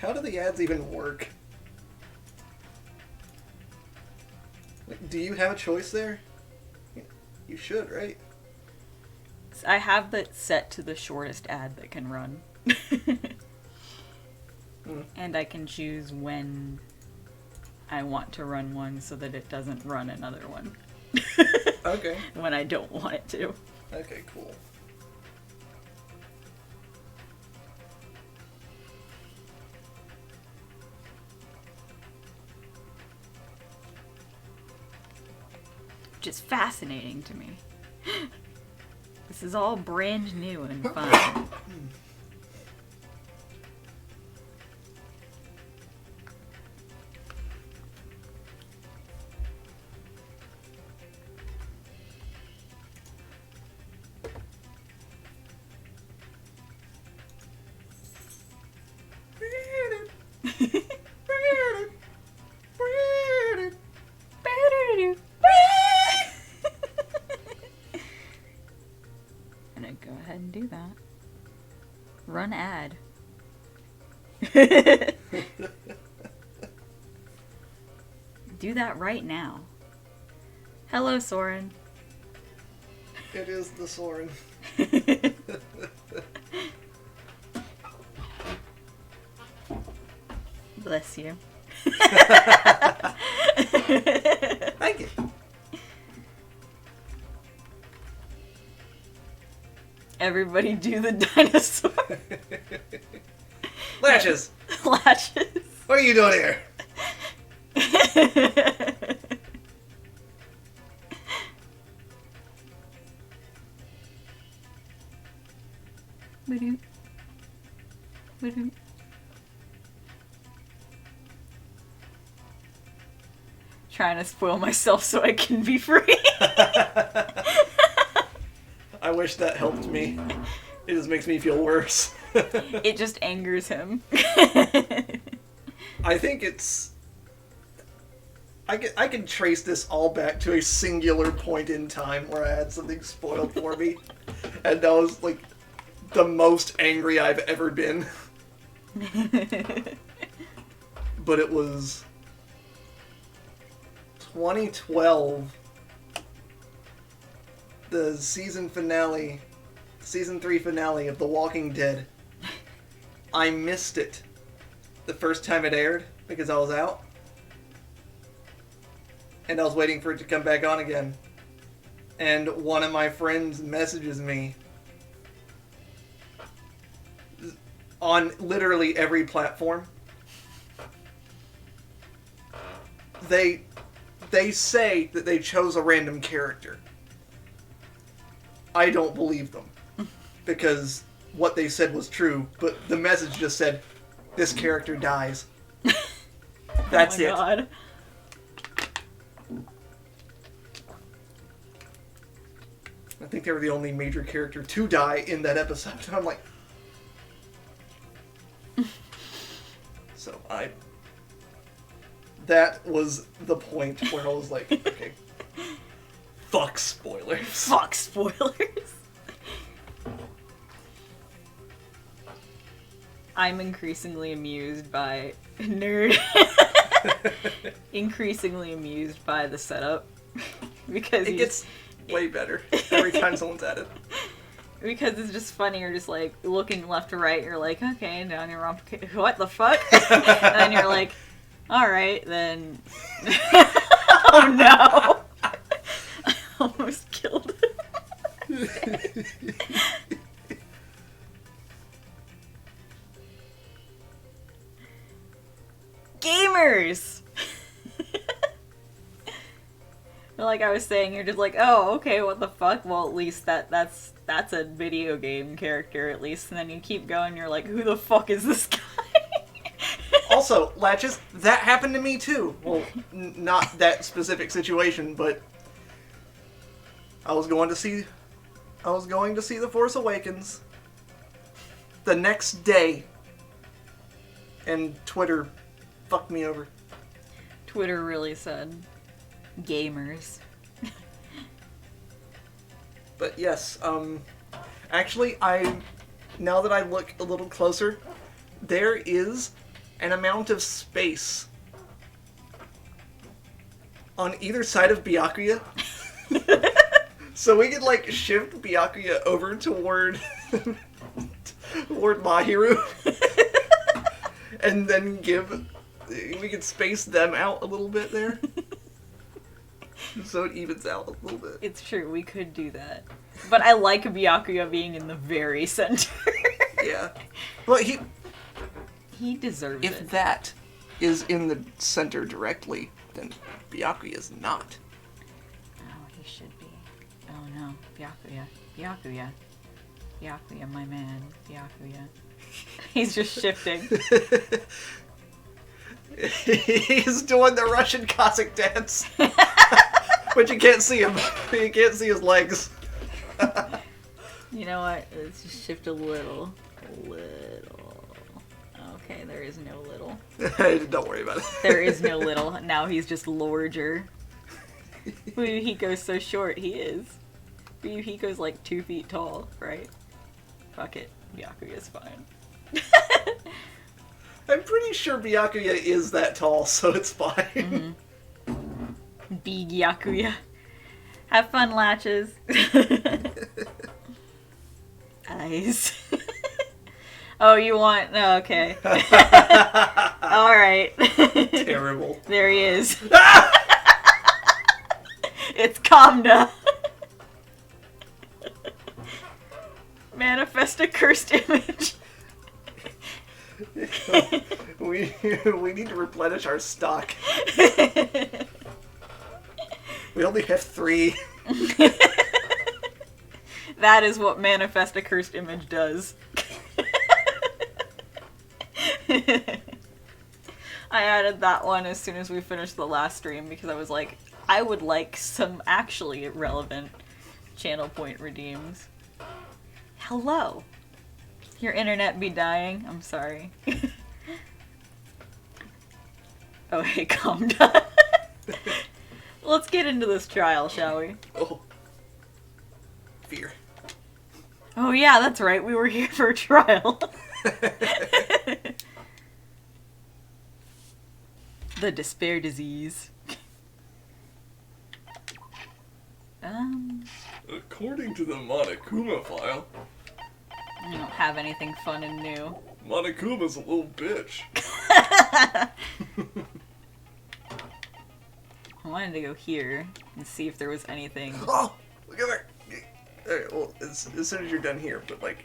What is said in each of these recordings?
How do the ads even work? Like, do you have a choice there? You should, right? I have that set to the shortest ad that can run. And I can choose when I want to run one so that it doesn't run another one. Okay. When I don't want it to. Okay, cool. Which is fascinating to me. This is all brand new and fun. I'm gonna go ahead and do that. Run ad. Do that right now. Hello, Soren. It is the Soren. Bless you. Thank you. Everybody do the dinosaur. Latches! Latches. What are you doing here? Ba-doop. Ba-doop. Trying to spoil myself so I can be free. I wish that helped me. It just makes me feel worse. It just angers him. I think it's... I can trace this all back to a singular point in time where I had something spoiled for me. And that was, like, the most angry I've ever been. But it was 2012. The season 3 finale of The Walking Dead. I missed it the first time it aired because I was out. And I was waiting for it to come back on again. And one of my friends messages me on literally every platform. They say that they chose a random character. I don't believe them. Because what they said was true, but the message just said, this character dies. That's it. Oh my God. I think they were the only major character to die in that episode. And I'm like... So that was the point where I was like, okay, fuck spoilers. Fuck spoilers. I'm increasingly amused by increasingly amused by the setup because it gets way better every time someone's at it. Because it's just funny. You're just like looking left to right. You're like, okay, down your rump. What the fuck? And then you're like, all right, then. Oh no! I almost killed him. Gamers! Like I was saying, you're just like, oh, okay, what the fuck? Well, at least that's a video game character, at least. And then you keep going, you're like, who the fuck is this guy? Also, Latches, that happened to me too. Well, not that specific situation, but I was going to see The Force Awakens the next day, and Twitter fucked me over. Twitter really said, gamers. But yes, actually, now that I look a little closer, there is an amount of space on either side of Byakuya. So we could, like, shift Byakuya over toward Mahiru. And then we could space them out a little bit there. So it evens out a little bit. It's true, we could do that. But I like Byakuya being in the very center. Yeah. Well, he deserves it. If that is in the center directly, then Byakuya's not. Oh, he should be. Oh no, Byakuya. Byakuya. Byakuya, my man. Byakuya. He's just shifting. He's doing the Russian Cossack dance. But you can't see him. You can't see his legs. You know what? Let's just shift a little. A little. Okay, there is no little. Don't worry about it. There is no little. Now he's just larger. Hiko's so short. He is. Hiko's like 2 feet tall, right? Fuck it. Byakuya's fine. I'm pretty sure Byakuya is that tall, so it's fine. Mm-hmm. Big Byakuya. Have fun, Latches. Eyes. Oh, you want... Oh, okay. Alright. Terrible. There he is. It's Kamda. Manifest a cursed image. we need to replenish our stock. We only have 3. That is what manifest a cursed image does. I added that one as soon as we finished the last stream because I was like, I would like some actually relevant channel point redeems. Hello. Your internet be dying? I'm sorry. Oh, hey, calm down. Let's get into this trial, shall we? Oh. Fear. Oh yeah, that's right. We were here for a trial. The despair disease. According to the Monokuma file, I don't have anything fun and new. Monokuma's a little bitch. I wanted to go here and see if there was anything. Oh, look at her. Alright, well, as soon as you're done here, but like...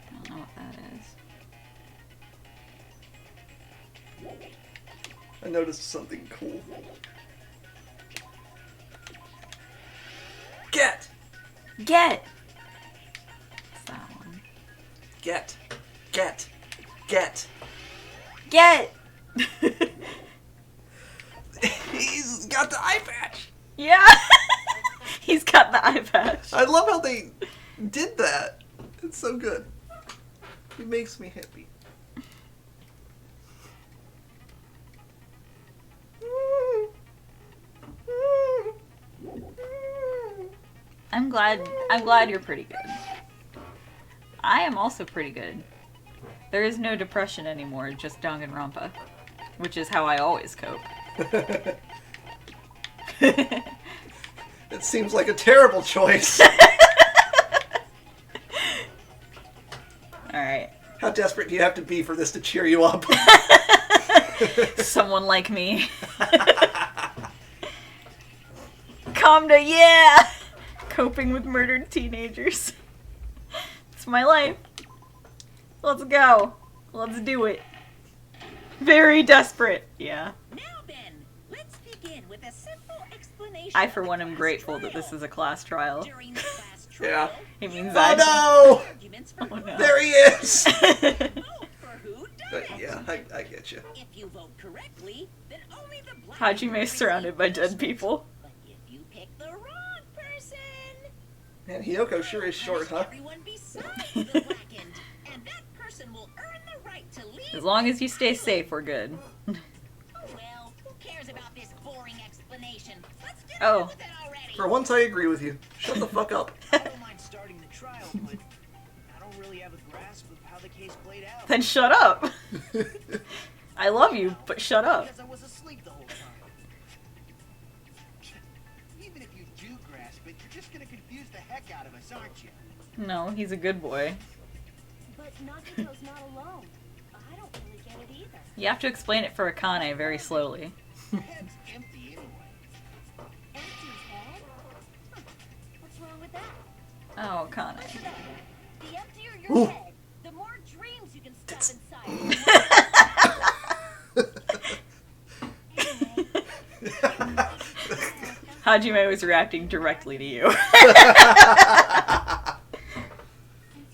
I don't know what that is. I noticed something cool. Get! Get! What's that one? Get. Get. Get. Get! He's got the eye patch! Yeah! He's got the eye patch. I love how they did that. It's so good. It makes me happy. I'm glad you're pretty good. I am also pretty good. There is no depression anymore, just Danganronpa. Which is how I always cope. It seems like a terrible choice. Alright. How desperate do you have to be for this to cheer you up? Someone like me. Kamda, yeah! Coping with murdered teenagers. It's my life. Let's go. Let's do it. Very desperate. Yeah. Now then, let's begin with a simple explanation. I, for one, am grateful that this is a class trial. During the class trial, Yeah. It means Oh arguments no! for Oh no. There he is! vote for who But does. yeah, I get you. If you vote correctly, then only the black Hajime is surrounded by dead people. But if you pick the wrong person, Man, Hiyoko sure is short, huh? everyone besides the blackened, and that person will earn the right to leave. As long as you stay safe, we're good. Well, who cares about this boring explanation? Let's get Oh. on with it already. For once, I agree with you. Shut the fuck up. I don't mind starting the trial, but I don't really have a grasp of how the case played out. Then shut up. I love you, but shut up. Because I was asleep the whole time. Even if you do grasp it, you're just gonna confuse the heck out of us, aren't you? No, he's a good boy. But Nagito's not alone. I don't really get it either. You have to explain it for Akane very slowly. Your head's empty anyway. Empty head? Huh. What's wrong with that? Oh, Akane. Listen up. The emptier your Ooh. head, the more dreams you can stuff inside. Hajime was reacting directly to you. Since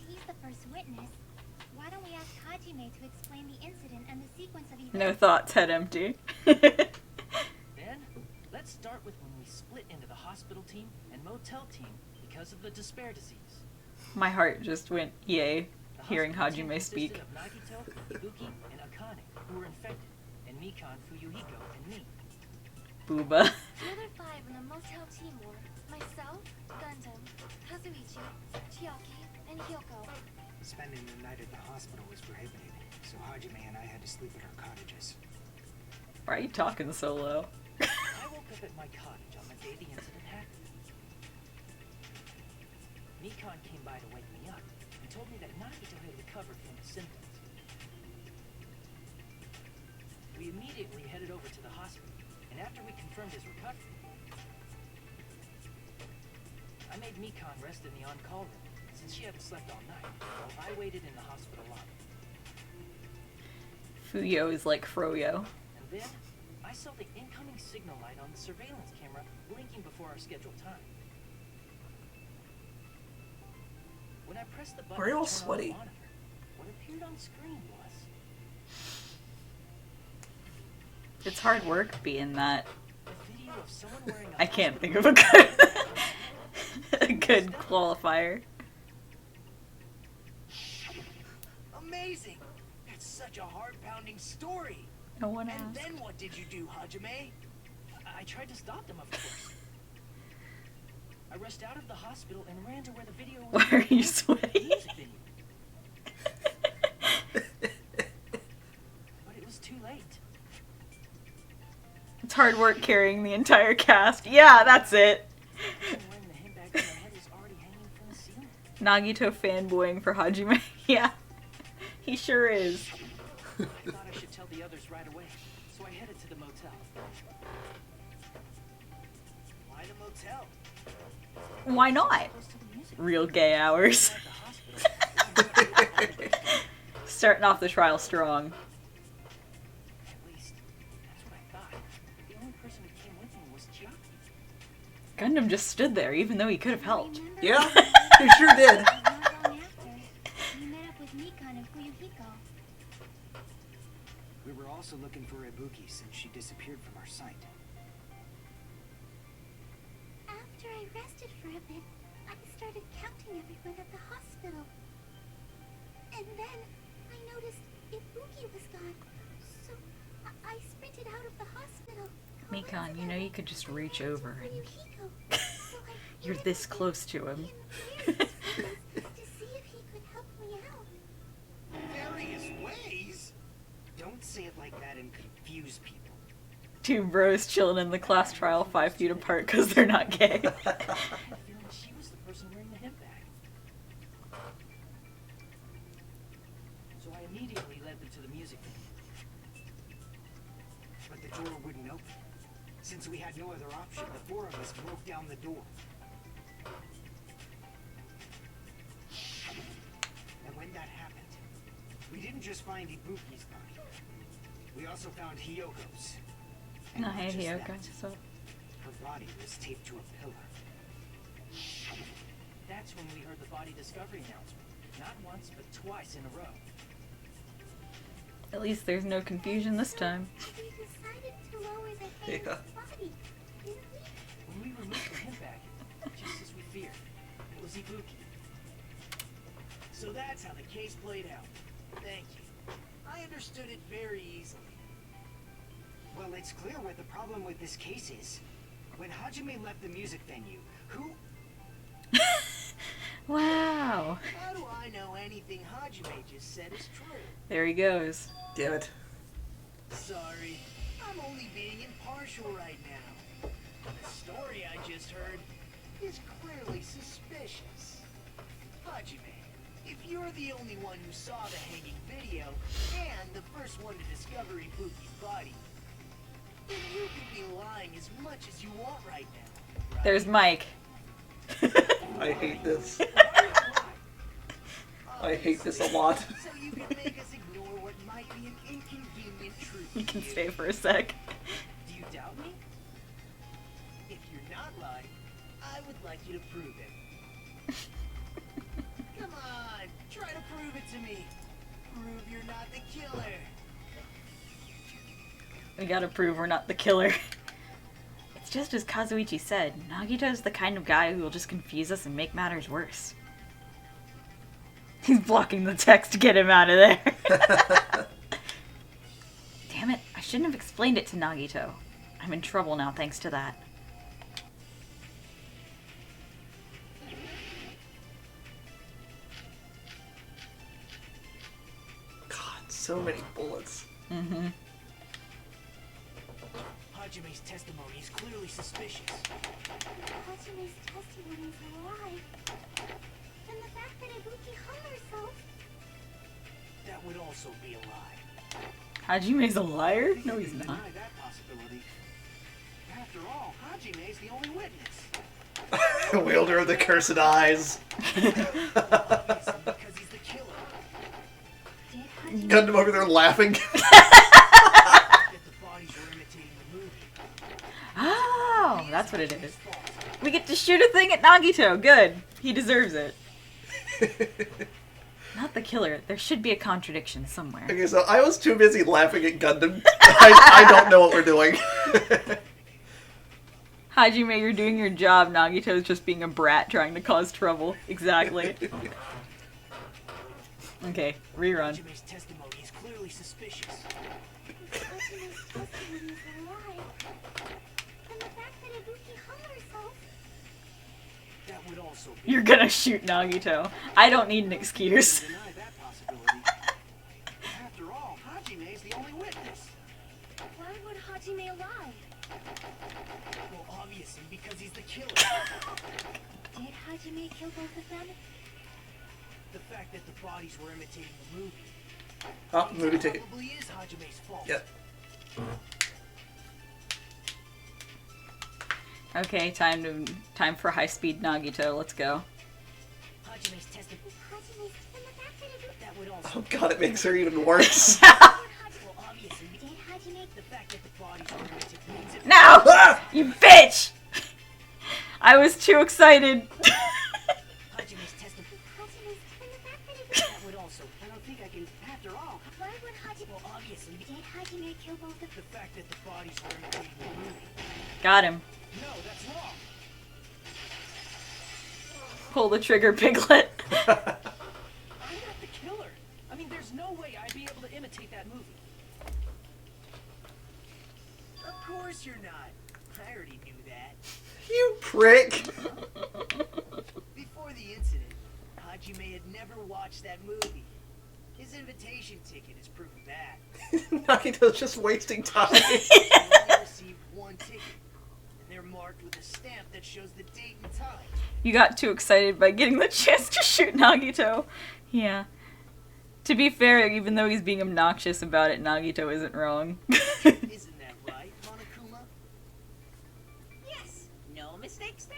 he's the first witness, why don't we ask Hajime to explain the incident and the sequence of events? No thoughts, head empty. Then, let's start with when we split into the hospital team and motel team because of the despair disease. My heart just went yay, The hearing hospital team Hajime consisted speak. of Nagito, Ibuki, and Akane, who were infected, and Mikan, Fuyuhiko, and me. Booba. The other five in the motel team were myself, Gundam, Kazuichi, Chiaki, and Hyoko. Spending the night at the hospital was prohibited, so Hajime and I had to sleep at our cottages. Why are you talking so low? I woke up at my cottage on the day the incident happened. Mikan came by to wake me up and told me that Nagito had recovered from his symptoms. We immediately headed over to the hospital, and after we confirmed his recovery, I made Mikan rest in the on-call room, since she hadn't slept all night, while I waited in the hospital lobby. Fuyo is like Froyo. And then, I saw the incoming signal light on the surveillance camera blinking before our scheduled time. When I pressed the button Why are you all to turn on sweaty? the monitor, what appeared on screen was It's hard work being that. a video of someone wearing a I can't think hospital of a good a good qualifier. Amazing! That's such a heart-pounding story. No one And asked. then what did you do, Hajime? I tried to stop them, of course. I rushed out of the hospital and ran to where the video was. Why are you the sweating? music venue. But it was too late. It's hard work carrying the entire cast. Yeah, that's it. The person wearing the handbag on my head was already hanging from the ceiling. Nagito fanboying for Hajime. Yeah, he sure is. I thought I should tell the others right away, so I headed to the motel. Why the motel? Why not? Close to the music. Real gay hours. At the hospital. Starting off the trial strong. At least, that's what I thought. The only person who came with me was Chiaki. Gundam just stood there, even though he could have helped. Remember? Yeah, he sure did. Not long after, we met up with Mikan and Fuyuhiko. We were also looking for Ibuki since she disappeared from our site. After I rested for a bit, I started counting everyone at the hospital. And then I noticed Ibuki was gone. So I sprinted out of the hospital. Mikan, you know you could just reach over and Fuyuhiko. So I you're ran this over close to him. in various ways to see if he could help me out. Various ways? Don't say it like that and confuse people. Two bros chilling in the class trial 5 feet apart because they're not gay. I had a feeling she was the person wearing the handbag. So I immediately led them to the music venue. But the door wouldn't open. Since we had no other option, the four of us broke down the door. And when that happened, we didn't just find Ibuki's body. We also found Hyoko's. And No, not hey, just Hyoko. that, So, her body was taped to a pillar. That's when we heard the body discovery announcement. Not once, but twice in a row. at least there's no confusion this time. We decided to lower the head Yeah. of the body, didn't we? When we removed the handbag, just as we feared, it was Ibuki. So that's how the case played out. Thank you. I understood it very easily. Well, it's clear what the problem with this case is. When Hajime left the music venue, who... Wow. How do I know anything Hajime just said is true. There he goes. Damn it. Sorry, I'm only being impartial right now. The story I just heard is clearly suspicious. Hajime, if you're the only one who saw the hanging video and the first one to discover Ibuki's body, then you can be lying as much as you want right now. Right? There's Mike. I hate this. I hate this a lot. So you can make us ignore what might be an inconvenient truth. You can to stay for a sec. Do you doubt me? If you're not lying, I would like you to prove it. Come on, try to prove it to me. Prove you're not the killer. We gotta prove we're not the killer. It's just as Kazuichi said, Nagito's the kind of guy who will just confuse us and make matters worse. He's blocking the text to get him out of there. Damn it, I shouldn't have explained it to Nagito. I'm in trouble now thanks to that. God, so many bullets. Mm-hmm. Hajime's testimony is clearly suspicious. Hajime's testimony is a lie. And the fact that Ibuki hung herself. That would also be a lie. Hajime's a liar? I think No, you he's can not. deny that possibility. After all, Hajime is the only witness. Wielder of the cursed eyes. Obviously, because he's the killer. Did Hajime Gundam over there laughing. That the bodies were imitating the movie. Oh, that's what it Hajime's is. fault. We get to shoot a thing at Nagito. Good. He deserves it. Not the killer. There should be a contradiction somewhere. Okay, so I was too busy laughing at Gundam. I don't know what we're doing. Hajime, you're doing your job. Nagito's just being a brat trying to cause trouble. Exactly. Okay, rerun. Hajime's testimony is clearly suspicious. Hajime's testimony is a lie. And the fact that Ibuki hung herself. That would also be You're gonna shoot Nagito. I don't need an excuse. deny that possibility. After all, Hajime is the only witness. Why would Hajime lie? Well, obviously, because he's the killer. Did Hajime kill both of them? The fact that the bodies were imitating the movie. Oh, movie ticket. Probably is Hajime's fault. Yep. Okay, time for high-speed Nagito. Let's go. Hajime's testimony. Hajime's and the fact that Ibuki. That would also. Oh god, it makes her even worse. Well, obviously, Did Hajime the fact that the bodies were imitating means it. No! Ah! You bitch! I was too excited. Hajime's testimony. Hajime's and the fact that Ibuki. That would also. I don't think I can. After all, Why would Hajime? well, obviously, Did Hajime kill both of the fact that the bodies were imitating the movie. Got him. No, that's wrong. Pull the trigger, Piglet. I'm not the killer. I mean, there's no way I'd be able to imitate that movie. Of course you're not. I already knew that. You prick. Before the incident, Hajime had never watched that movie. His invitation ticket is proof of that. Nagito's just wasting time. He only received one ticket, and they're marked with a stamp that shows the date and time. You got too excited by getting the chance to shoot Nagito. Yeah. To be fair, even though he's being obnoxious about it, Nagito isn't wrong. Isn't that right, Monokuma? Yes, no mistakes there.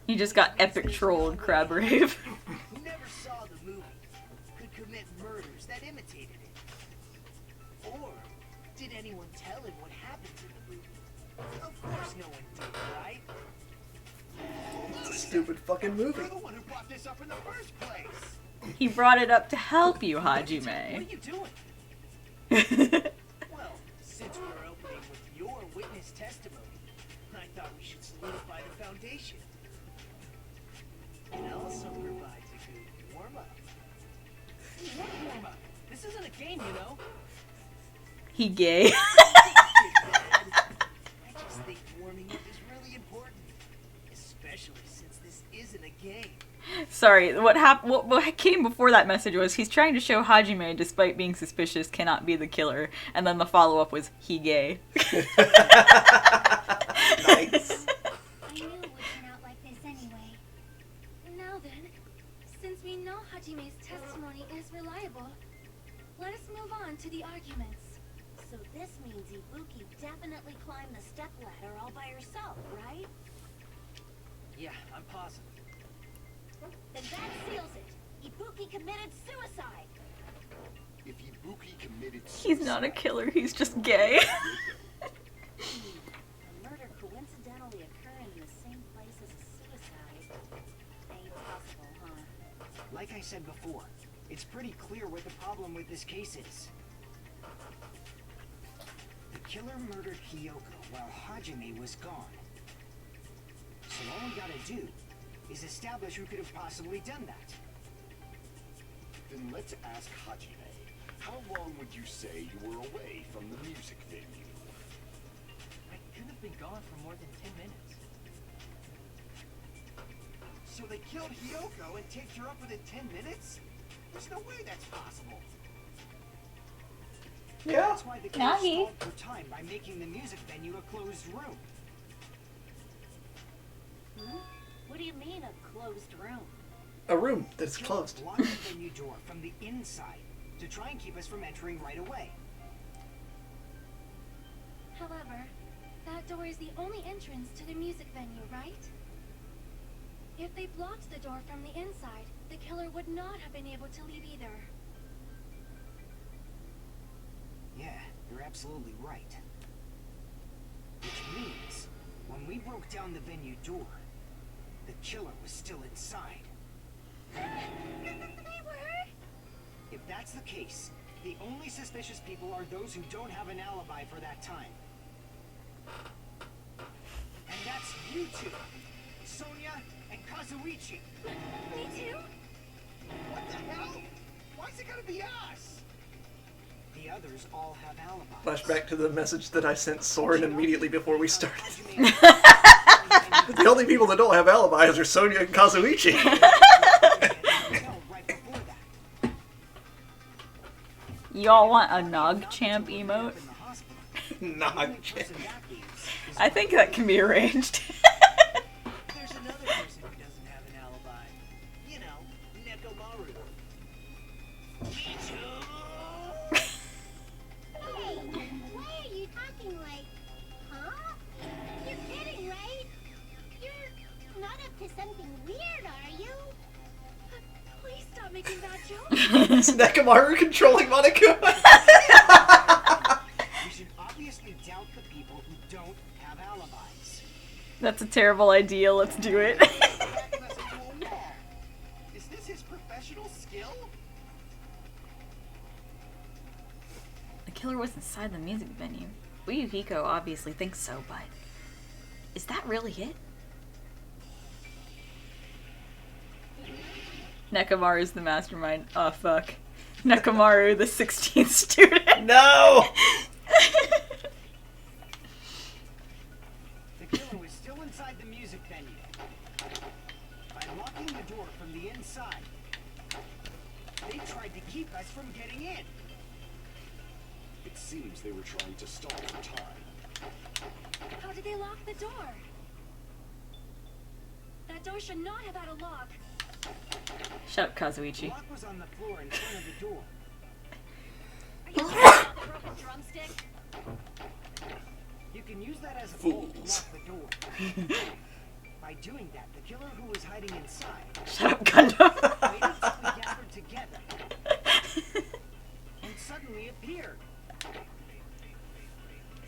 He just got epic trolled, Crab Rave. Who never saw the movie could commit murders that imitated it? Or did anyone tell him what happens in the movie? Of course no one did, right? Stupid fucking movie. You're the one who brought this up in the first place. He brought it up to help you, What are Hajime. you doing? Well, since we're opening with your witness testimony, I thought we should solidify the foundation. It also provides a good warm-up. What warm-up? This isn't a game, you know. He gay. I just think warming up is really important, especially since this is isn't a game. Sorry, what came before that message was he's trying to show Hajime, despite being suspicious, cannot be the killer, and then the follow-up was he gay. Nice. I knew it would turn out like this anyway. Now then, since we know Hajime's testimony is reliable, let us move on to the arguments. So this means Ibuki definitely climbed the stepladder all by herself, right? Yeah, I'm positive. Then that seals it. Ibuki committed suicide. If Ibuki committed He's not a killer, he's just gay. A murder coincidentally occurring in the same place as a suicide. Ain't possible, huh? Like I said before, it's pretty clear what the problem with this case is. The killer murdered Kyoko while Hajime was gone. So all we gotta do is establish who could have possibly done that. Then let's ask Hajime. How long would you say you were away from the music venue? I couldn't have been gone for more than 10 minutes. So they killed Hyoko and taped her up within 10 minutes? There's no way that's possible. Yeah. That's why the Now killer he- stalled for time by making the music venue a closed room. What do you mean a closed room? A room that's closed. Locked the venue door from the inside to try and keep us from entering right away. However, that door is the only entrance to the music venue, right? If they blocked the door from the inside, the killer would not have been able to leave either. Yeah, you're absolutely right. Which means, when we broke down the venue door, the killer was still inside. They were? If that's the case, the only suspicious people are those who don't have an alibi for that time. And that's you two, Sonia and Kazuichi. Me too? What the hell? Why's it gotta be us? The others all have alibis. Flashback to the message that I sent Soren immediately before we started. Hajime The only people that don't have alibis are Sonia and Kazuichi. right before that. Y'all want a Nog Champ emote? In the hospital. Not The only person that leaves is I think that can be arranged. There's another person who doesn't have an alibi. You know, Nekomaru. Hey, why are you talking like, huh? You're kidding, right? You're not up to something weird, are you? Please stop making that joke. Is Nekomaru controlling Monaco? We should obviously doubt the people who don't have alibis. That's a terrible idea, let's do it. Backing us into a wall. Is this his professional skill? The killer was inside the music venue. Uyuhiko obviously thinks so, but is that really it? Nekomaru is the mastermind. Oh fuck. Nekomaru, the 16th student. No! The killer was still inside the music venue. By locking the door from the inside, they tried to keep us from getting in. It seems they were trying to stall for time. How did they lock the door? That door should not have had a lock. Shut up, The Kazuichi. lock was on the floor in front of the door. Are you talking about the broken drumstick? You can use that as a bolt to Fools. lock the door. By doing that, the killer who was hiding inside Shut up, Gundam. waited until we gathered together and suddenly appeared.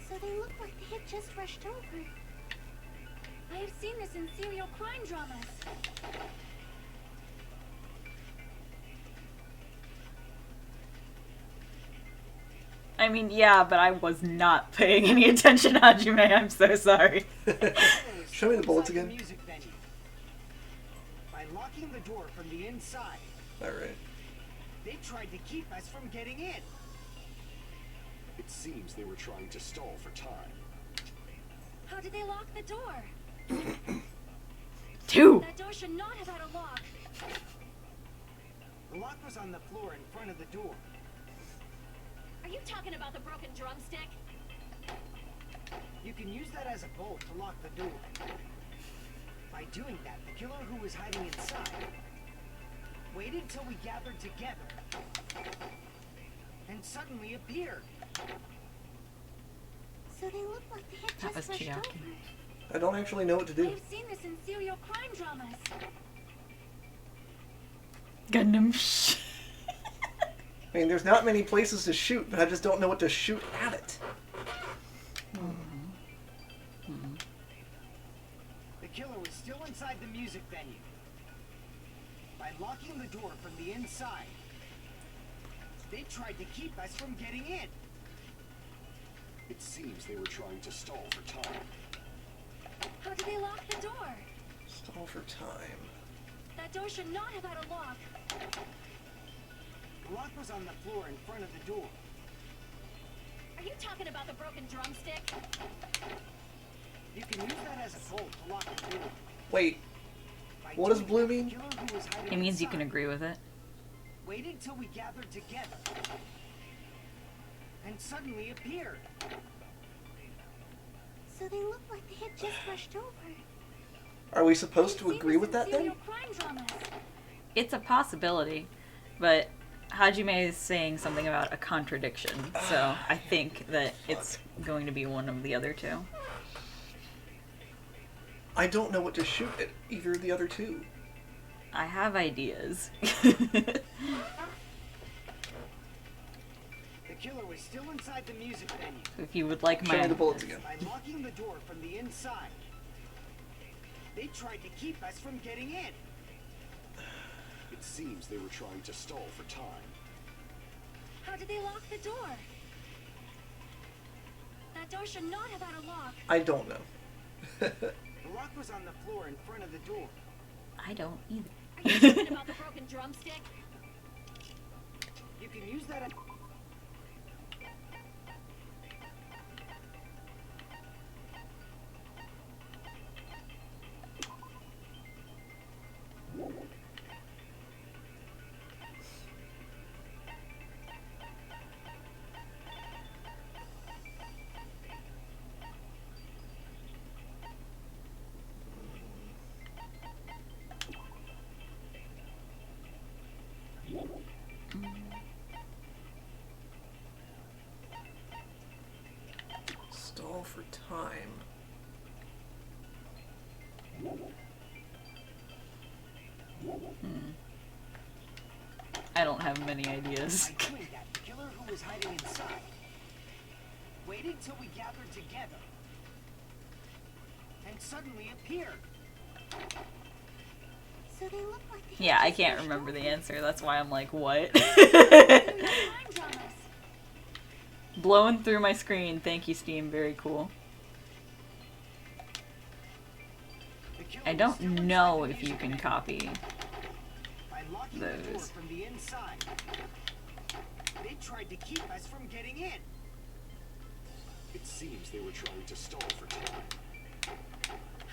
So they look like they had just rushed over. I have seen this in serial crime dramas. I mean, yeah, but I was not paying any attention, Hajime. I'm so sorry. Show me the bullets Inside again. music venue. By locking the door from the inside, Alright. they tried to keep us from getting in. It seems they were trying to stall for time. How did they lock the door? 2. That door should not have had a lock. The lock was on the floor in front of the door. Are you talking about the broken drumstick? You can use that as a bolt to lock the door. By doing that, the killer who was hiding inside waited till we gathered together and suddenly appeared. So they look like they had That just was rushed Chiaki. over. I don't actually know what to do. I've seen this in serial crime dramas. Gundam. I mean, there's not many places to shoot, but I just don't know what to shoot at it. The killer was still inside the music venue. By locking the door from the inside, they tried to keep us from getting in. It seems they were trying to stall for time. How did they lock the door? Stall for time. That door should not have had a lock. The lock was on the floor in front of the door. Are you talking about the broken drumstick? You can use that as a bolt to lock the door. Wait, By what does doing blue that, the mean? killer who was hiding It means you can inside agree with it. waited till we gathered together and suddenly appeared. So they look like they had just rushed over. Are we supposed to I've seen agree this with in that then? serial crime dramas. It's a possibility, but Hajime is saying something about a contradiction, so I think that it's going to be one of the other two. I don't know what to shoot at either of the other two. I have ideas. The killer was still inside the music venue. If you would like Show me my the bullets again. By locking the door from the inside, they tried to keep us from getting in. It seems they were trying to stall for time. How did they lock the door? That door should not have had a lock. I don't know. The lock was on the floor in front of the door. I don't either. Are you talking about the broken drumstick? You can use that as... Stall for time. I don't have many ideas. By doing that, the killer who was hiding inside waited till we gathered together and suddenly appeared. So they look like they had Yeah, I just can't rushed remember the over. answer. That's why I'm like, what? Serial crime dramas. Blowing through my screen. Thank you, Steam. Very cool. The killer I was don't still inside know the if you music can venue. copy. By locking the door those. from the inside, they tried to keep us from getting in. It seems they were trying to stall for time.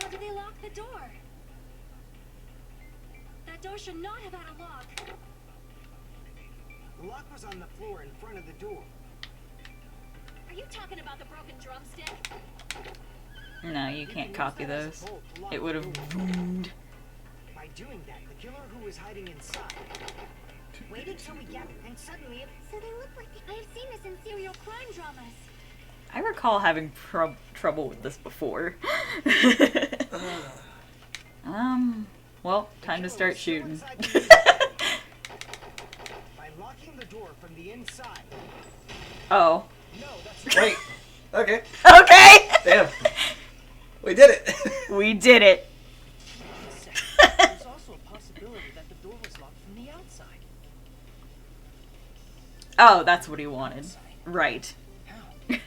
How did they lock the door? That door should not have had a lock. The lock was on the floor in front of the door. Are you talking about the broken drumstick? No, you You can't can copy use that as a those. bolt to lock It would the have door. boomed. By doing that, the killer who was hiding inside waited till we gathered and suddenly So they look like they... I've seen this in serial crime dramas. I recall having trouble with this before. Well, time to start shooting. By locking the door from the inside. Oh. No, that's Wait. Okay. Okay! Damn. We did it. We did it. There's also a possibility that the door was locked from the outside. Oh, that's what he wanted. Right. How? There's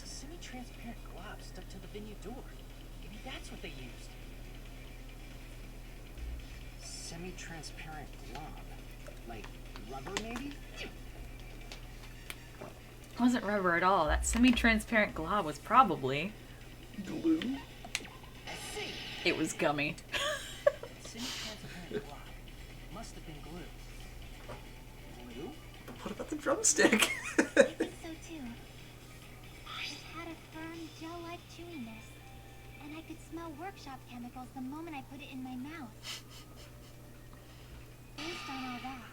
a semi-transparent glob stuck to the venue door. Maybe that's what they used. semi-transparent glob. Like rubber, maybe? It wasn't rubber at all. That semi-transparent glob was probably... Glue. It was gummy. must have been glue. Glue? What about the drumstick? I think so too. It had a firm, gel-like chewiness, and I could smell workshop chemicals the moment I put it in my mouth. Based on all that,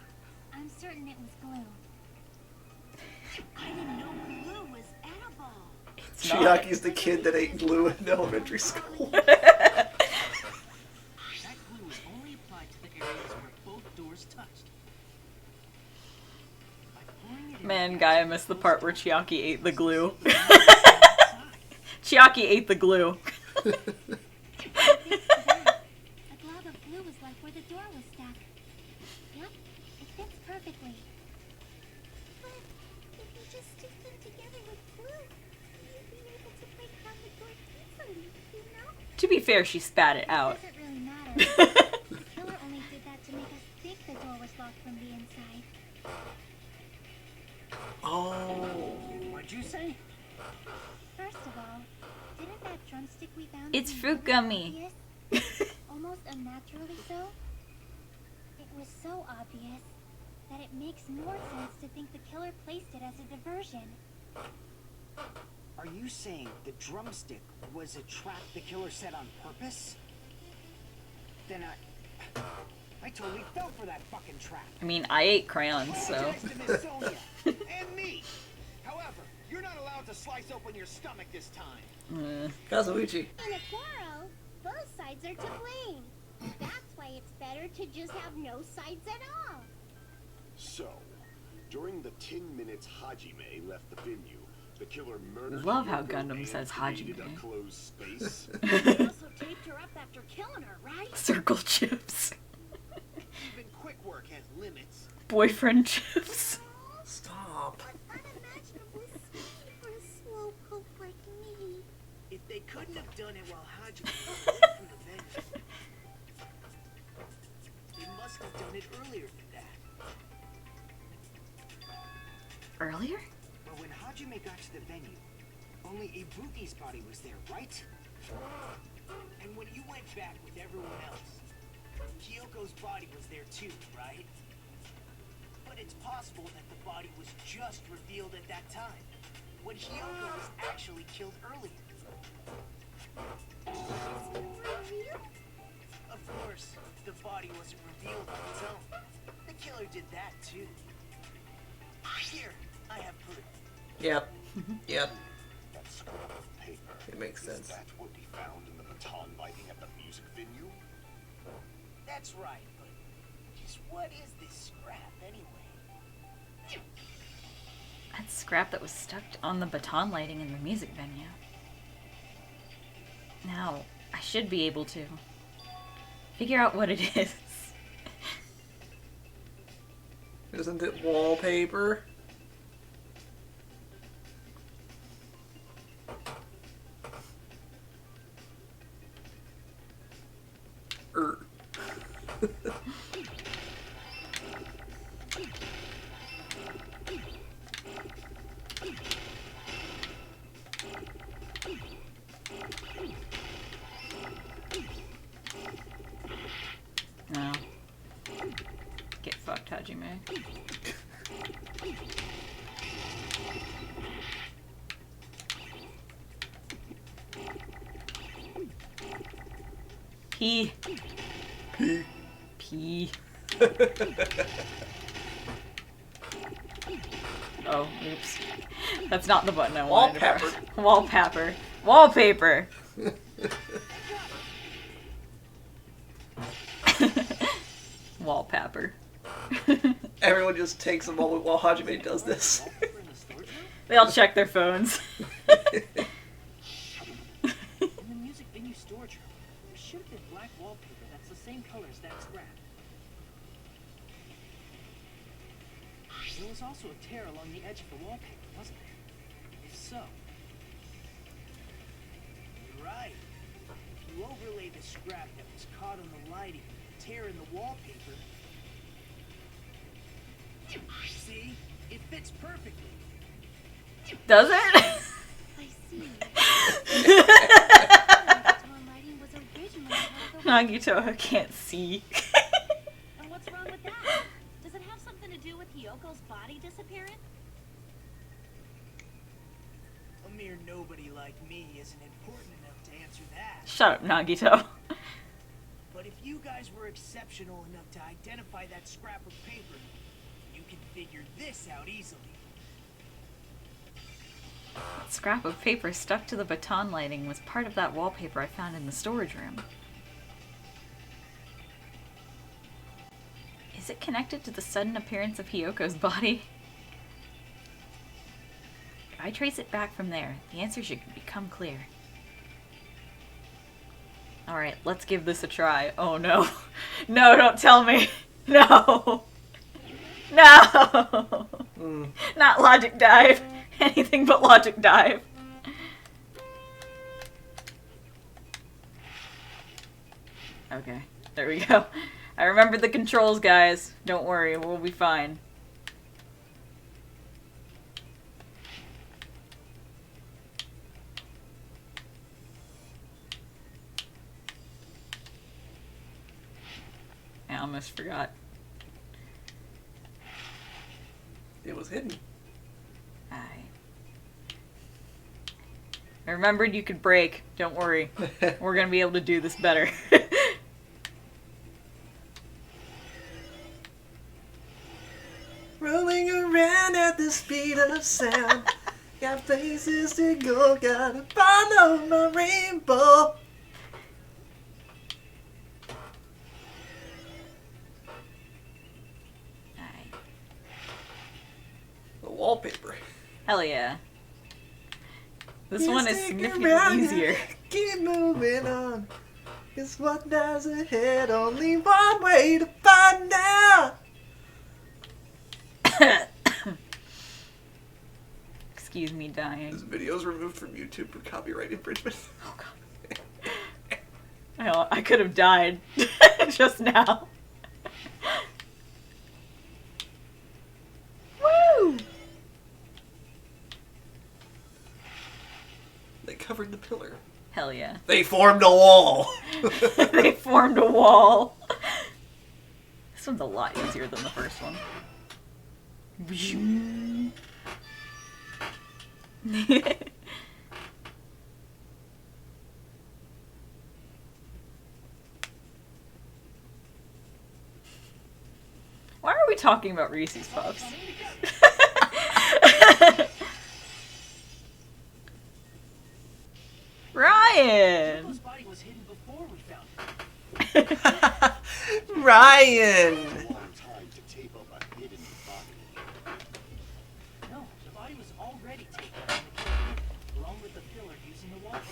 I'm certain it was glue. I didn't know glue was edible. Chiaki's the kid that ate glue in elementary school. That glue is only applied to the areas where both doors touched. By pouring it in Man, the guy, I gas, missed the both part where doors Chiaki ate the glue. inside. Chiaki ate the glue. Thanks to that, a glob of glue was like where the door was stuck. Yep, it fits perfectly. But if you just stick them together with glue, you'd be able to break down the door easily, you know? To be fair, she spat it out. Doesn't really matter. The killer only did that to make us think the door was locked from the inside. Oh. What'd you say? First of all, didn't that drumstick we found It's in the fruit woods gummy. obvious? Almost unnaturally so? It was so obvious that it makes more sense to think the killer placed it as a diversion. Are you saying the drumstick was a trap the killer set on purpose? Then I totally fell for that fucking trap. I mean, I ate crayons, so. Apologize to Miss Sonia and me. However, you're not allowed to slice open your stomach this time. Kazuichi. In a quarrel, both sides are to blame. That's why it's better to just have no sides at all. So, during the 10 minutes Hajime left the venue, the killer murdered Love how Kyoko Gundam and says created Hajime. a closed space. They also taped her up after killing her, right? Circle chips. Even quick work has limits. Boyfriend chips. Stop. Unimaginably speed for a slowpoke like me. If they couldn't have done it while Hajime was away from the venue, they must have done it earlier than that. Earlier? But when Hajime got to the venue, only Ibuki's body was there, right? And when you went back with everyone else, Kyoko's body was there too, right? But it's possible that the body was just revealed at that time, when Kyoko was actually killed earlier. Real? Of course, the body wasn't revealed on its own. The killer did that too. Here, I have proof. Yep. Yep. That scrap of paper. It makes sense. Is that what he found in the baton lighting at the music venue? That's right, but just what is this scrap anyway? That scrap that was stuck on the baton lighting in the music venue. Now, I should be able to figure out what it is. Isn't it wallpaper? No. Get fucked, Hajime. P. P. P. Oh, oops. That's not the button I wanted. to press. Wallpaper. Wallpaper. Wallpaper. Everyone just takes a moment while Hajime does this. Wallpaper in the storage room? They all check their phones. In the music venue storage room, there should have been black wallpaper that's the same color as that scrap. There was also a tear along the edge of the wallpaper, wasn't there? If so... You're right. If you overlay the scrap that was caught on the lighting with the tear in the wallpaper... See? It fits perfectly. Does it? I see. The baton lighting was originally part of the Nagito can't see. And what's wrong wrong with that? Does it have something to do with Hyoko's body disappearing? A mere nobody like me isn't important enough to answer that. Shut up, Nagito. But if you guys were exceptional enough to identify that scrap of paper, you can figure this out easily. That scrap of paper stuck to the baton lighting was part of that wallpaper I found in the storage room. Is it connected to the sudden appearance of Hyoko's body? If I trace it back from there, the answer should become clear. Alright, let's give this a try. Oh no. No, don't tell me. No. No. Not logic dive. Anything but logic dive. Okay, there we go. I remembered the controls, guys. Don't worry, we'll be fine. I almost forgot. It was hidden. I remembered you could break. Don't worry. We're gonna be able to do this better. Rolling around at the speed of sound. Got places to go, gotta follow my rainbow. Alright. The wallpaper. Hell yeah. This one is Stick significantly around easier. and keep moving on. It's what lies ahead. Only one way to find out. Excuse me dying. This video is removed from YouTube for copyright infringement. Oh god. I could have died just now. Woo! They covered the pillar. Hell yeah. They formed a wall. They formed a wall. This one's a lot easier than the first one. Why are we talking about Reese's Puffs? Ryan! Hyoko's body was hidden before we found it. Ryan. Long time to tape up a hidden body. No, the body was already taped up in the killer, along with the pillar using the wallpaper.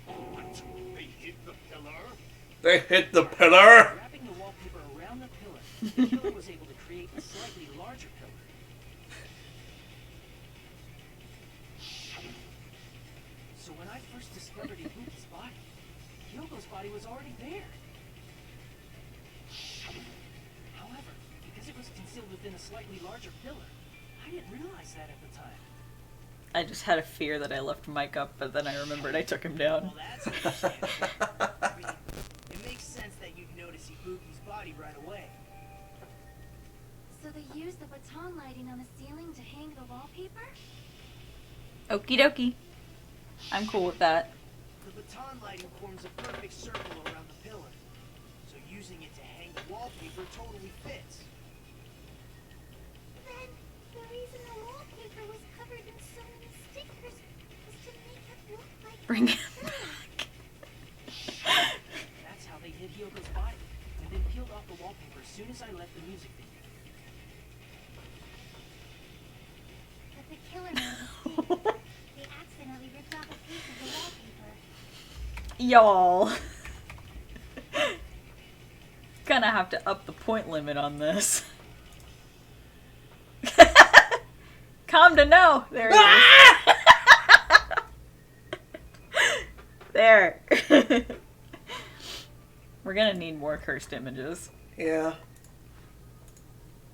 What? They hit the pillar? They hit the pillar. Wrapping the wallpaper around the pillar, the killer was able to create a slightly larger pillar. So when I first discovered Ibuki's body, Hyoko's body was already there. However, because it was concealed within a slightly larger pillar, I didn't realize that at the time. I just had a fear that I left Mike up, but then I remembered I took him down. Well, that's understandable. I mean, it makes sense that you'd notice Ibuki's body right away. So they used the baton lighting on the ceiling to hang the wallpaper? Okie dokie. I'm cool with that. The baton lighting forms a perfect circle around the pillar, so using it to hang the wallpaper totally fits. Then, the reason the wallpaper was covered in so many stickers was to make it look like Bring a him pillar. back. That's how they hid Hyoko's body, and then peeled off the wallpaper as soon as I left the music video. But the killer made a mistake. They accidentally ripped off a piece of the wallpaper. Y'all. Gonna have to up the point limit on this. Calm to know. There it is. There. We're gonna need more cursed images. Yeah.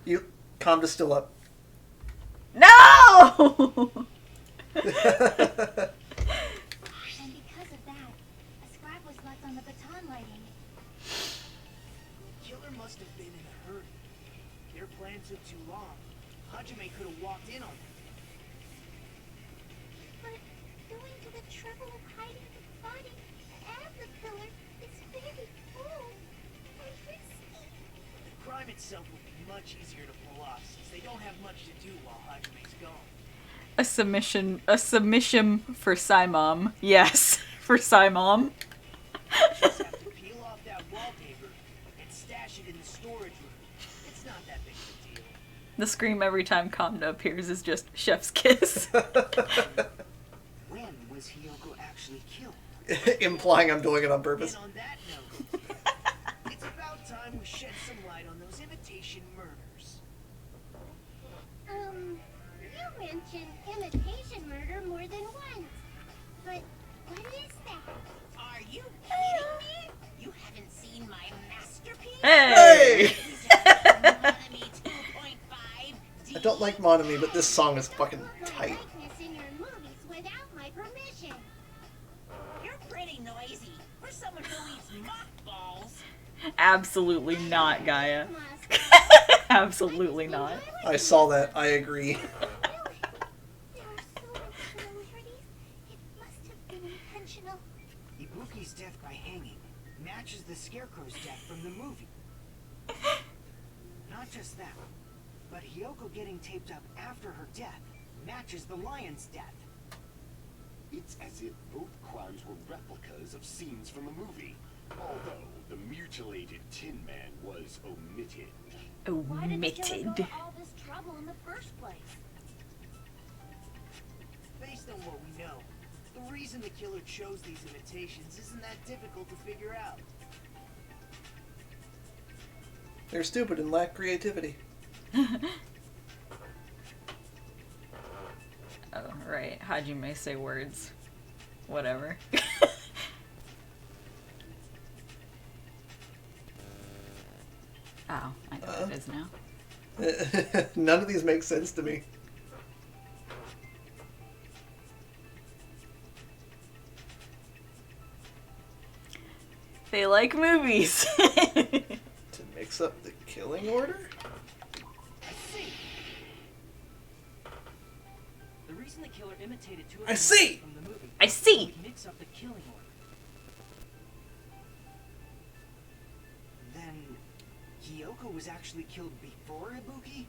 You calm to still up. No! And because of that, a scrap was left on the baton lighting. must have been in a hurry. Their plan took too long. Hajime could have walked in on them. But going to the trouble of hiding the body and the pillar is very cold and risky. The crime itself will be much easier to pull off since they don't have much to do while Hajime's gone. A submission for Psymom. Yes, for Psymom. Just have to peel off that wallpaper and stash it in the storage room. It's not that big of a deal. The scream every time Kamna appears is just chef's kiss. When was Hiyoko actually killed? Implying I'm doing it on purpose. And on that note, it's about time we shed some light on those imitation murders. You mentioned imitation murder more than once. But what is that? Are you kidding me? You haven't seen my masterpiece? Hey! Monami 2.5. I don't like Monami, but this song is fucking Look tight. likeness in your movies without my permission. You're pretty noisy for someone who eats mothballs. Absolutely not, Gaia. Must. Absolutely not. I saw that. I agree. There are so many similarities. It must have been intentional. Ibuki's death by hanging matches the Scarecrow's death from the movie. Not just that, but Hiyoko getting taped up after her death matches the lion's death. It's as if both crimes were replicas of scenes from the movie, although the mutilated Tin Man was omitted. Why did the killer go Omitted. to all this trouble in the first place? Based on what we know, the reason the killer chose these imitations isn't that difficult to figure out. They're stupid and lack creativity. Oh, right. Hajime say words. Whatever. Oh, I know what it is now. None of these make sense to me. They like movies. To mix up the killing order? I see. The reason the killer imitated two of I the see. murders from the movie I see. would mix up the killing order. Then, Hiyoko was actually killed before Ibuki?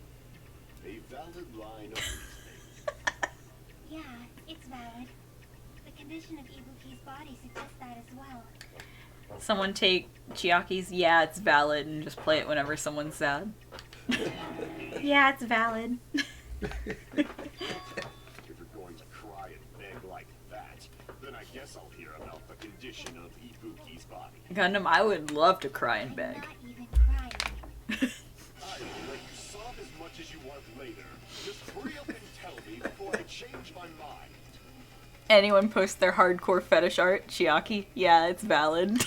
A valid line of reasoning. Yeah, it's valid. The condition of Ibuki's body suggests that as well. Someone take Chiaki's "Yeah, it's valid" and just play it whenever someone's sad. Yeah, it's valid. If you're going to cry and beg like that, then I guess I'll hear about the condition of Ibuki's body. Gundam, I would love to cry and I'm beg. not even crying. I will let you sob as much as you want later. Just hurry up and tell me before I change my mind. Anyone post their hardcore fetish art? Chiaki? Yeah, it's valid.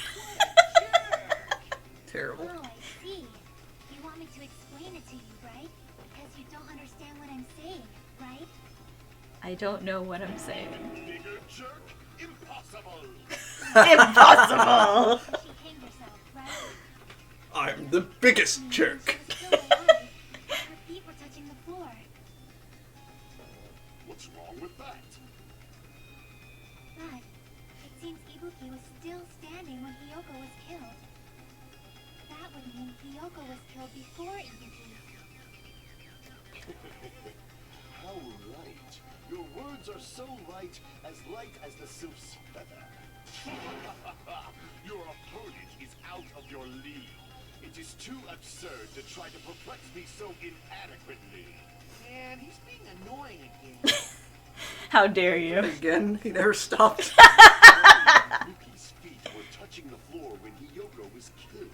Terrible. Oh, I see. You want me to explain it to you, right? Because you don't understand what I'm saying, right? I don't know what I'm saying. Bigger jerk? Impossible! Impossible! She hanged herself, right? I'm the biggest jerk. She was still alive. Her feet were touching the floor. What's wrong with that? But it seems Ibuki was still standing when Hiyoko was killed. That would mean Hiyoko was killed before Ibuki. How right. Your words are so light as the sylph's feather. Your opponent is out of your league. It is too absurd to try to perplex me so inadequately. Man, he's being annoying again. How dare you? Again, he never stopped. Yuki's feet were touching the floor when Hiyoko was killed.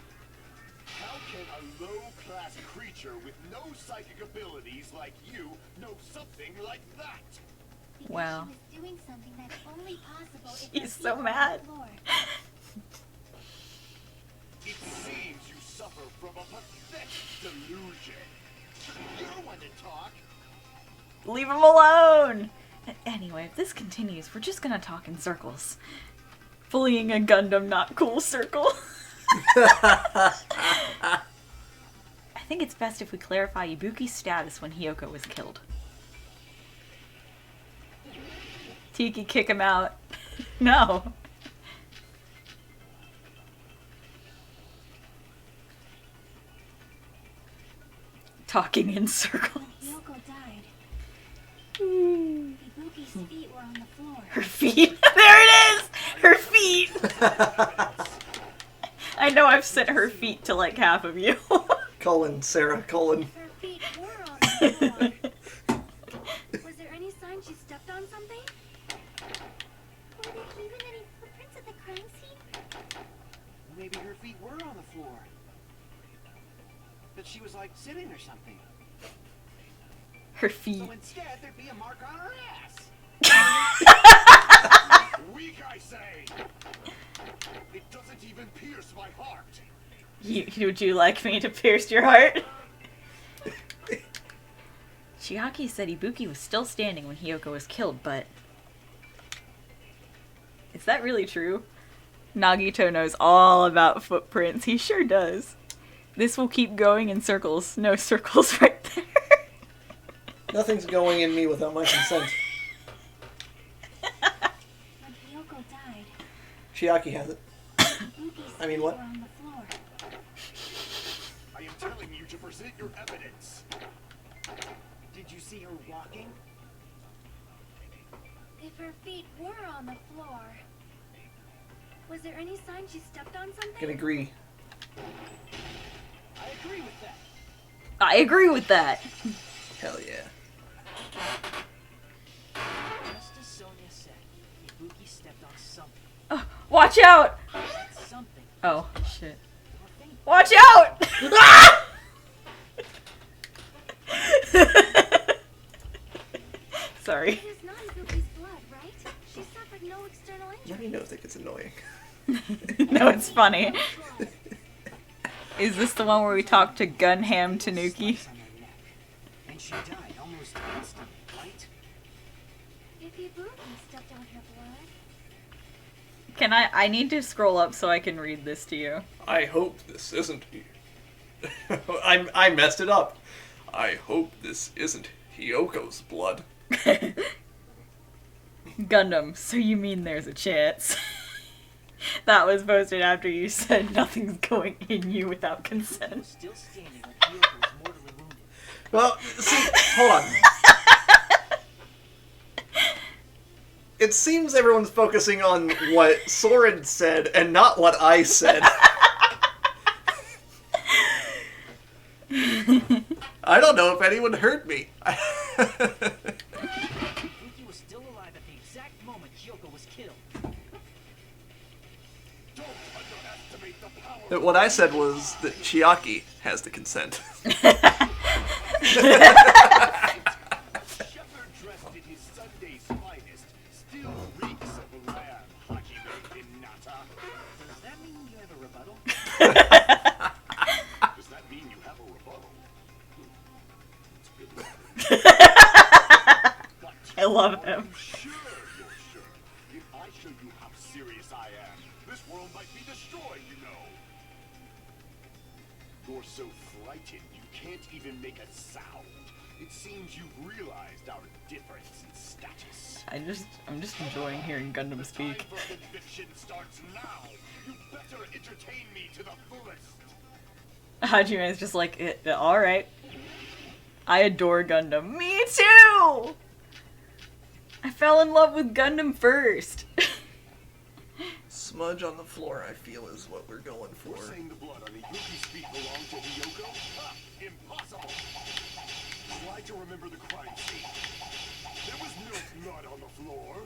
How can a low-class creature with no psychic abilities like you know something like that? Because Wow. she was doing something that's only possible if She's her so feet were on mad. the floor. It seems you suffer from a pathetic delusion. You're the one to talk. Leave him alone! Anyway, if this continues, we're just gonna talk in circles. Fleeing a Gundam not cool circle. think it's best if we clarify Ibuki's status when Hiyoko was killed. Tiki, kick him out. No. Talking in circles. Yoko died. Hmm. Ibuki's feet were on the floor. Her feet. There it is! Her feet! I know I've sent her feet to like half of you. Colin, Sarah, Colin. Her feet were on the floor. Was there any sign she stepped on something? Were there even any footprints at the crime scene? Maybe her feet were on the floor. But she was like sitting or something. Her feet. So instead, there'd be a mark on her ass. Weak, I say! It doesn't even pierce my heart. Would you like me to pierce your heart? Chiaki said Ibuki was still standing when Hiyoko was killed, but... Is that really true? Nagito knows all about footprints. He sure does. This will keep going in circles. No circles right there. Nothing's going in me without my consent. When Hiyoko died, Chiaki has it. Ibuki's I mean, feet what? were on the floor. I am telling you to present your evidence. Did you see her walking? If her feet were on the floor, was there any sign she stepped on something? Can agree. I agree with that. I agree with that. Hell yeah. Just as Sonia said, Ibuki stepped on something. Oh, watch out! Something. Oh, shit. Or faint. Watch out! Sorry. It is not Ibuki's blood, right? She suffered no external Let injury. me know if it gets annoying. No, it's funny. Is this the one where we talk to Gunham Tanuki? Slice on her neck. And she died almost instantly, right? If Ibuki stepped on her blood, Can I need to scroll up so I can read this to you. I hope this isn't... I messed it up. I hope this isn't Hiyoko's blood. Gundam, so you mean there's a chance? That was posted after you said nothing's going in you without He consent. was still standing when Hiyoko was mortally wounded. Well, see, hold on. It seems everyone's focusing on what Soren said and not what I said. I don't know if anyone heard me. Ibuki was still alive at the exact moment Hiyoko was killed. Don't underestimate the power But what I said was that Chiaki has the consent. Shepherd dressed in his Sunday's finest still reeks of lamb, Hajime Hinata. Does that mean you have a rebuttal? Does that mean you have a rebuttal? I love him. Sure, you're sure. If I show you how serious I am, this world might be destroyed, you know. You're so frightened you can't even make a sound. It seems you've realized our difference in status. I'm just enjoying hearing Gundam The speak. time for conviction starts now. You better entertain me to the fullest. Hajime is just like, alright. I adore Gundam. Me too! I fell in love with Gundam first. Smudge on the floor, I feel, is what we're going for. You're saying the blood on Ibuki's feet belonged to Hiyoko? Ha! Impossible! Try to remember the crime scene. There was no blood on the floor.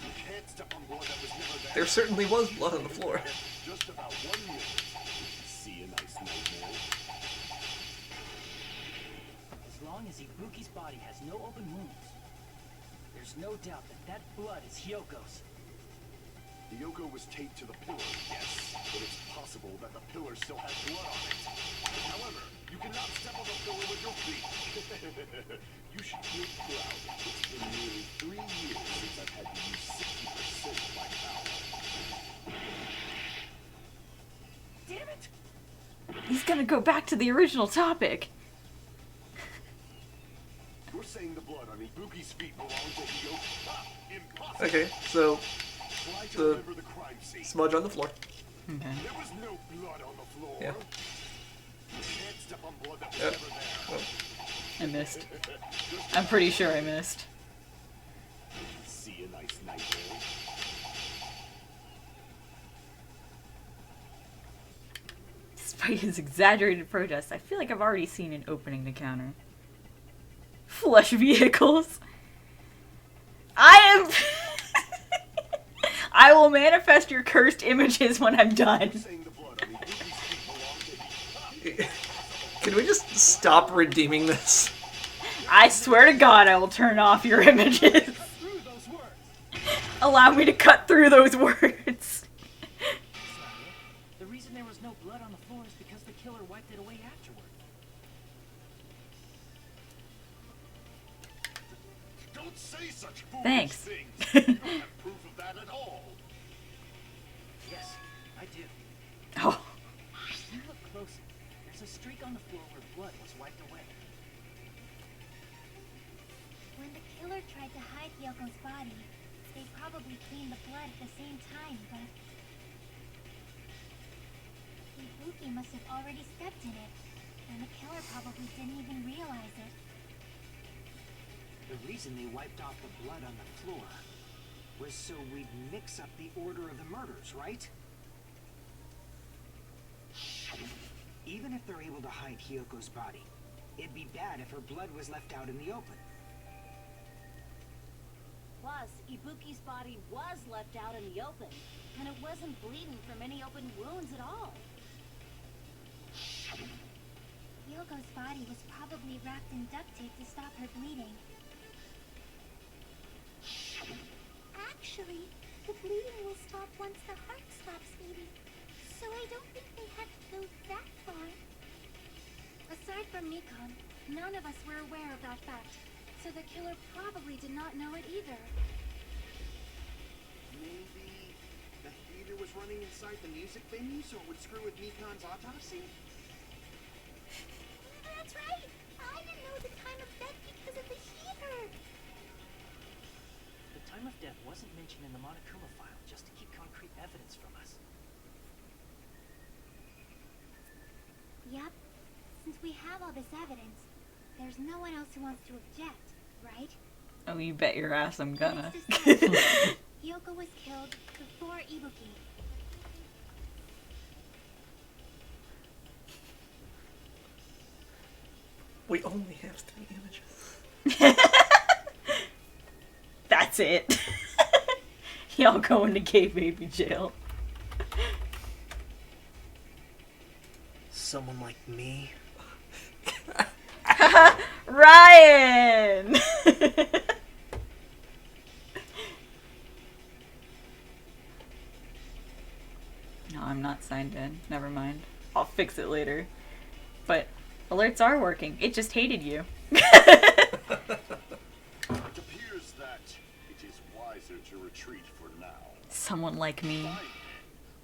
You can't step on blood that was never there. There certainly was blood on the floor. Just about 1 minute. See a nice nightmare. As long as Ibuki's body has no open wounds, there's no doubt that that blood is Hyoko's. Hiyoko was taped to the pillar, yes, but it's possible that the pillar still had blood on it. However, you cannot step on the pillar with your feet. You should feel proud. It's been nearly 3 years since I've had to use 60% of my power. Damn it! He's gonna go back to the original topic. You're saying the blood on Ibuki's feet belongs to Hiyoko? Ah, impossible. Okay, so Try to the remember the crime scene. smudge on the floor. Okay. There was no blood on the floor. Yeah. You can't step on blood that was Yep. never there. Well, I missed. I'm pretty sure I missed. See a nice night there. Despite his exaggerated protest, I feel like I've already seen an opening to counter. Flush vehicles. I am... I will manifest your cursed images when I'm done. Saying the blood on Ibuki's feet belonged to Hiyoko. can we just stop redeeming this? I swear to God I will turn off your images. Through those words. Allow me to cut through those words. That's not it. The reason there was no blood on the floor is because the killer wiped it away afterward. Don't say such foolish Thanks. things. You don't have proof of that at all. Yes, I do. Oh, If you look closer, there's a streak on the floor where blood was wiped away. When the killer tried to hide Hyoko's body, they probably cleaned the blood at the same time, but... Ibuki must have already stepped in it, and the killer probably didn't even realize it. The reason they wiped off the blood on the floor was so we'd mix up the order of the murders, right? Even if they're able to hide Hyoko's body, it'd be bad if her blood was left out in the open. Plus, Ibuki's body was left out in the open, and it wasn't bleeding from any open wounds at all. Hyoko's body was probably wrapped in duct tape to stop her bleeding. Actually, the bleeding will stop once the heart stops beating, so I don't think they had to go that far. Aside from Mikon, none of us were aware of that fact, so the killer probably did not know it either. Maybe the heater was running inside the music venue so it would screw with Mikon's autopsy? That's right! I didn't know the time of death because of the heater! The time of death wasn't mentioned in the Monokuma file just to keep concrete evidence from us. Yep. Since we have all this evidence, there's no one else who wants to object, right? oh, you bet your ass I'm gonna. It's decided. Hyoko was killed before Ibuki. We only have 3 images. That's it. Y'all going to gay baby jail. Someone like me? Ryan! No, I'm not signed in. Never mind. I'll fix it later. But alerts are working. It just hated you. It appears that it is wiser to retreat for now. Someone like me. Fine.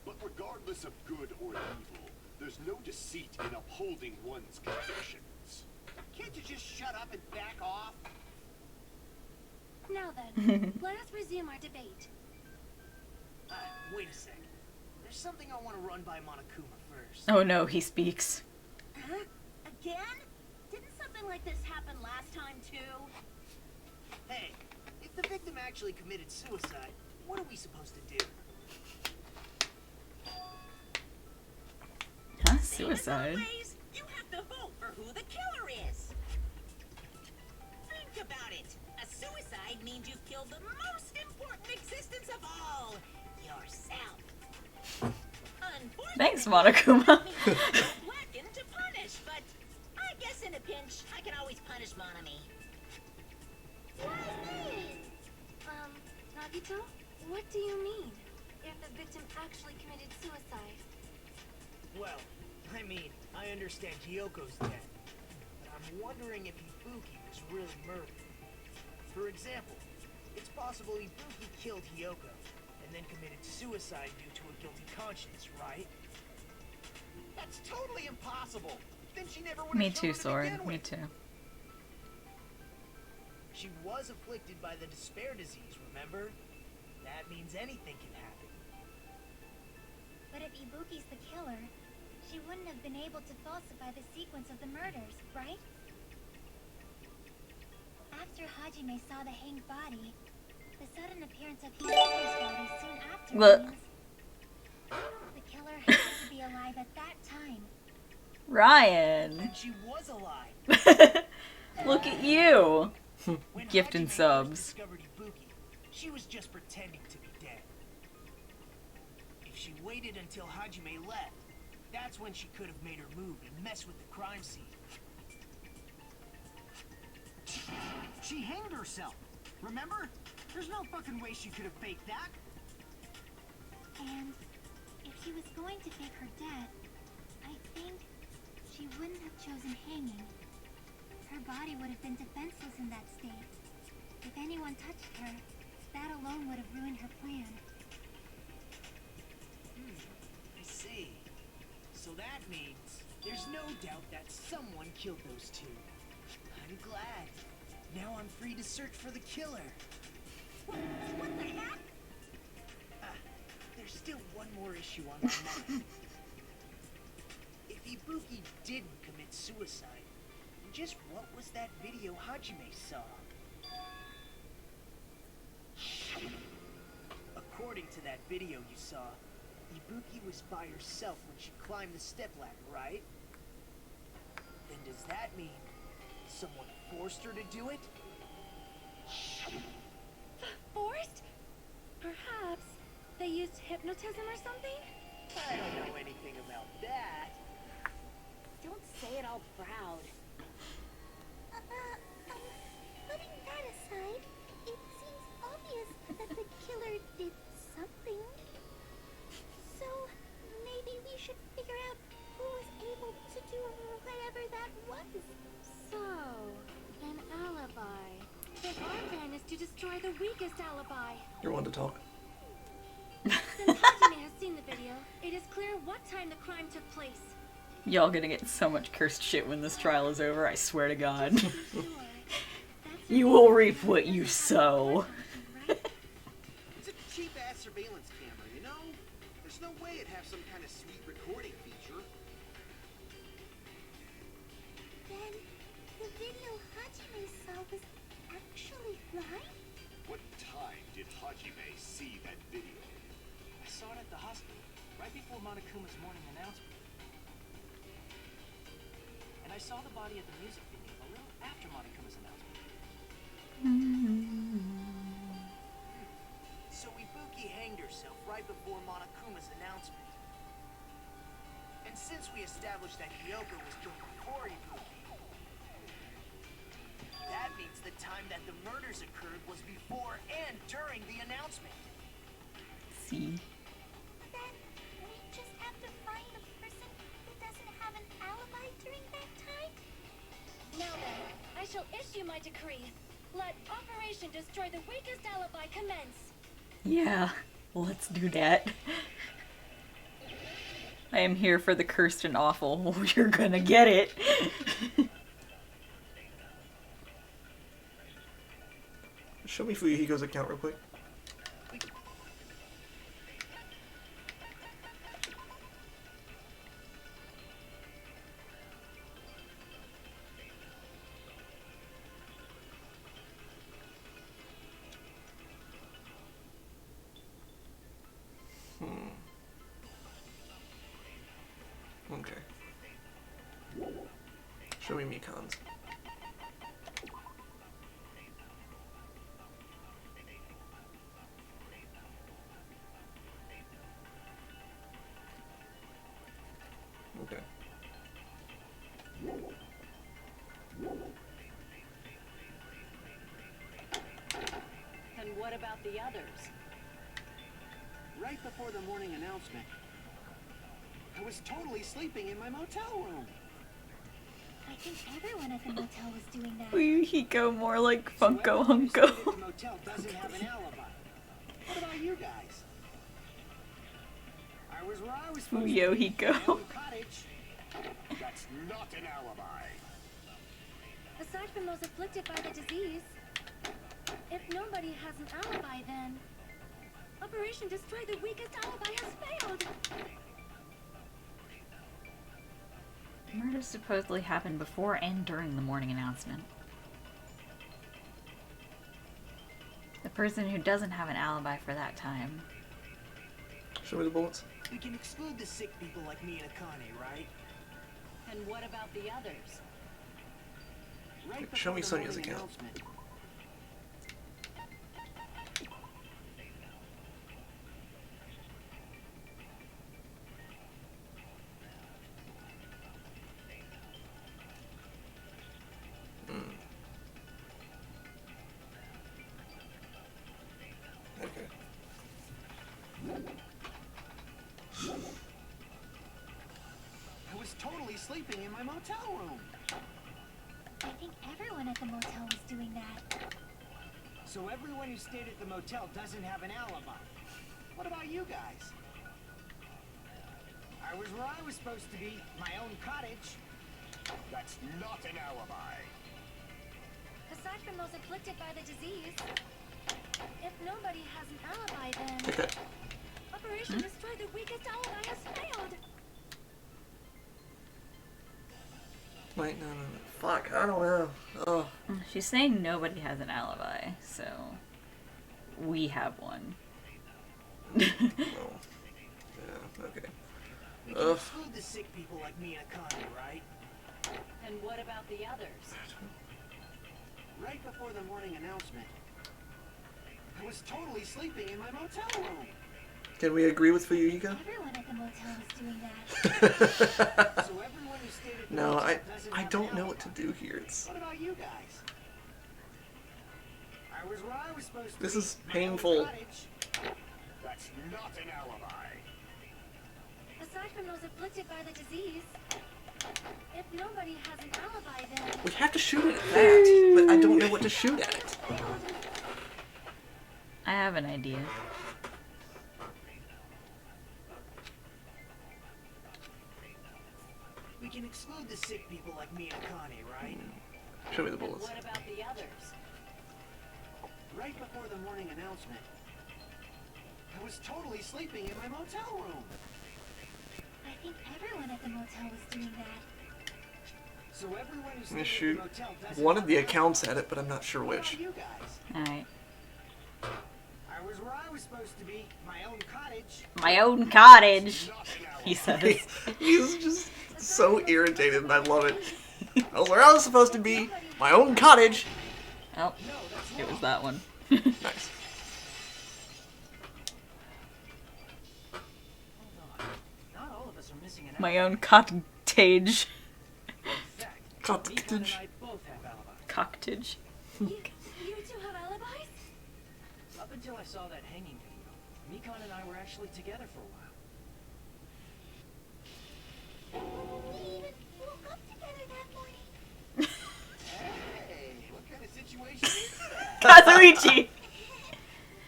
But regardless of good or evil, there's no deceit in upholding one's convictions. Can't you just shut up and back off? Now then, let us resume our debate. Wait a sec. There's something I want to run by Monokuma first. Oh no, he speaks. Huh? Again? Didn't something like this happen last time too? Hey, if the victim actually committed suicide, what are we supposed to do? Huh? Same as Suicide? always, you have to vote for who the killer is. Think about it. A suicide means you've killed the most important existence of all, yourself. Thanks, Monokuma. Blackened to punish, but I guess in a pinch, I can always punish Monami. Nagito, what do you mean? If the victim actually committed suicide? Well, I mean, I understand Hyoko's dead, but I'm wondering if Ibuki was really murdered. For example, it's possible Ibuki killed Hyoko and then committed suicide due to a guilty conscience, right? That's totally impossible. impossible. Then she never would Me have too, shown it to Sword. begin Me with. too. She was afflicted by the despair disease, remember? That means anything can happen. But if Ibuki's the killer, she wouldn't have been able to falsify the sequence of the murders, right? After Hajime saw the hanged body, the sudden appearance of Hiroko's body soon after Look. means the killer had to be alive at that time. Ryan! And she was alive. Look at you! When Gifting Hajime first subs. discovered Ibuki, she was just pretending to be dead. If she waited until Hajime left, that's when she could have made her move and mess with the crime scene. She hanged herself. Remember? There's no fucking way she could have faked that. And if she was going to fake her death, I think she wouldn't have chosen hanging. Her body would have been defenseless in that state. If anyone touched her, that alone would have ruined her plan. I see. So that means there's no doubt that someone killed those two. I'm glad. Now I'm free to search for the killer. What the heck? There's still one more issue on my mind. If Ibuki didn't commit suicide, just what was that video Hajime saw? According to that video you saw, Ibuki was by herself when she climbed the stepladder, right? Then does that mean someone forced her to do it? Forced? Perhaps they used hypnotism or something? I don't know anything about that. Don't say it all proud. Putting that aside, it seems obvious that the killer did something. So, maybe we should figure out who was able to do whatever that was. So, an alibi. Then our plan is to destroy the weakest alibi. You're one to talk. Since Hajime has seen the video, it is clear what time the crime took place. Y'all gonna get so much cursed shit when this trial is over, I swear to God. Sure. That's You will reap what you sow. right? It's a cheap-ass surveillance camera, you know? There's no way it'd have some kind of sweet recording feature. Then, the video Hajime saw was actually live? What time did Hajime see that video? I saw it at the hospital, right before Monokuma's morning announcement. And I saw the body at the music venue a little after Monokuma's announcement. So Ibuki hanged herself right before Monokuma's announcement. And since we established that Kyoko was killed before Ibuki, that means the time that the murders occurred was before and during the announcement. See? Then, we just have to find the person who doesn't have an alibi during that time? Now then, I shall issue my decree. Let Operation Destroy the Weakest Alibi commence. Yeah, let's do that. I am here for the cursed and awful. You're gonna get it. Show me Fuyuhiko's account real quick. Okay. Show me Mikan's. Okay. And what about the others? Right before the morning announcement, I was totally sleeping in my motel room. I think everyone at the motel was doing that. Fuyuhiko more like So Funko everyone who stayed at Hunko. the motel doesn't have an alibi. What about you guys? I was where I was supposed to be, Fuyuhiko. in my own cottage. That That's not an alibi. Aside from those afflicted by the disease, if nobody has an alibi, then Operation Destroy the Weakest Alibi has failed. The murder supposedly happened before and during the morning announcement. The person who doesn't have an alibi for that time. Show me the bullets. We can exclude the sick people like me and Akane, right? And what about the others? Right Show me before the Sonya's morning account. announcement. Okay. I was totally sleeping in my motel room. I think everyone at the motel was doing that. So everyone who stayed at the motel doesn't have an alibi. What about you guys? I was where I was supposed to be, my own cottage. That's not an alibi. Aside from those afflicted by the disease, if nobody has an alibi, then Okay. Operation Destroy the Weakest Alibi has failed. Wait, no. Fuck, I don't know. Oh. She's saying nobody has an alibi, so we have one. Oh. Yeah, okay. We can Ugh. exclude the sick people like me and Akane, right? And what about the others? Right before the morning announcement, I was totally sleeping in my motel room. Can we agree with Fuyuhiko? Everyone at the motel was doing that. So everyone who stayed at the No, motel I doesn't I have don't an know what to alibi. do here. It's What about you guys? I was where I was supposed to This be, is my own painful. cottage. That's not an alibi. Aside from those afflicted by the disease, if nobody has an alibi, then We have to shoot it at that, but I don't know what to shoot at it. I have an idea. We can exclude the sick people like me and Akane, right? Show me the And bullets. what about the others? Right before the morning announcement, I was totally sleeping in my motel room. I think everyone at the motel was doing that. So everyone who I'm stayed gonna at shoot the motel doesn't one have of the an alibi. accounts at it, but I'm not sure What which. about you guys? Alright. I was where I was supposed to be, my own cottage. My own cottage, Not an alibi. he says. He's just so irritated, and I love it. I was where I was supposed to be, my own cottage. Oh, it was that one. Nice. Not all of us are missing an My own cottage. alibi. In fact, Mikan and Cottage. I both have alibis. Coctage. You two have alibis? Up until I saw that hanging video, Mikan and I were actually together for a while. We even woke up together that morning. Hey, what kind of situation is that? Kazuichi!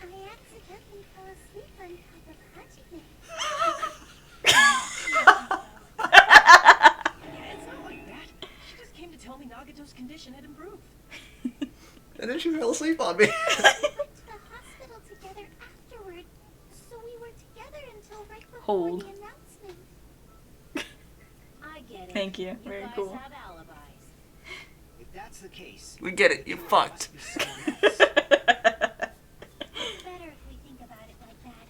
I accidentally fell asleep on top of Hajime. Yeah, it's not like that. She just came to tell me Nagato's condition had improved. And then she fell asleep on me. We went to the hospital together afterward, so we were together until right before Hold. the announcement. I get it. Thank you. You Very guys cool. have alibis. If that's the case, We get it, you then it fucked. must be someone else. It's better if we think about it like that.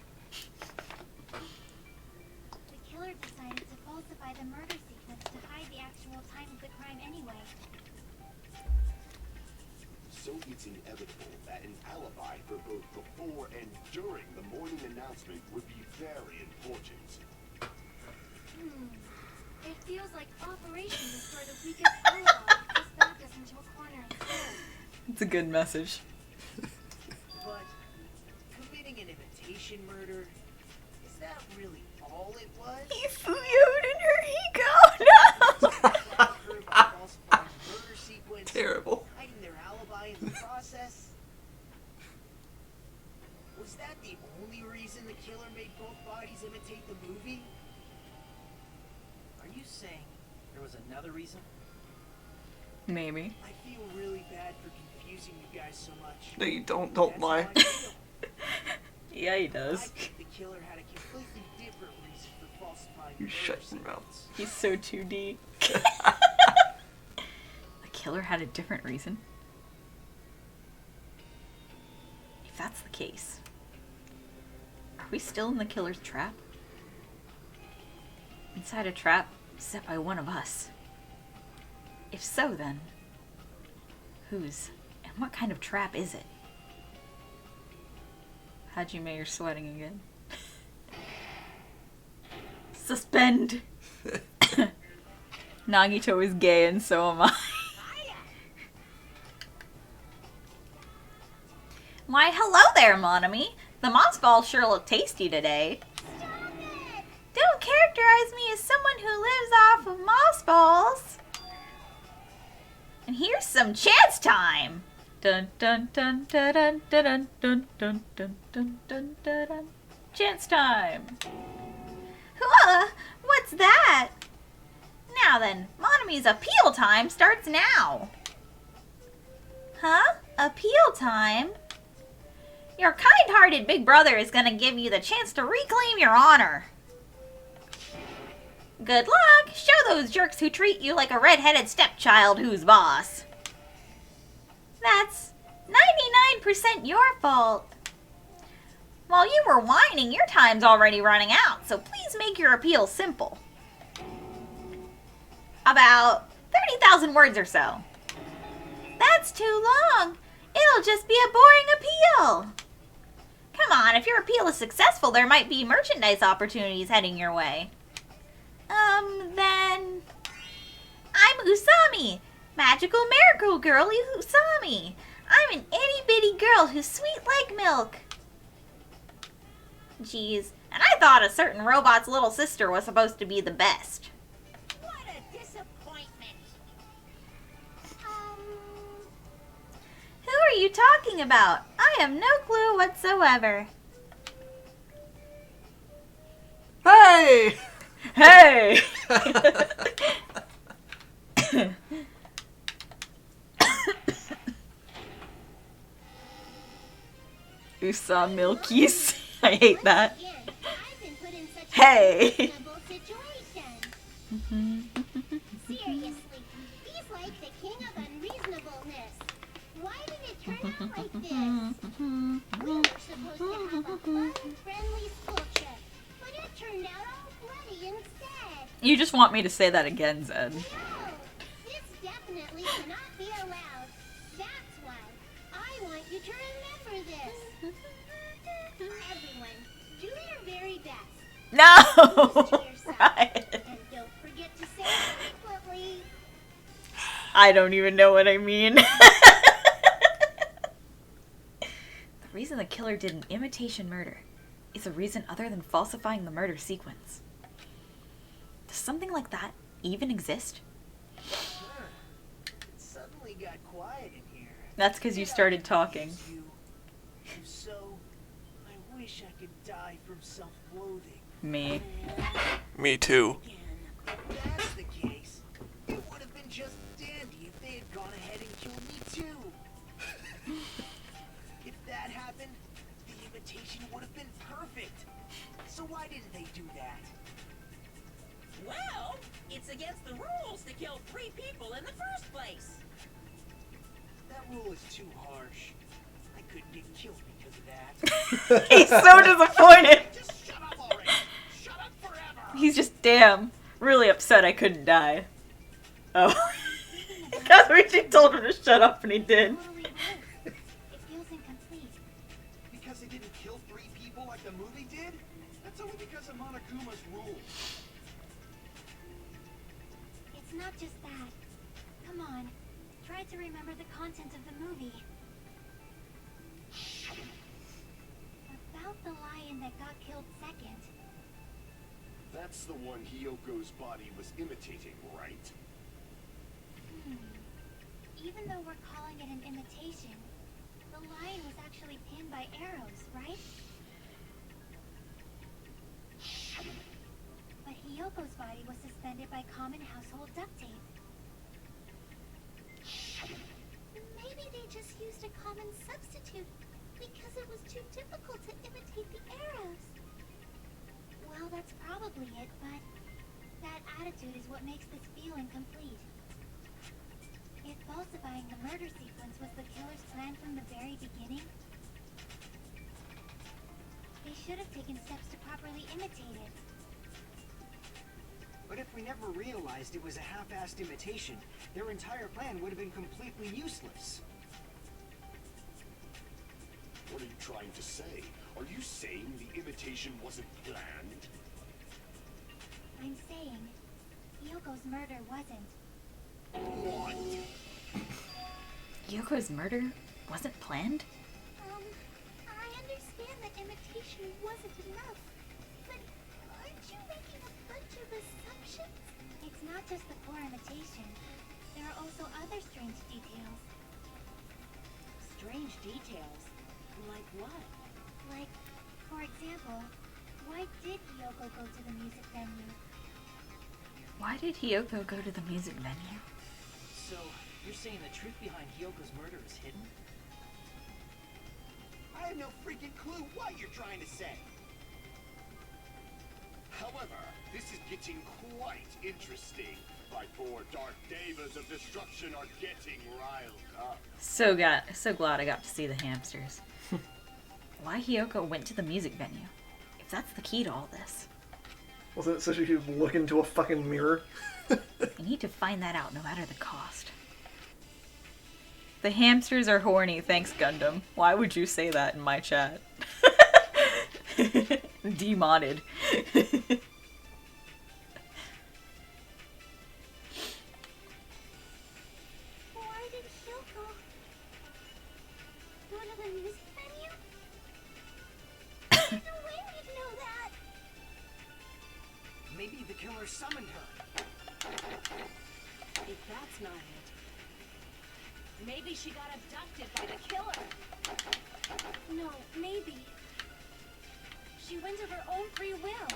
The killer decided to falsify the murder sequence to hide the actual time of the crime anyway. So it's inevitable that an alibi for both before and during the morning announcement would be very important. It feels like Operation Destroy the Weakest Alibi just backed us into a corner instead. It's a good message. But committing an imitation murder, is that really all it was? He fuyu'd in her Hiko! No! Her falsifying murder sequence, Terrible. hiding their alibi in the process? Was that the only reason the killer made both bodies imitate the movie? Are you saying There was another reason? Maybe. I feel really bad for confusing you guys so much. No, you don't That's lie. how I feel. Yeah, he I does. think the killer had a completely different reason for falsifying You the shut murder your mouth. sequence. He's so 2D. The killer had a different reason? If that's the case, are we still in the killer's trap? Inside a trap set by one of us? If so, then, whose and what kind of trap is it? Hajime, you're sweating again. Suspend! Nagito is gay and so am I. Why, hello there, Monami. The moss balls sure look tasty today. Stop it! Don't characterize me as someone who lives off of moss balls. And here's some chance time. Dun dun dun dun dun dun dun dun dun dun dun dun dun. Chance time. What's that? Now then, Monami's appeal time starts now. Huh? Appeal time? Your kind-hearted big brother is gonna give you the chance to reclaim your honor. Good luck! Show those jerks who treat you like a red-headed stepchild who's boss. That's 99% your fault. While you were whining, your time's already running out, so please make your appeal simple. About 30,000 words or so. That's too long. It'll just be a boring appeal. Come on, if your appeal is successful, there might be merchandise opportunities heading your way. Then... I'm Usami, magical miracle girl Usami. I'm an itty-bitty girl who's sweet like milk. Geez, and I thought a certain robot's little sister was supposed to be the best. What a disappointment. Who are you talking about? I have no clue whatsoever. Hey! Hey! Usa Milkies. I hate that. Again, I've been put in such Hey. a reasonable situation. Seriously, he's like the king of unreasonableness. Why did it turn out like this? We were supposed to have a fun, friendly school trip, but it turned out all bloody instead. You just want me to say that again, Zed. No, this definitely cannot be allowed. That's why I want you to remember this. Everyone, do your very best. No! To yourself. Right. And don't forget to say it frequently. I don't even know what I mean. The reason the killer did an imitation murder is a reason other than falsifying the murder sequence. Does something like that even exist? Huh. It suddenly got quiet in here. That's because you started talking. If so, I wish I could die from self-loathing. Me. Me too. If that's the case, it would have been just dandy if they had gone ahead and killed me too. If that happened, the imitation would have been perfect. So why didn't they do that? Well, it's against the rules to kill 3 people in the first place. That rule is too harsh. I couldn't get killed because of that. He's so disappointed. Just shut up already! Shut up forever! He's just damn really upset I couldn't die. Oh. Kazuichi told him to shut up and he did. Totally would. It feels incomplete. Because they didn't kill 3 people like the movie did? That's only because of Monokuma's rules. It's not just that. Come on. Try to remember the content of the movie. About the lion that got killed second. That's the one Hiyoko's body was imitating, right? Even though we're calling it an imitation, the lion was actually pinned by arrows, right? But Hiyoko's body was suspended by common household duct tape. Maybe they just used a common substitute because it was too difficult to imitate the arrows. Well, that's probably it, but that attitude is what makes this feeling complete. If falsifying the murder sequence was the killer's plan from the very beginning, they should have taken steps to properly imitate it. But if we never realized it was a half-assed imitation, their entire plan would have been completely useless. What are you trying to say? Are you saying the imitation wasn't planned? I'm saying, Yoko's murder wasn't. What? Yoko's murder wasn't planned? I understand that imitation wasn't enough, but aren't you making a bunch of assumptions? It's not just the poor imitation. There are also other strange details. Strange details? Like what? Like, for example, why did Yoko go to the music venue? Why did Hiyoko go to the music venue? So, you're saying the truth behind Hyoko's murder is hidden? I have no freaking clue what you're trying to say. However, this is getting quite interesting. My poor dark devas of destruction are getting riled up. So glad I got to see the hamsters. Why Hiyoko went to the music venue? If that's the key to all this. Wasn't it so she could look into a fucking mirror? I need to find that out no matter the cost. The hamsters are horny, thanks Gundam. Why would you say that in my chat? Demodded. Why did Yoko go to the music venue? There's no way we'd know that. Maybe the killer summoned her. If that's not it, maybe she got abducted by the killer. No, maybe. She went of her own free will.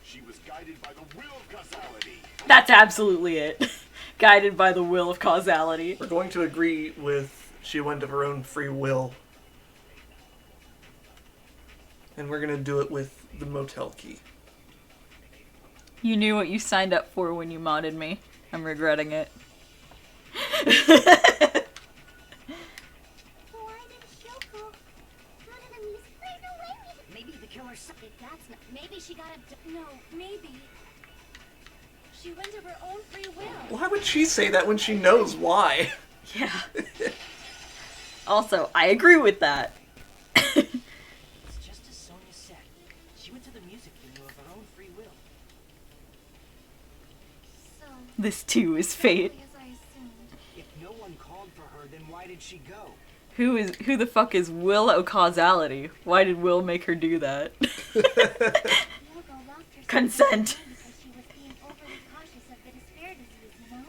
She was guided by the will of causality. That's absolutely it. Guided by the will of causality. We're going to agree with she went of her own free will. And we're going to do it with the motel key. You knew what you signed up for when you modded me. I'm regretting it. Why did Yoko go to the music? There's no way we'd... Maybe the killer summoned... If that's not... Maybe she got a... No, maybe. She went of her own free will. Why would she say that when she knows why? Yeah. Also, I agree with that. It's just as Sonia said. She went to the music venue of her own free will. So... This too is fate. As I assumed. If no one called for her, then why did she go? Who the fuck is Will of causality? Why did Will make her do that? Yoko lost herself Consent. because she was being overly cautious of the despair disease, you know?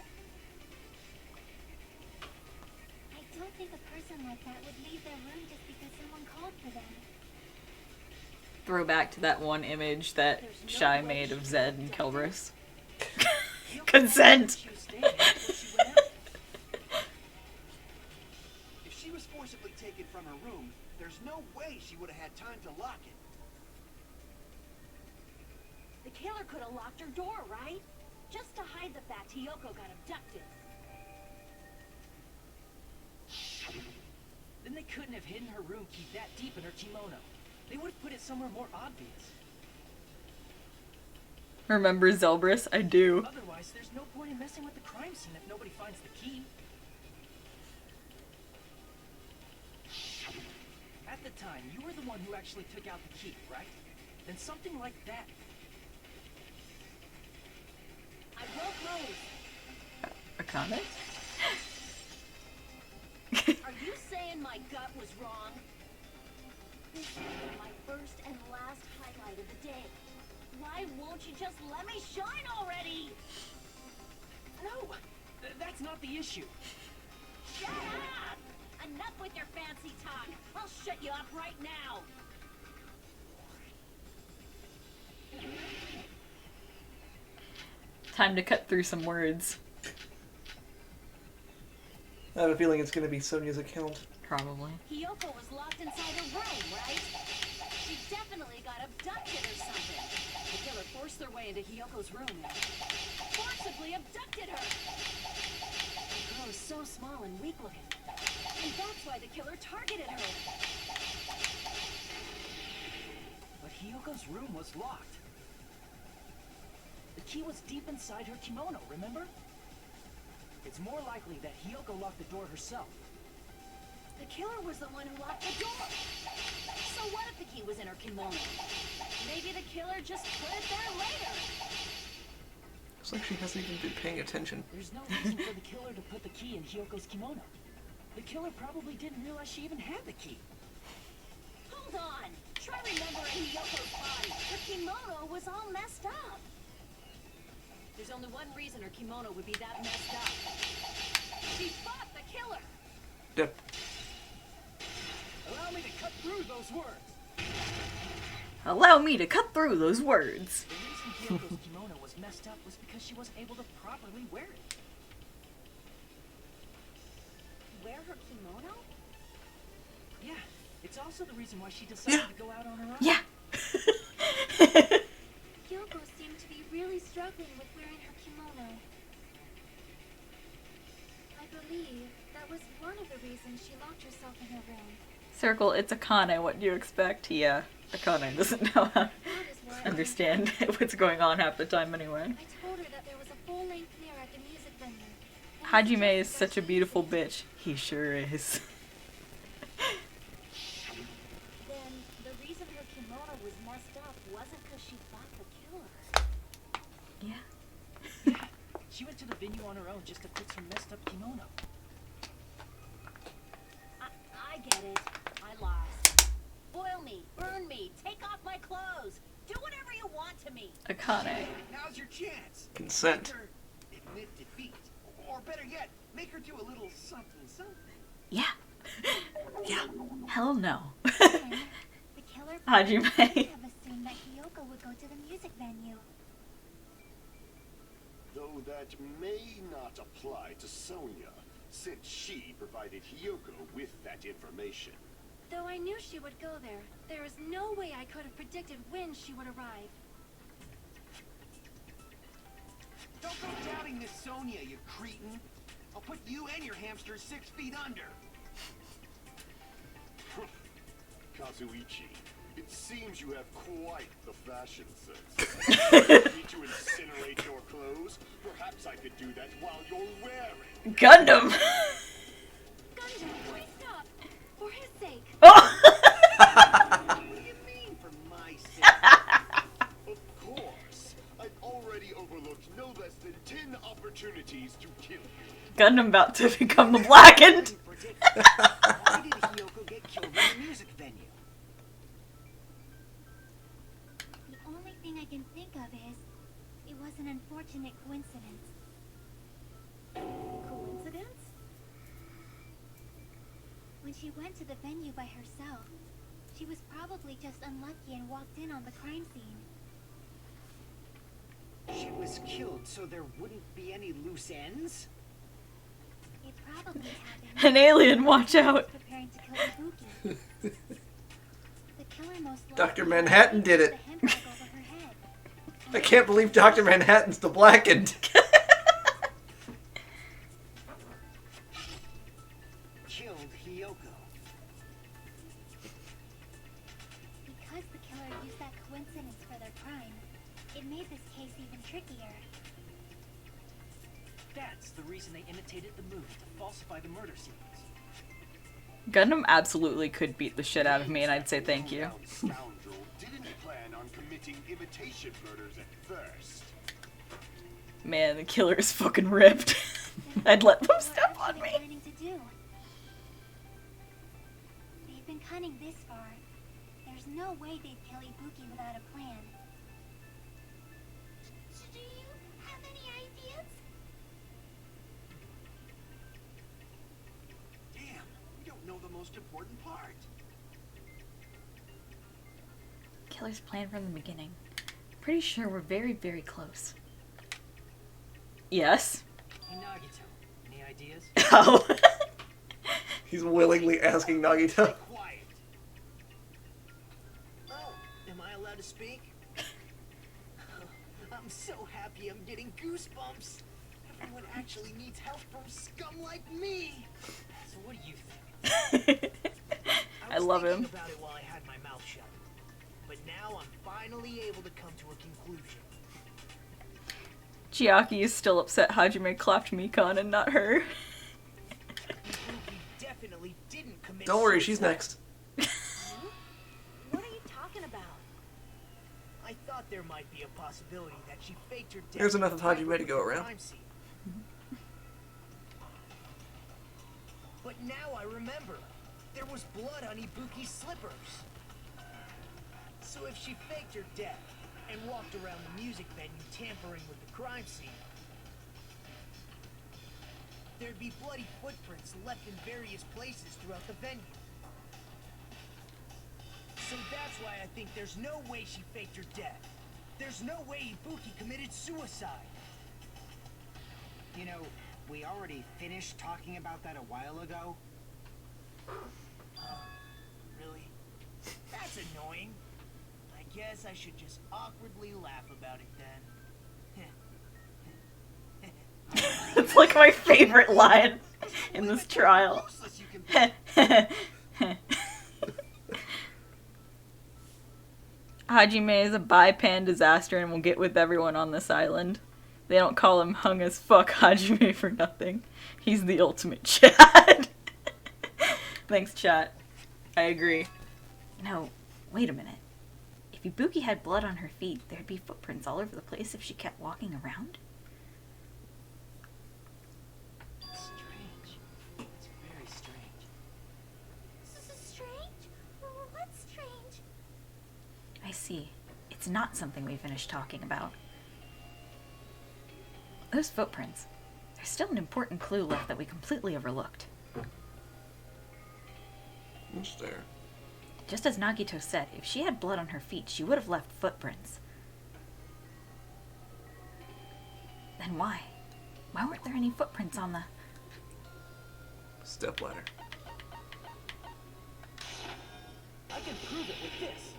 I don't think a person like that would leave their room just because someone called for them. Throwback to that one image that Shai made of Zed and Kelbris. Consent! She was staying there before she went out. If she was forcibly taken from her room, there's no way she would have had time to lock it. The killer could have locked her door, right? Just to hide the fact Hiyoko got abducted. Then they couldn't have hidden her room key that deep in her kimono. They would have put it somewhere more obvious. Remember Zelbrus? I do. Otherwise, there's no point in messing with the crime scene if nobody finds the key. At the time, you were the one who actually took out the key, right? Then something like that. I broke Rose. A comment? Are you saying my gut was wrong? This is my first and last highlight of the day. Why won't you just let me shine already? No, that's not the issue. Shut up! Enough with your fancy talk. I'll shut you up right now. Time to cut through some words. I have a feeling it's going to be Sonia's account. Probably. Hiyoko was locked inside a room, right? She definitely got abducted or something. The killer forced their way into Hiyoko's room and forcibly abducted her. The girl is so small and weak looking. And that's why the killer targeted her. But Hiyoko's room was locked. The key was deep inside her kimono, remember? It's more likely that Hiyoko locked the door herself. The killer was the one who locked the door. So what if the key was in her kimono? Maybe the killer just put it there later. Looks like she hasn't even been paying attention. There's no reason for the killer to put the key in Hiyoko's kimono. The killer probably didn't realize she even had the key. Hold on. Try remembering Hiyoko's body. Her kimono was all messed up. There's only one reason her kimono would be that messed up. She fought the killer. Yep. Allow me to cut through those words. Allow me to cut through those words. The reason Hiyoko's kimono was messed up was because she wasn't able to properly wear it. Wear her kimono? Yeah, it's also the reason why she decided to go out on her own. Yeah. Kyoko seemed to be really struggling with wearing her kimono. I believe that was one of the reasons she locked herself in her room. Circle, it's Akane. What do you expect? Yeah, Akane doesn't know how That is why I understand what's going on half the time anyway. I told her that there was a full-length mirror at the music venue. And Hajime is suggested such a that she beautiful use it. bitch. He sure is. Then the reason her kimono was messed up wasn't because she fought the killer. Yeah. She went to the venue on her own just to fix her messed up kimono. I get it. I lost. Boil me, burn me, take off my clothes. Do whatever you want to me. Akane. Now's your chance. Consent. Make her admit defeat. Or better yet, make her do a little something something. Yeah. Yeah. Hell no. Then, the killer Hajime. would have assumed that Kyoko would go to the music venue. Though that may not apply to Sonia, since she provided Hiyoko with that information. Though I knew she would go there, there is no way I could have predicted when she would arrive. Don't go doubting Miss Sonia, you cretin. I'll put you and your hamster 6 feet under. Kazuichi, it seems you have quite the fashion sense. Need to incinerate your clothes? Perhaps I could do that while you're wearing. Gundam. Gundam, please stop! For his sake. Oh. What do you mean, for my sake? Of course. I've already overlooked no less than 10 opportunities to kill you. Gundam about to become the blackened. Why did Hiyoko get killed in the music venue? The only thing I can think of is, it was an unfortunate coincidence. Coincidence? When she went to the venue by herself, she was probably just unlucky and walked in on the crime scene. She was killed so there wouldn't be any loose ends? It probably happened. An alien, watch out. Preparing to kill Ibuki. The killer most likely Dr. Manhattan did it. the hemp bag over her head. I can't believe Dr. Manhattan's the blackened. Killed Hiyoko. Because the killer used that coincidence for their crime, it made this case even trickier. That's the reason they imitated the movie to falsify the murder scenes. Gundam absolutely could beat the shit out of me, and I'd say thank you. Low-down scoundrel didn't plan on committing imitation murders at first. Man, the killer is fucking ripped. I'd let them What step are on they me. planning to do? They've been cunning this far. There's no way they'd kill Ibuki without a plan. Do you have any ideas? Damn, we don't know the most important part. Killer's plan from the beginning. Pretty sure we're very, very close. Yes. Hey Nagito, any ideas? Oh. He's willingly asking Nagito. Quiet. Oh, am I allowed to speak? I'm so happy I'm getting goosebumps. Everyone actually needs help from scum like me. So what do you think? I love was him. thinking about it while I had my mouth shut. But now I'm finally able to come to a conclusion. Chiaki is still upset Hajime clapped Mikan and not her. Ibuki definitely didn't commit Don't worry, she's suicide. next. What are you talking about? I thought there might be a possibility that she faked her death. There's enough of right Hajime to go before the around. crime scene. But now I remember. There was blood on Ibuki's slippers. So if she faked her death and walked around the music venue tampering with the crime scene, there'd be bloody footprints left in various places throughout the venue. So that's why I think there's no way she faked her death. There's no way Ibuki committed suicide. You know, we already finished talking about that a while ago. Really? That's annoying. I guess I should just awkwardly laugh about it then. It's like my favorite line in this trial. Useless you can be. Hajime is a bi-pan disaster and will get with everyone on this island. They don't call him hung as fuck Hajime for nothing. He's the ultimate Chad. Thanks, chat. I agree. No, wait a minute. If Ibuki had blood on her feet, there'd be footprints all over the place if she kept walking around. Strange. It's very strange. Strange? What's strange? I see. It's not something we finished talking about. Those footprints. There's still an important clue left that we completely overlooked. What's there? Just as Nagito said, if she had blood on her feet, she would have left footprints. Then why? Why weren't there any footprints on the... Stepladder. I can prove it with this.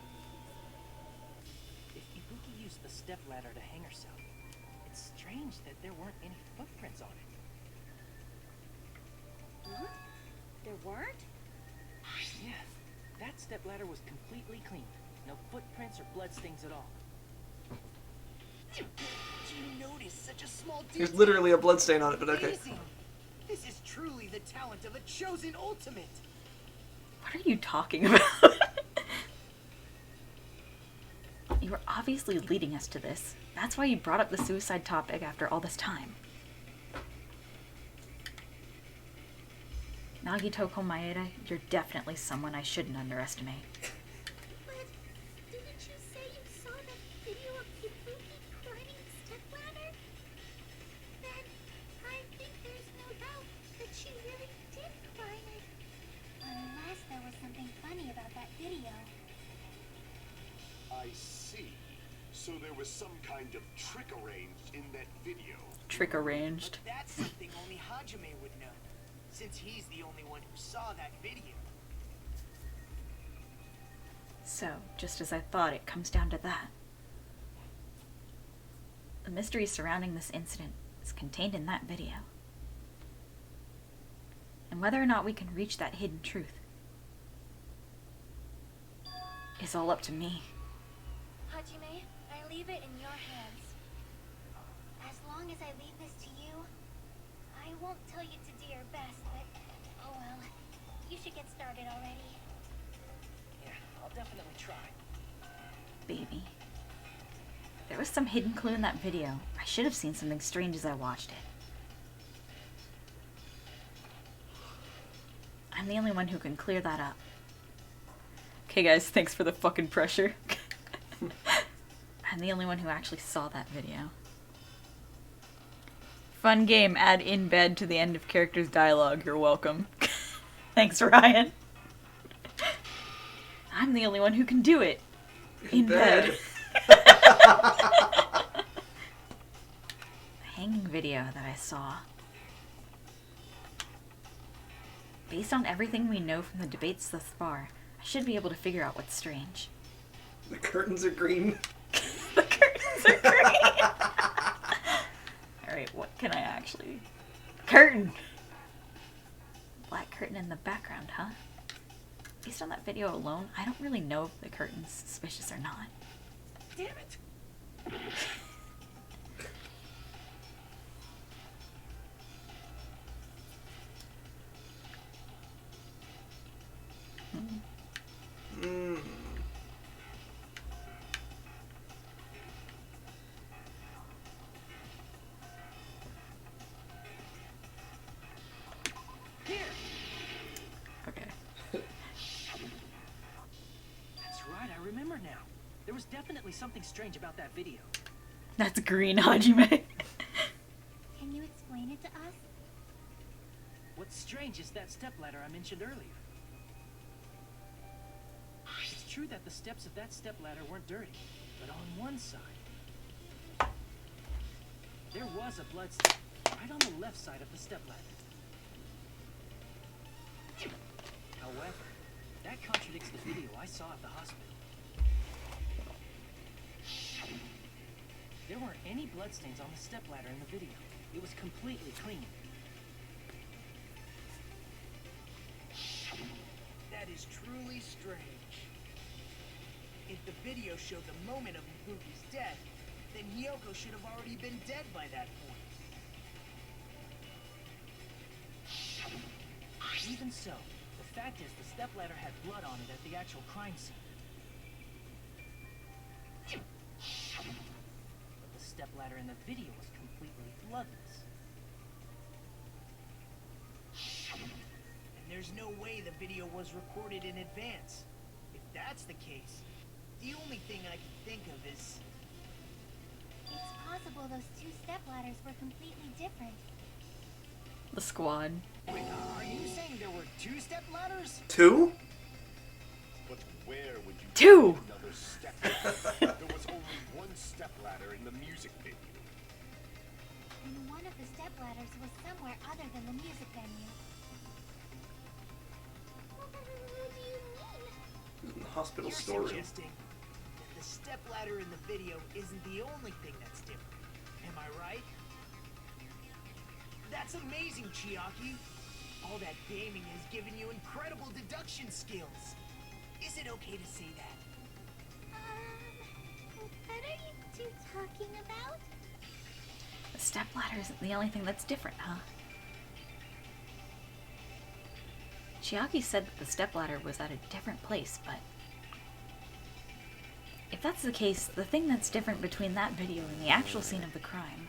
If Ibuki used the stepladder to hang herself, it's strange that there weren't any footprints on it. Huh? There weren't? Yeah, that stepladder was completely clean. No footprints or bloodstains at all. Do you notice such a small detail? There's literally a bloodstain on it, but okay. Amazing. This is truly the talent of a chosen ultimate. What are you talking about? You were obviously leading us to this. That's why you brought up the suicide topic after all this time. Nagito Komaeda, you're definitely someone I shouldn't underestimate. But didn't you say you saw that video of Ibuki climbing the stepladder? Then I think there's no doubt that she really did climb it. Unless there was something funny about that video. I see. So there was some kind of trick arranged in that video. Trick arranged. But that's something only Hajime would know, since he's the only one who saw that video. So, just as I thought, it comes down to that. The mystery surrounding this incident is contained in that video. And whether or not we can reach that hidden truth is all up to me. Hajime, I leave it in your hands. As long as I leave this to you, I won't tell you to do your best, but oh well. You should get started already. Yeah, I'll definitely try. Baby. There was some hidden clue in that video. I should have seen something strange as I watched it. I'm the only one who can clear that up. Okay guys, thanks for the fucking pressure. I'm the only one who actually saw that video. Fun game, add in bed to the end of character's dialogue. You're welcome. Thanks, Ryan. I'm the only one who can do it. In bed. Hanging video video that I saw. Based on everything we know from the debates thus far, I should be able to figure out what's strange. The curtains are green. The curtains are green! Alright, what can I actually... Curtain! Black curtain in the background, huh? Based on that video alone, I don't really know if the curtain's suspicious or not. Damn it! Mm. Here! Okay. That's right, I remember now. There was definitely something strange about that video. That's green, Hajime. Can you explain it to us? What's strange is that stepladder I mentioned earlier. It's true that the steps of that stepladder weren't dirty, but on one side, there was a bloodstain right on the left side of the stepladder. However, that contradicts the video I saw at the hospital. There weren't any bloodstains on the stepladder in the video. It was completely clean. That is truly strange. If the video showed the moment of Ibuki's death, then Hiyoko should have already been dead by that point. Even so, the fact is the stepladder had blood on it at the actual crime scene. But the stepladder in the video was completely bloodless. And there's no way the video was recorded in advance. If that's the case, the only thing I can think of is... It's possible those two stepladders were completely different. The squad. Wait, are you saying there were two stepladders? 2? But where would you Two. find another stepladder? There was only one stepladder in the music video. And one of the stepladders was somewhere other than the music venue. What do you mean? The hospital You're storeroom. suggesting that the stepladder in the video isn't the only thing that's different. Am I right? That's amazing, Chiaki. All that gaming has given you incredible deduction skills. Is it okay to say that? What are you two talking about? The stepladder isn't the only thing that's different, huh? Chiaki said that the stepladder was at a different place, but... if that's the case, the thing that's different between that video and the actual scene of the crime...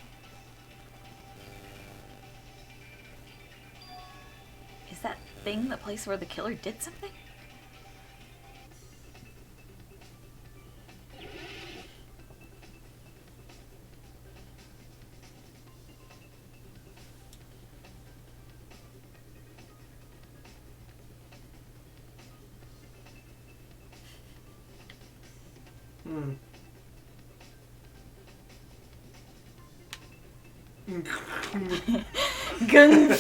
is that thing the place where the killer did something? Gun.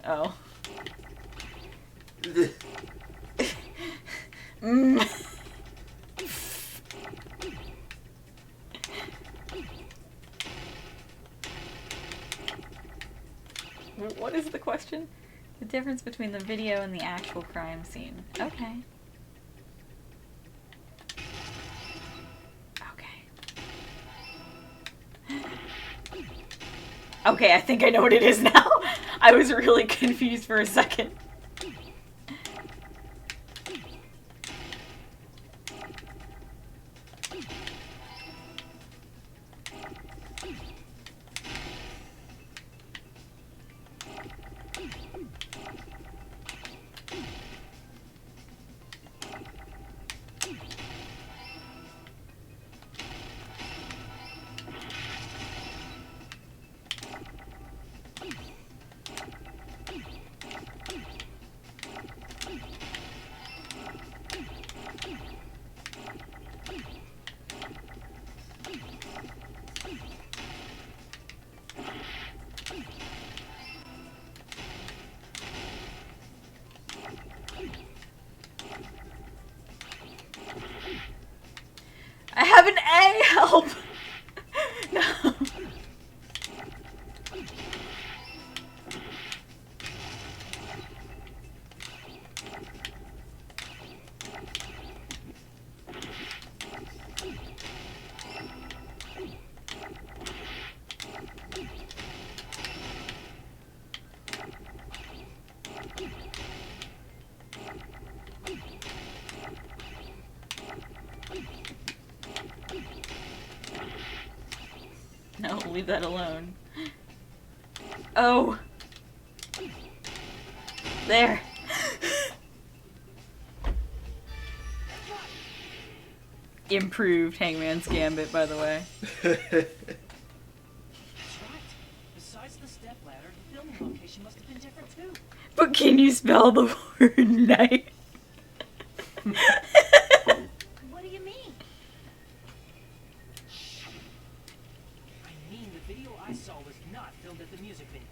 Oh. What is the question? The difference between the video and the actual crime scene. Okay. Okay, I think I know what it is now. I was really confused for a second. I have an A! Help! No. No, leave that alone. Oh! There! Improved Hangman's Gambit, by the way. That's right. Besides the step ladder, the filming location must have been different too. But can you spell the word knife? What do you mean? I mean, the video I saw was not filmed at the music venue.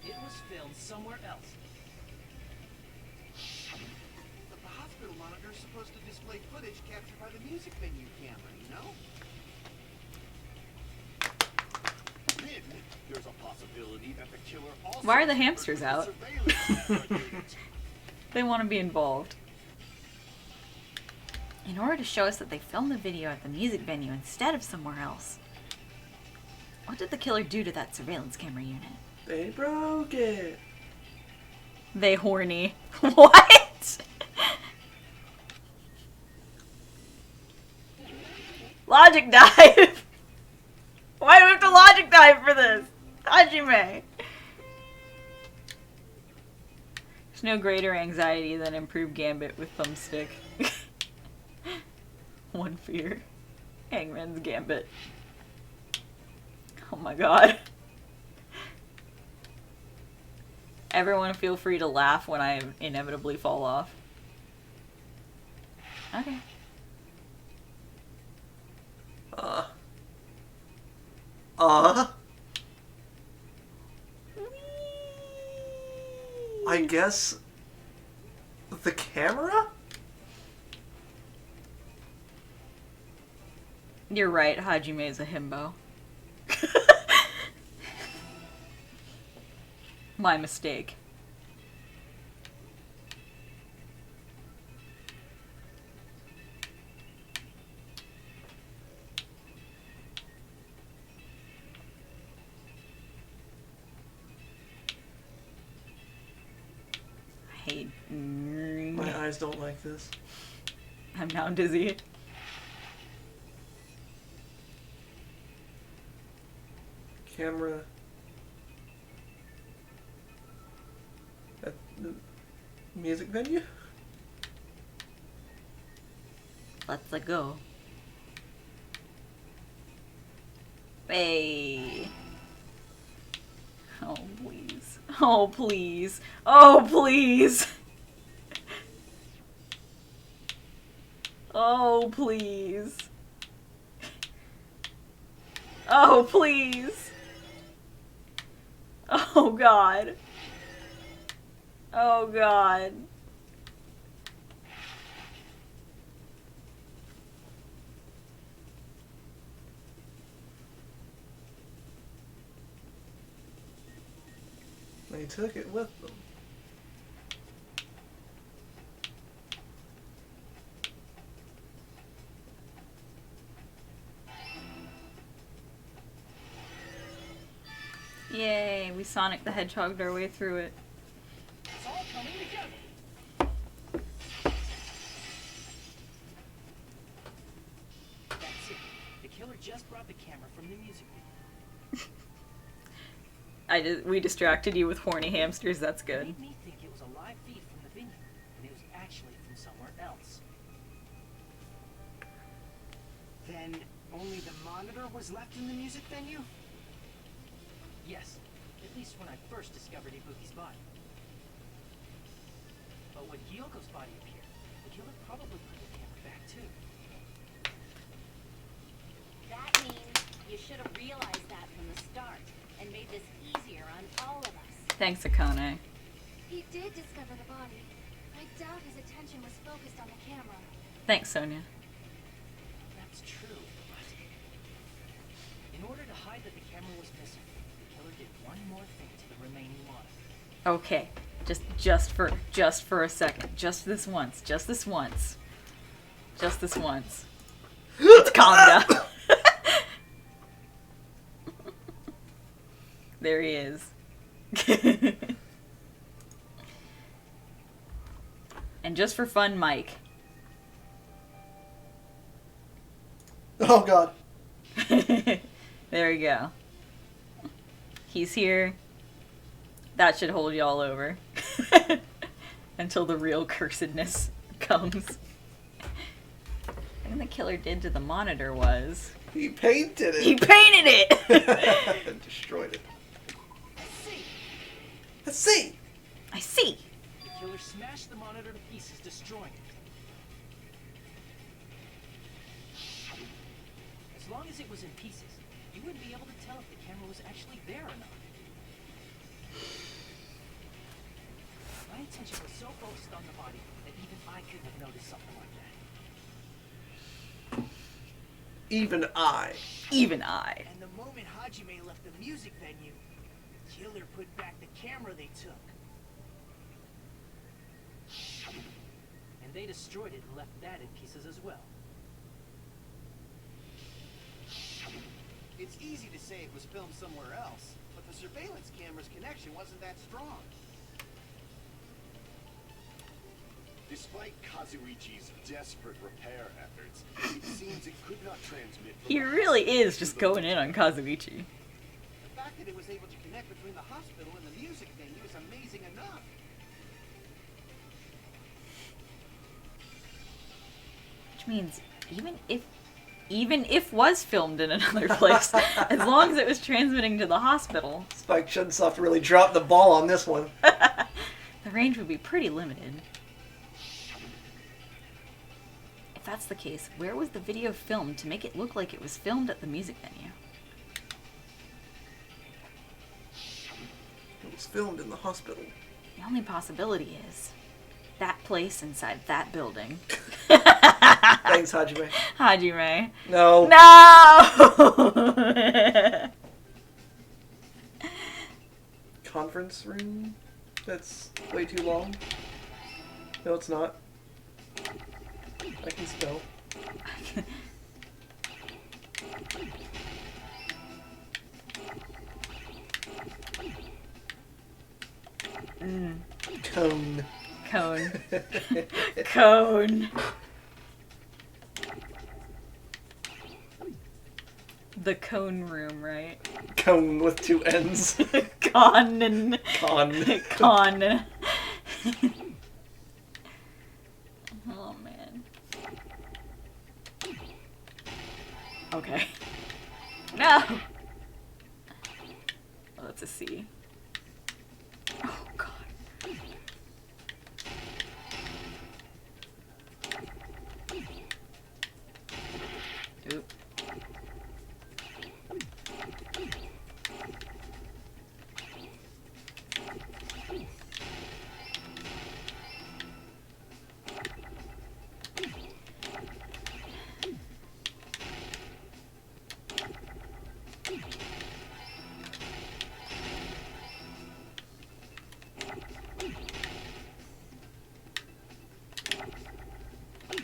It was filmed somewhere else. But the hospital monitor is supposed to display footage captured by the music venue camera, you know? Then there's a possibility that the killer also Why are the hamsters tampered out? with the surveillance unit. They want to be involved. In order to show us that they filmed the video at the music venue instead of somewhere else. What did the killer do to that surveillance camera unit? They broke it. They horny. What? Logic dive! Why do we have to logic dive for this? Hajime! There's no greater anxiety than improved Gambit with thumbstick. One fear. Hangman's Gambit. Oh my god. Everyone feel free to laugh when I inevitably fall off. Okay. I guess the camera? You're right, Hajime is a himbo. My mistake. I hate. My eyes don't like this. I'm now dizzy. Camera at the music venue? Let's go. Hey. Oh, please. Oh, please. Oh, please. Oh, please. Oh, please. Oh, God. Oh, God. They took it with them. Yay, we Sonic the Hedgehogged our way through it. It's all coming together. That's it. The killer just brought the camera from the music venue. We distracted you with horny hamsters, that's It good. made me think it was a live feed from the venue, but it was actually from somewhere else. Then only the monitor was left in the music venue? Yes, at least when I first discovered Ibuki's body. But when Hyoko's body appeared, the killer probably put the camera back too. That means you should have realized that from the start and made this easier on all of us. Thanks, Akane. He did discover the body. I doubt his attention was focused on the camera. Thanks, Sonia. more thing to the remaining monitor. Okay, just for a second, just this once. It's calm down. There he is. And just for fun, Mike. Oh god. There we go. He's here. That should hold you all over. Until the real cursedness comes. I think the killer did to the monitor was... He painted it! He painted it! And destroyed it. See, Let's see! I see! the killer smashed the monitor to pieces, destroying it. As long as it was in pieces, you wouldn't be able to tell if the camera was actually there or not. My attention was so focused on the body that even I couldn't have noticed something like that. Even I. Even I. And the moment Hajime left the music venue, killer put back the camera they took. And they destroyed it and left that in pieces as well. It's easy to say it was filmed somewhere else, but the surveillance camera's connection wasn't that strong. Despite Kazuichi's desperate repair efforts, it seems it could not transmit. from He the really hospital is to just the going in on Kazuichi. The fact that it was able to connect between the hospital and the music venue is amazing enough. Which means even if was filmed in another place, as long as it was transmitting to the hospital, Spike Chunsoft really dropped the ball on this one. the range would be pretty limited. If that's the case, where was the video filmed to make it look like it was filmed at the music venue? It was filmed in the hospital. The only possibility is that place inside that building. Thanks, Hajime. Hajime. No. No! Conference room? That's way too long. No, it's not. I can spell. Cone. Cone. Cone. The cone room, right? Cone with two N's. Con. Con. Con. Oh, man. Okay. No! Oh, that's a C. Oh, God. Oop.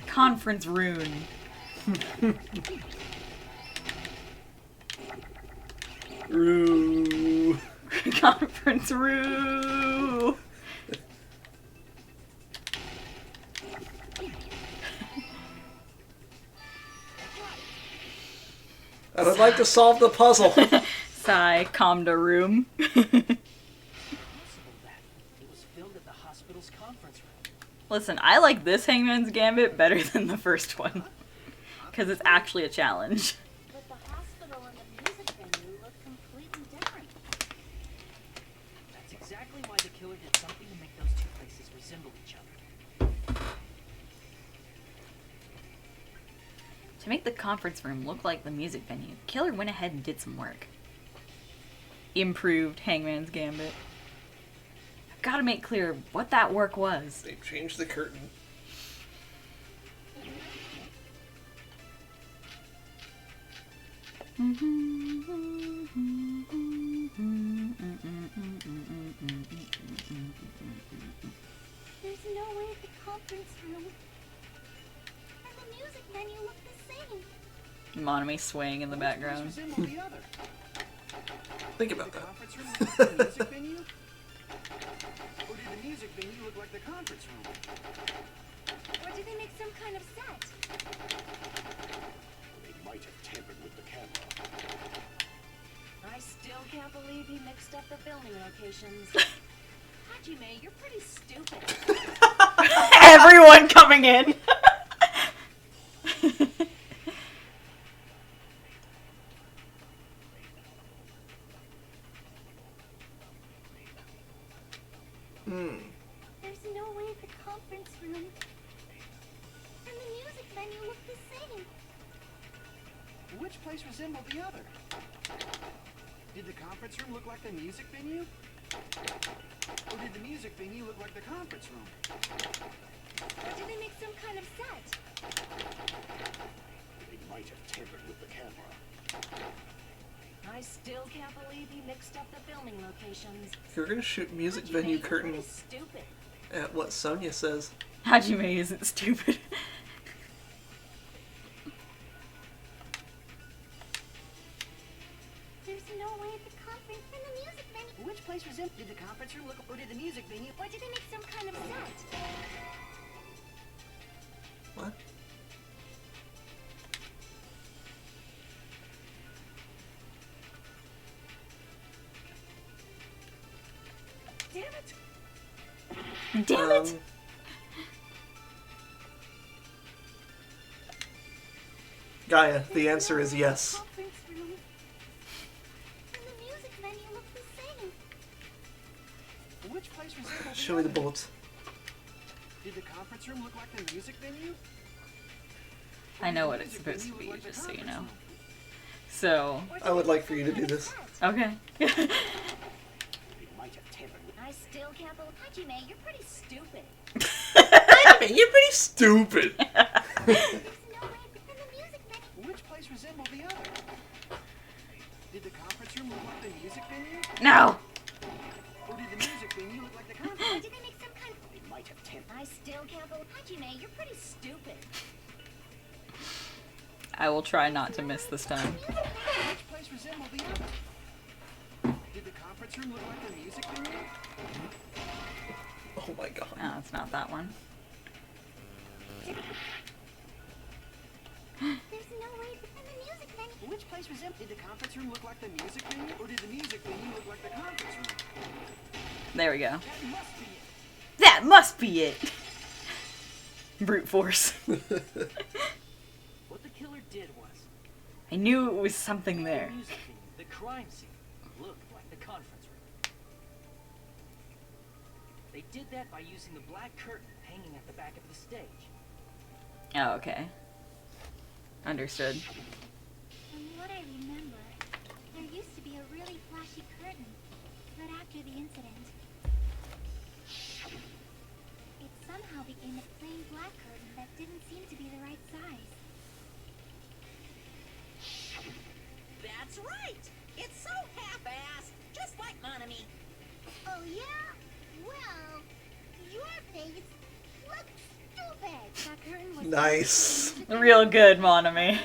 Conference rune. Roo. Conference rune. I would like to solve the puzzle. Sigh, calmda room. Possible that it was filmed at the hospital's conference room. Listen, I like this Hangman's Gambit better than the first one. Because it's actually a challenge. But the hospital and the music venue look completely different. That's exactly why the killer did something to make those two places resemble each other. To make the conference room look like the music venue, killer went ahead and did some work. Improved Hangman's Gambit. I've got to make clear what that work was. They changed the curtain. Monami swaying in the Which place background. resembled the other? Think Did about the that. conference room look like the music venue? Or did the music venue look like the conference room? Or did they make some kind of set? They might have tampered with the camera. I still can't believe he mixed up the filming locations. Hajime, you're pretty stupid. Everyone coming in. There's no way the conference room and the music venue look the same. Which place resembled the other? Did the conference room look like the music venue? Or did the music venue look like the conference room? Or did they make some kind of set? They might have tampered with the camera. I still can't believe he mixed up the filming locations. If you're gonna shoot music Hajime, venue you're curtain pretty stupid. at what Sonya says, Hajime isn't stupid. There's no way the conference and the music venue. Which place resembled? Did the conference room look, or did the music venue? Or did they make some kind of set? what? Damn it! Damn it! Gaia, the answer is yes. Conference room and the music venue look the same. Which place resembled Show me the other? bullets. Did the conference room look like the music venue? I know what Or it's did the supposed to music venue be, look like the just so you conference know. room? So, Or did I would they like make for you some to do kind of this. set? okay. They might have tampered with. I still can't believe. Hajime, you're pretty stupid. You're pretty stupid. There's no way and the music venue. Which place resembled the other? Did the conference room look like the music venue? No! Or did the music venue look like the Or conference room? did they make some kind of... They might have tampered. I still can't believe. Hajime, you're pretty stupid. I will try not to miss this time. Which place resembled the other? Did the conference room look like the music venue? Oh my god. Oh, it's not that one. There's no way and the music venue. Which place resembled? Did the conference room look like the music venue? Or did the music venue look like the conference room? There we go. That must be it. That must be it! Brute force. What the killer did was I knew it was something the there. music venue, the crime scene, looked like the conference room. They did that by using the black curtain hanging at the back of the stage. Oh, okay. Understood. From what I remember, there used to be a really flashy curtain, but after the incident, it somehow became a plain black curtain that didn't seem to be the right size. That's right. It's so half-assed, just like Monami. Oh yeah? Well, your face looks stupid. That curtain was Nice. Real good, Monami.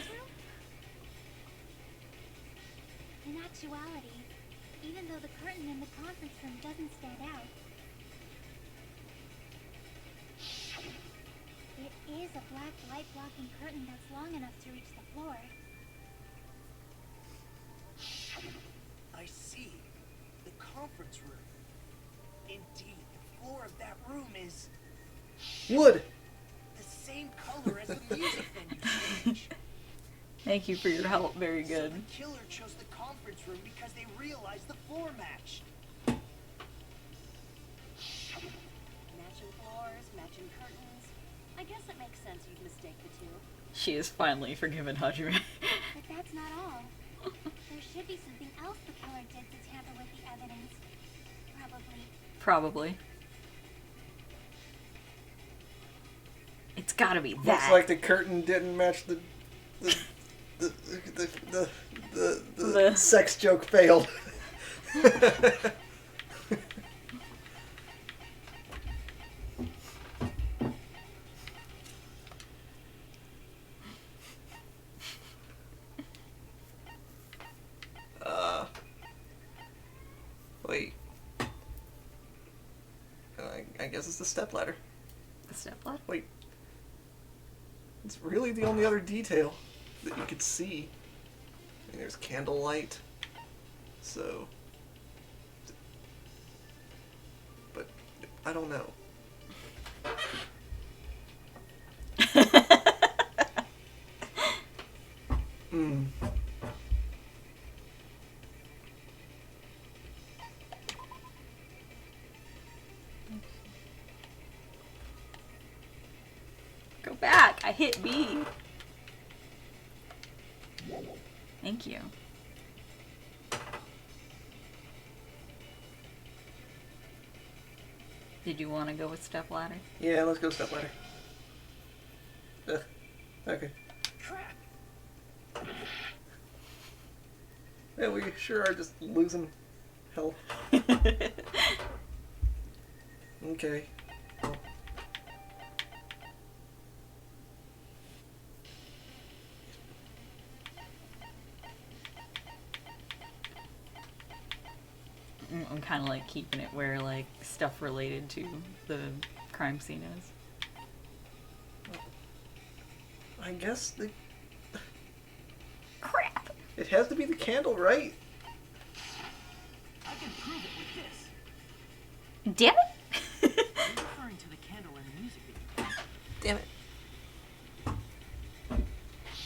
In actuality, even though the curtain in the conference room doesn't stand out, it is a black light blocking curtain that's long enough to reach the floor. I see. The conference room. Indeed, the floor of that room is Wood. the same color as the music venue stage. Thank you for your help. Very So good. the killer chose the conference room because they realized the floor matched. Matching floors, matching curtains. I guess it makes sense you'd mistake the two. She is finally forgiven Hajime. But that's not all. There should be something else the killer did to tamper with the evidence. Probably. It's gotta be Looks that. like the curtain didn't match the The- sex joke failed. guess it's the stepladder. The stepladder? Wait. It's really the only other detail that you could see. And there's candlelight. So... But, I don't know. Go back. I hit B. Thank you. Did you want to go with stepladder? Yeah, let's go stepladder. Okay. Crap! Yeah, we sure are just losing health. Okay. Well. I'm kind of like keeping it where like stuff related to the crime scene is. I guess the... Crap! It has to be the candle, right? I can prove it with this. Damn it! I'm referring to the candle in the music video. Damn it.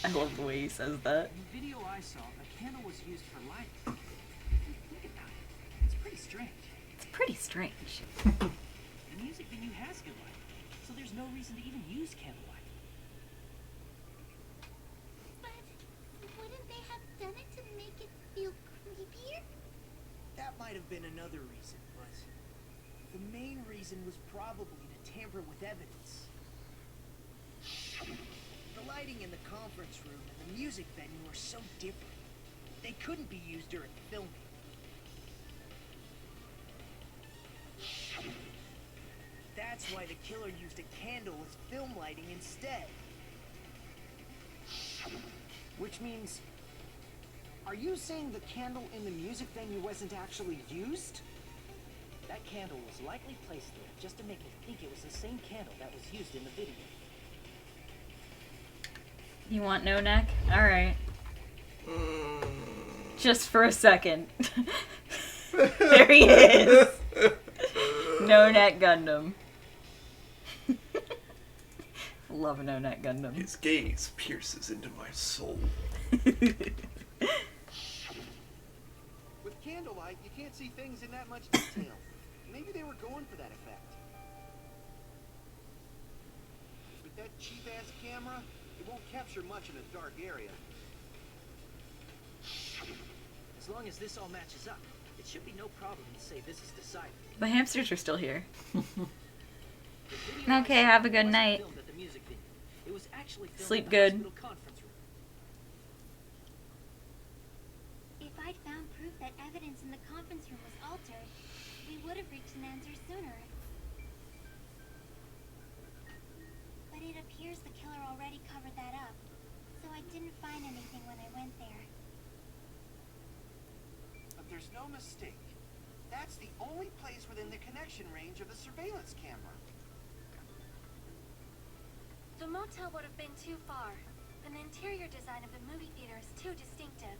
I love the way he says that. In the video I saw, a candle was used for light. Think about it. It's pretty strange. It's pretty strange. The music venue has good light, so there's no reason to even use candlelight. But wouldn't they have done it to make it feel creepier? That might have been another reason, but the main reason was probably to tamper with evidence. The lighting in the conference room and the music venue are so different. They couldn't be used during filming. That's why the killer used a candle as film lighting instead. Which means... Are you saying the candle in the music venue wasn't actually used? That candle was likely placed there just to make me think it was the same candle that was used in the video. You want no neck? Alright. Just for a second. There he is. No neck Gundam. Love a no neck Gundam. His gaze pierces into my soul. With candlelight, you can't see things in that much detail. Maybe they were going for that effect. With that cheap-ass camera, it won't capture much in a dark area. As long as this all matches up, it should be no problem to say this is decided. The hamsters are still here. The video Okay, I saw have a good wasn't night. filmed at the music venue. It was actually filmed Sleep at the good. hospital conference room. If I'd found proof that evidence in the conference room was altered, we would have reached an answer sooner. But it appears the killer already covered that up, so I didn't find anything when I went there. But there's no mistake. That's the only place within the connection range of the surveillance camera. The motel would have been too far, and the interior design of the movie theater is too distinctive.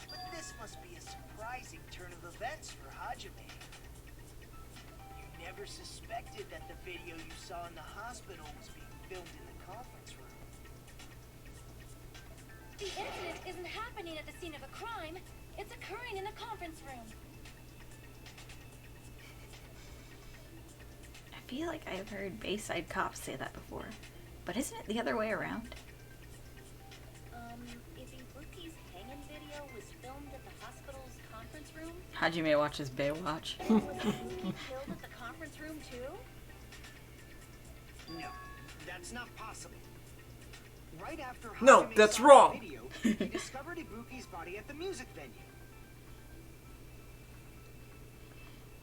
But this must be a surprising turn of events for Hajime. You never suspected that the video you saw in the hospital was being filmed in the conference room. The incident isn't happening at the scene of a crime. It's occurring in the conference room. I feel like I've heard Bayside Cops say that before. But isn't it the other way around? If Ibuki's hanging video was filmed at the hospital's conference room, Hajime watches Baywatch. was Ibuki killed at the conference room too? No, that's not possible. Right after No, Hajime that's saw wrong. the video, he discovered Ibuki's body at the music venue.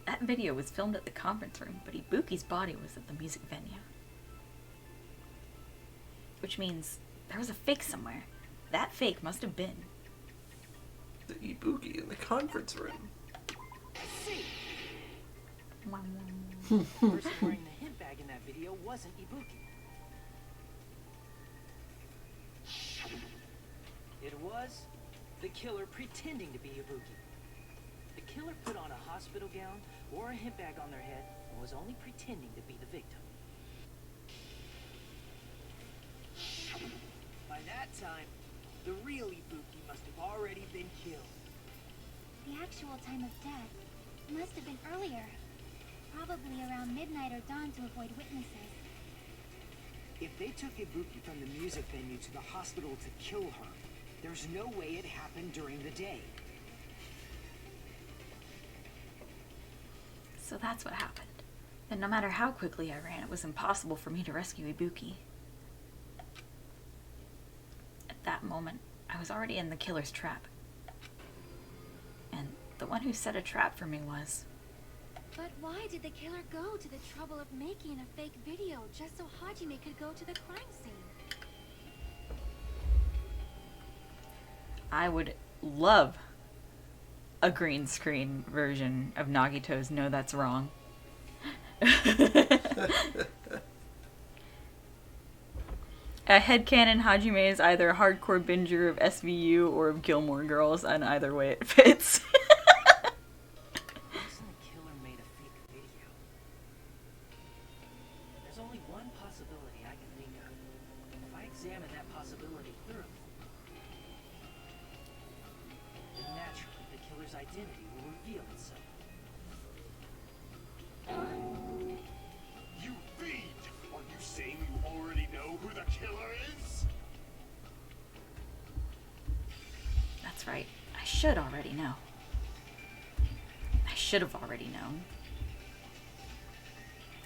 That video was filmed at the conference room, but Ibuki's body was at the music venue. Which means there was a fake somewhere. That fake must have been. The Ibuki in the conference room. I see. The person wearing the hint bag in that video wasn't Ibuki. It was the killer pretending to be Ibuki. The killer put on a hospital gown, wore a hint bag on their head, and was only pretending to be the victim. By that time, the real Ibuki must have already been killed. The actual time of death must have been earlier. Probably around midnight or dawn to avoid witnesses. If they took Ibuki from the music venue to the hospital to kill her, there's no way it happened during the day. So that's what happened. And no matter how quickly I ran, it was impossible for me to rescue Ibuki. At that moment, I was already in the killer's trap. And the one who set a trap for me was... But why did the killer go to the trouble of making a fake video just so Hajime could go to the crime scene? I would love a green screen version of Nagito's No That's Wrong. A headcanon Hajime is either a hardcore binger of SVU or of Gilmore Girls, and either way it fits. Listen, the killer made a fake video. There's only one possibility I can think of. If I examine that possibility thoroughly, then naturally the killer's identity will reveal itself. You fiend! Are you saying you already know who the killer is? That's right. I should already know. I should have already known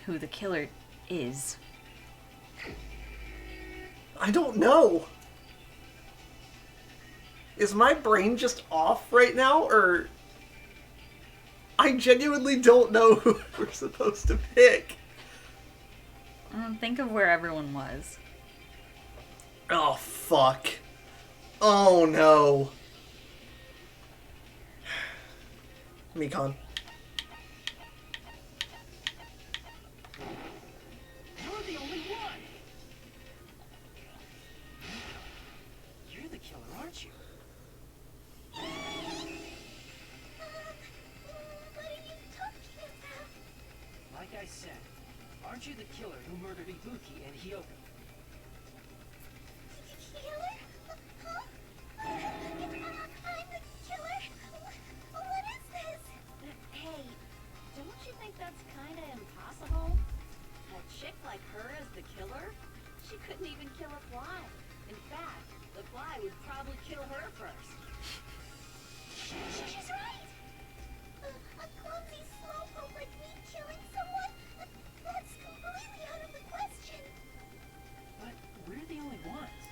who the killer is. I don't know. Is my brain just off right now, or... I genuinely don't know who we're supposed to pick. Think of where everyone was. Oh, fuck. Oh, no. Mikon. You're the only one! You're the killer, aren't you? What are you talking about? Like I said, aren't you the killer who murdered Ibuki and Hyoko? Killer? Huh? I'm the killer? What is this? Hey, don't you think that's kinda impossible? A chick like her as the killer? She couldn't even kill a fly. In fact, the fly would probably kill her first. She's right. A clumsy slowpoke like me killing someone? That's completely out of the question. But we're the only ones.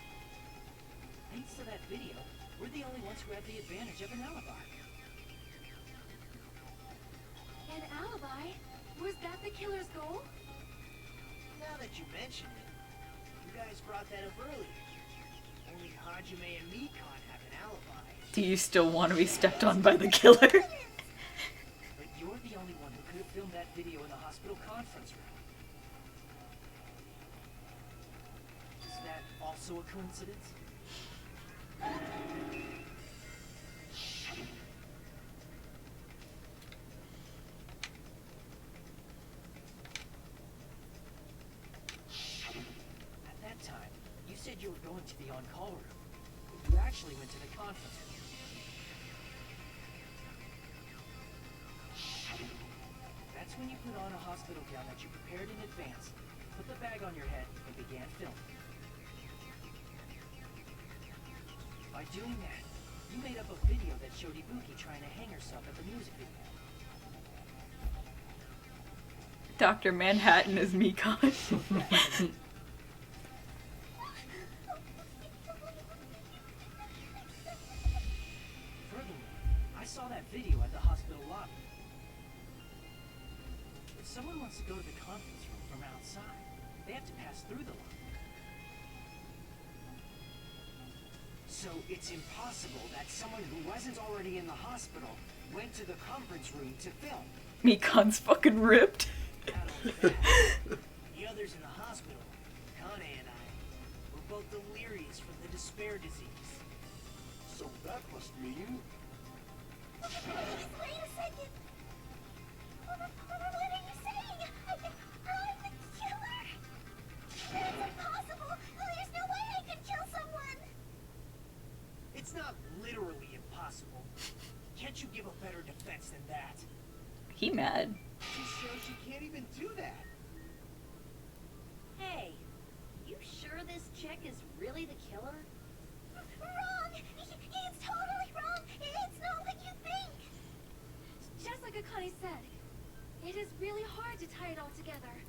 Thanks to that video, we're the only ones who have the advantage of an alibi. An alibi? Was that the killer's goal? Now that you mention it, you guys brought that up earlier. Only Hajime and Mikon have an alibi. Do you still want to be stepped on by the killer? But you're the only one who could have filmed that video in the hospital conference room. Is that also a coincidence? At that time, you said you were going to the on-call room, but you actually went to the conference room. That's when you put on a hospital gown that you prepared in advance, put the bag on your head, and began filming. By doing that, you made up a video that showed Ibuki trying to hang herself at the music video. Dr. Manhattan is Mikon. Furthermore, I saw that video at the hospital lobby. If someone wants to go to the conference room from outside, they have to pass through the lobby. So it's impossible that someone who wasn't already in the hospital went to the conference room to film. Mikan's fucking ripped. Not only that, the others in the hospital, Kane and I, were both delirious from the despair disease. So that must mean... Wait a second. What are you saying? I'm the killer. That's impossible. There's no way I could kill someone. It's not literally impossible. Can't you give a better defense than that? He mad. She shows she can't even do that. Hey, you sure this chick is really the killer? Wrong. It's totally wrong. It's not what you think. Just like Akane said, it is really hard to tie it all together.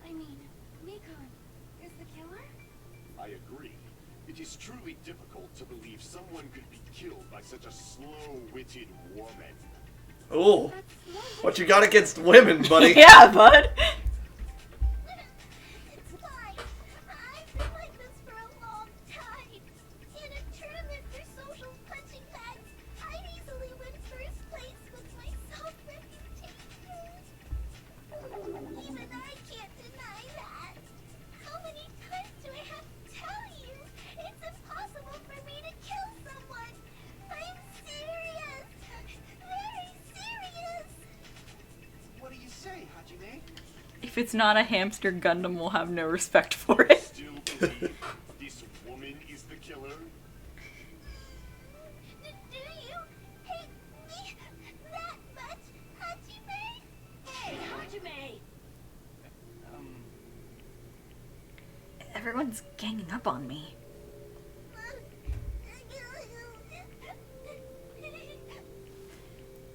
I mean, Mikon is the killer? I agree. It is truly difficult to believe someone could be killed by such a slow-witted woman. Oh, That's not what you got against women, buddy? Yeah, bud. It's fine. I've been like this for a long time. In a tournament for social punching bags, I'd easily win first place with my self-reputation. Even I can't deny that. How many times do I have to tell you? It's impossible for me to kill someone. I'm serious. Very serious. What do you say, Hajime? If it's not a hamster, Gundam will have no respect for it. Still believe this woman is the killer? Do you hate me that much, Hajime? Hey, Hajime! Everyone's ganging up on me.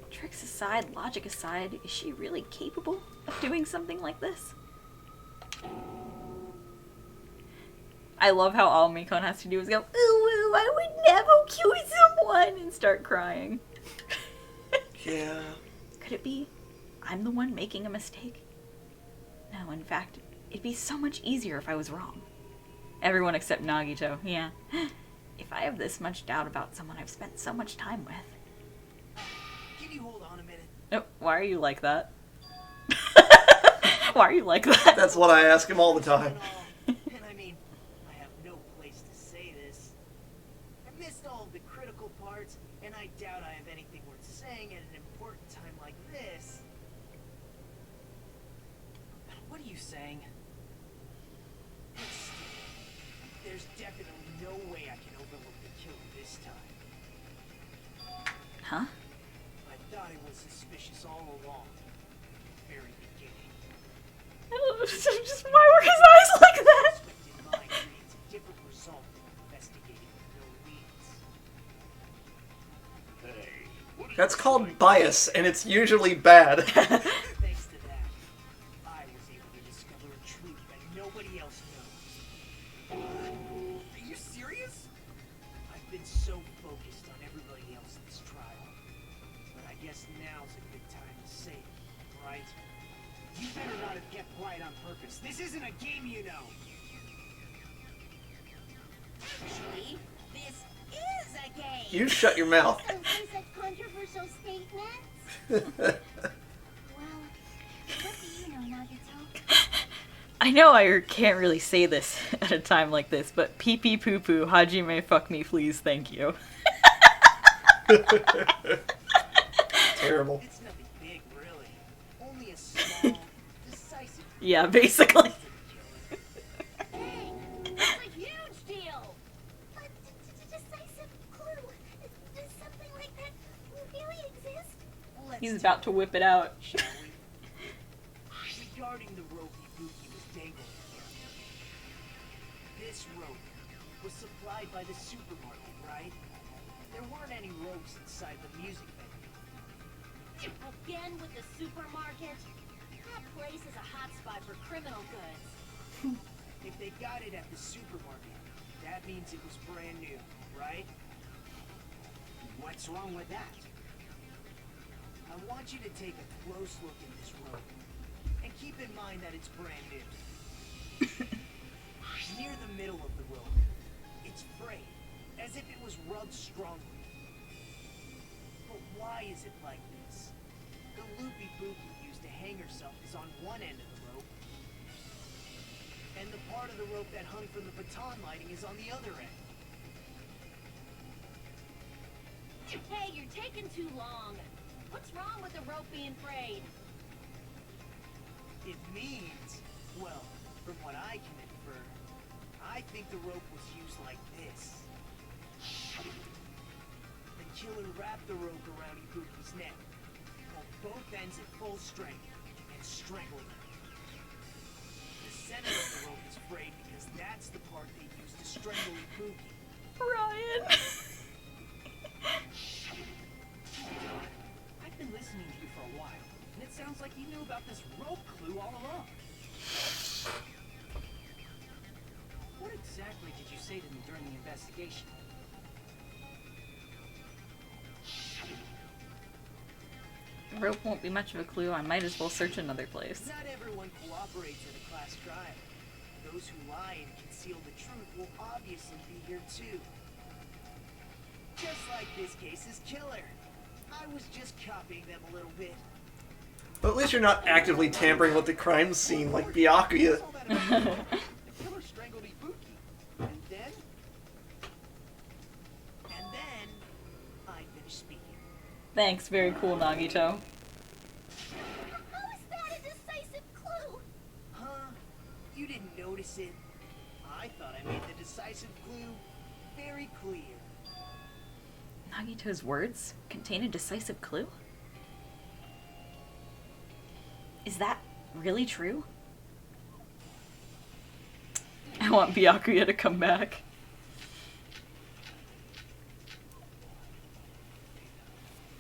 Tricks aside, logic aside, is she really capable of doing something like this? I love how all Mikon has to do is go, ooh, ooh, I would never kill someone, and start crying. Yeah. Could it be I'm the one making a mistake? No, in fact, it'd be so much easier if I was wrong. Everyone except Nagito, yeah. If I have this much doubt about someone I've spent so much time with. Can you hold on a minute? Oh, why are you like that? Why are you like that? That's what I ask him all the time. And I mean, I have no place to say this. I missed all of the critical parts, and I doubt I have anything worth saying at an important time like this. What are you saying? But still, there's definitely no way I can overlook the killer this time. Huh? I thought it was suspicious all along. From the very beginning. I don't know, just why were his eyes like that? Suspected mind creates a different result than investigating with no leads. Hey, what are That's you called doing? bias, and it's usually bad. Thanks to that, I was able to discover a truth that nobody else knows. Are you serious? I've been so focused on everybody else in this trial. But I guess now's a good time to say it, right? You better not have kept quiet on purpose. This isn't a game, you know. Actually, this is a game. You shut your mouth. Don't say such controversial statements. Well, what do you know, Nagito? I know I can't really say this at a time like this, but pee pee poo poo, Hajime fuck me please, thank you. Terrible. It's nothing big, really. Only a small, decisive Yeah, basically. Hey, that's a huge deal! A decisive clue. Does something like that really exist? Let's He's about to whip it out. shall we? Regarding the rope Ibuki was dangling here. This rope was supplied by the supermarket, right? There weren't any ropes inside the music venue. Again with the supermarket? That place is a hotspot for criminal goods. If they got it at the supermarket, that means it was brand new, right? What's wrong with that? I want you to take a close look at this rope. And keep in mind that it's brand new. Near the middle of the rope, it's frayed, as if it was rubbed strongly. But why is it like this? The loopy Buki used to hang herself is on one end of the rope. And the part of the rope that hung from the baton lighting is on the other end. Hey, you're taking too long. What's wrong with the rope being frayed? It means, well, from what I can infer, I think the rope was used like this. The killer wrapped the rope around Ibuki's neck, pulled both ends at full strength, and strangled her. The center of the rope is frayed because that's the part they used to strangle Ibuki. Ryan. I've been listening to you for a while, and it sounds like you knew about this rope clue all along. What exactly did you say to me during the investigation? Rope won't be much of a clue. I might as well search another place. Not everyone cooperates in a class trial. Those who lie and conceal the truth will obviously be here too. Just like this case's killer. I was just copying them a little bit. But at least you're not actively tampering with the crime scene like Byakuya. The killer strangled Ibuki. And then I finished speaking. Thanks, very cool, Nagito. How is that a decisive clue? Huh? You didn't notice it? I thought I made the decisive clue very clear. Nagito's words contain a decisive clue? Is that really true? I want Byakuya to come back.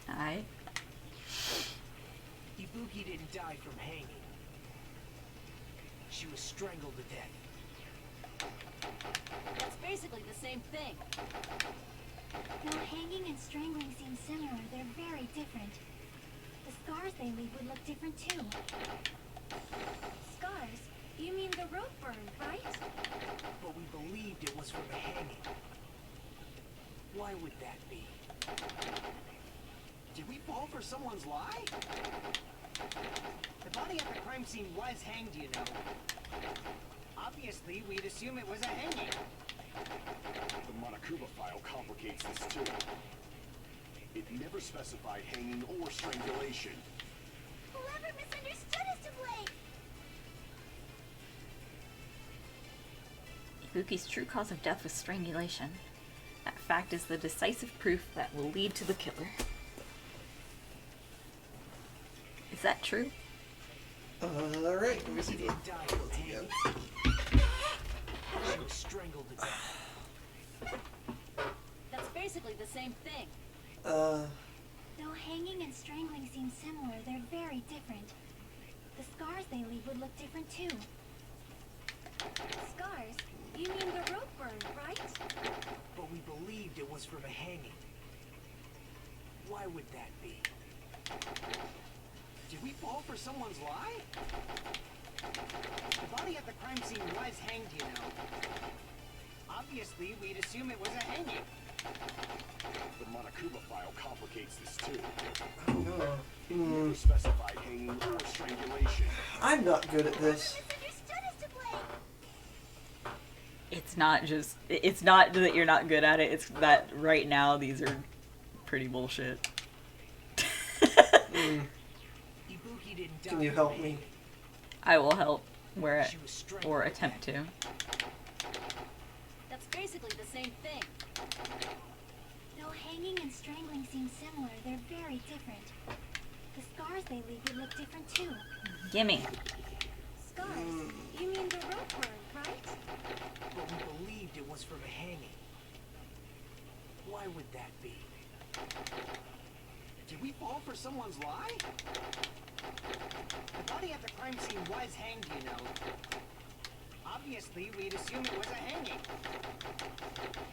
Alright. Ibuki didn't die from hanging. She was strangled to death. That's basically the same thing. Though hanging and strangling seem similar, they're very different. The scars they leave would look different too. Scars? You mean the rope burn, right? But we believed it was from a hanging. Why would that be? Did we fall for someone's lie? The body at the crime scene was hanged, you know. Obviously, we'd assume it was a hanging. The Monokuma file complicates this too. It never specified hanging or strangulation. Whoever misunderstood is to blame. Ibuki's true cause of death was strangulation. That fact is the decisive proof that will lead to the killer. Is that true? Alright, let me She see. didn't die from hanging. She was strangled to death. That's basically the same thing. Though hanging and strangling seem similar, they're very different. The scars they leave would look different too. Scars? You mean the rope burn, right? But we believed it was from a hanging. Why would that be? Did we fall for someone's lie? The body at the crime scene was hanged, you know. Obviously, we'd assume it was a hanging. The Monokuma file complicates this too. I don't know. It never specified hanging or strangulation. I'm not good at this. Misunderstood is to blame. It's not that you're not good at it, it's that right now these are pretty bullshit. Ibuki didn't die. Can you from help hanging. me? I will help where it, She was strangled or to attempt death. to. That's basically the same thing. Though hanging and strangling seem similar, they're very different. The scars they leave would look different too. Gimme. Scars? You mean the rope burn, right? But we believed it was from a hanging. Why would that be? Did we fall for someone's lie? The body at the crime scene was hanged, you know. Obviously, we'd assume it was a hanging.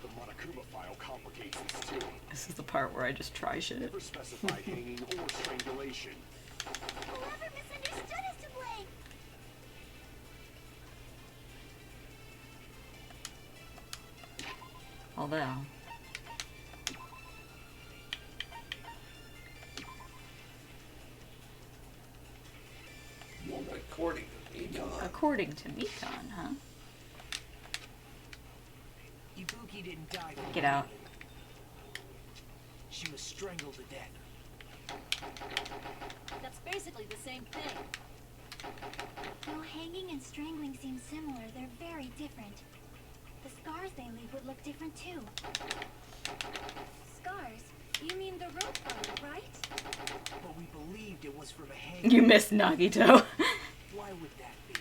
The Monokuma file complicates this too. This is the part where I just try It shit. never specified hanging or strangulation. Whoever misunderstood is to blame. Although, According to Econ. According to Mekon, huh? Ibuki didn't die. from Get out. hanging. She was strangled to death. That's basically the same thing. Though hanging and strangling seem similar, they're very different. The scars they leave would look different too. Scars? You mean the rope burn, right? But we believed it was from a hanging. You missed Nagito. Why would that be?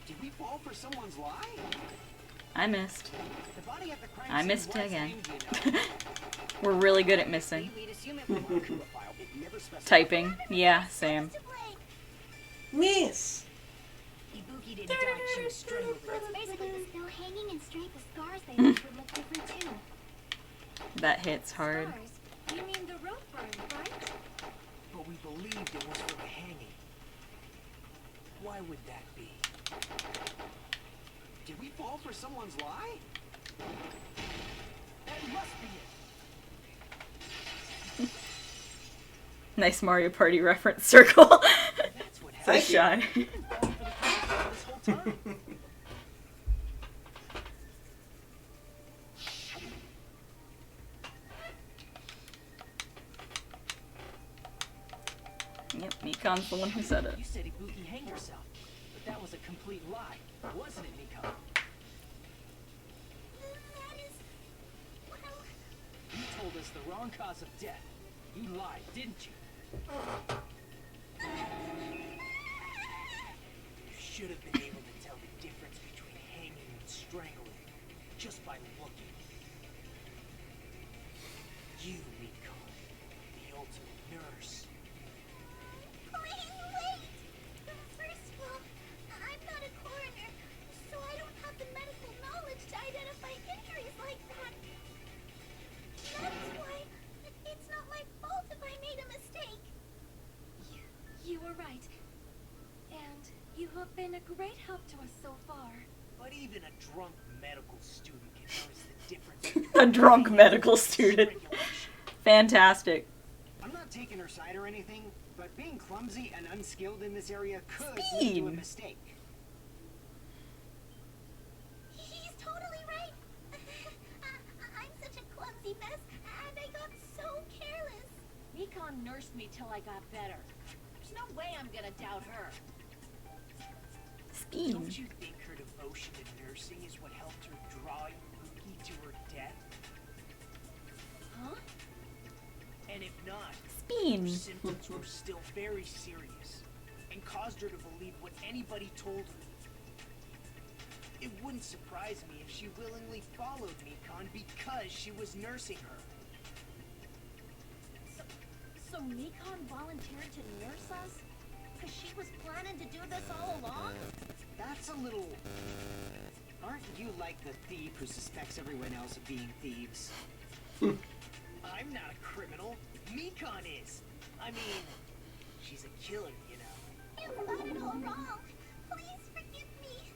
Did we fall for someone's lie? I missed. The body at the crime I scene missed was again. in, you know. We're really good at missing. We'd assume it was Kurophile, but never specified. Typing. Yeah, same. Miss! Ibuki didn't die, she was strangled. It's basically though hanging and straight, the scars they leave would look different too. That hits hard. Scars? You mean the rope burn, right? But we believed it was from a hanging. Why would that be? Did we fall for someone's lie? That must be it. Nice Mario Party reference, Circle. That's what Thank happened. you. Falling for the crime this whole time. Yep, Mekon's the one who said it. You said Ibuki hanged herself, but that was a complete lie, wasn't it, Miko? That is... well... You told us the wrong cause of death. You lied, didn't you? You should have been able to tell the difference between hanging and strangling just by looking. You, Miko, the ultimate nurse. Please wait! First of all, I'm not a coroner, so I don't have the medical knowledge to identify injuries like that. That's why it's not my fault if I made a mistake. You were right. And you have been a great help to us so far. But even a drunk medical student can notice the difference between A drunk medical student. strangulation. Fantastic. I'm not taking her side or anything, but being clumsy and unskilled in this area could lead to a Steam. mistake. He's totally right. I'm such a clumsy mess, and I got so careless. Mekon nursed me till I got better. There's no way I'm gonna doubt her. Scheme. Don't you think her devotion to nursing is what helped her draw Ibuki to her death? Huh? And if not, Speen. her symptoms were still very serious and caused her to believe what anybody told her. It wouldn't surprise me if she willingly followed Mekon because she was nursing her. So Mekon volunteered to nurse us? Because she was planning to do this all along? That's a little... Aren't you like the thief who suspects everyone else of being thieves? I'm not a criminal. Mekon is. I mean, she's a killer, you know. You got it all wrong. Please forgive me.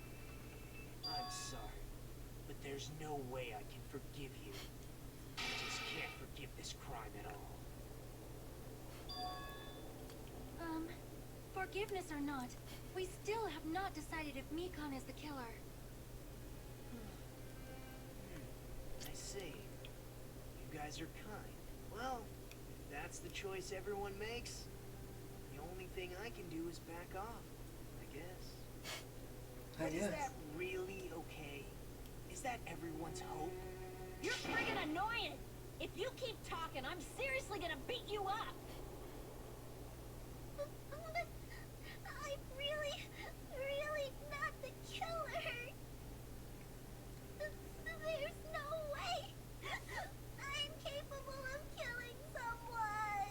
I'm sorry, but there's no way I can forgive you. I just can't forgive this crime at all. Forgiveness or not, we still have not decided if Mekon is the killer. I see. You guys are kind. Well, if that's the choice everyone makes, the only thing I can do is back off, I guess. But is that really okay? Is that everyone's hope? You're friggin' annoying! If you keep talking, I'm seriously gonna beat you up! I'm really, really not the killer. There's no way I'm capable of killing someone.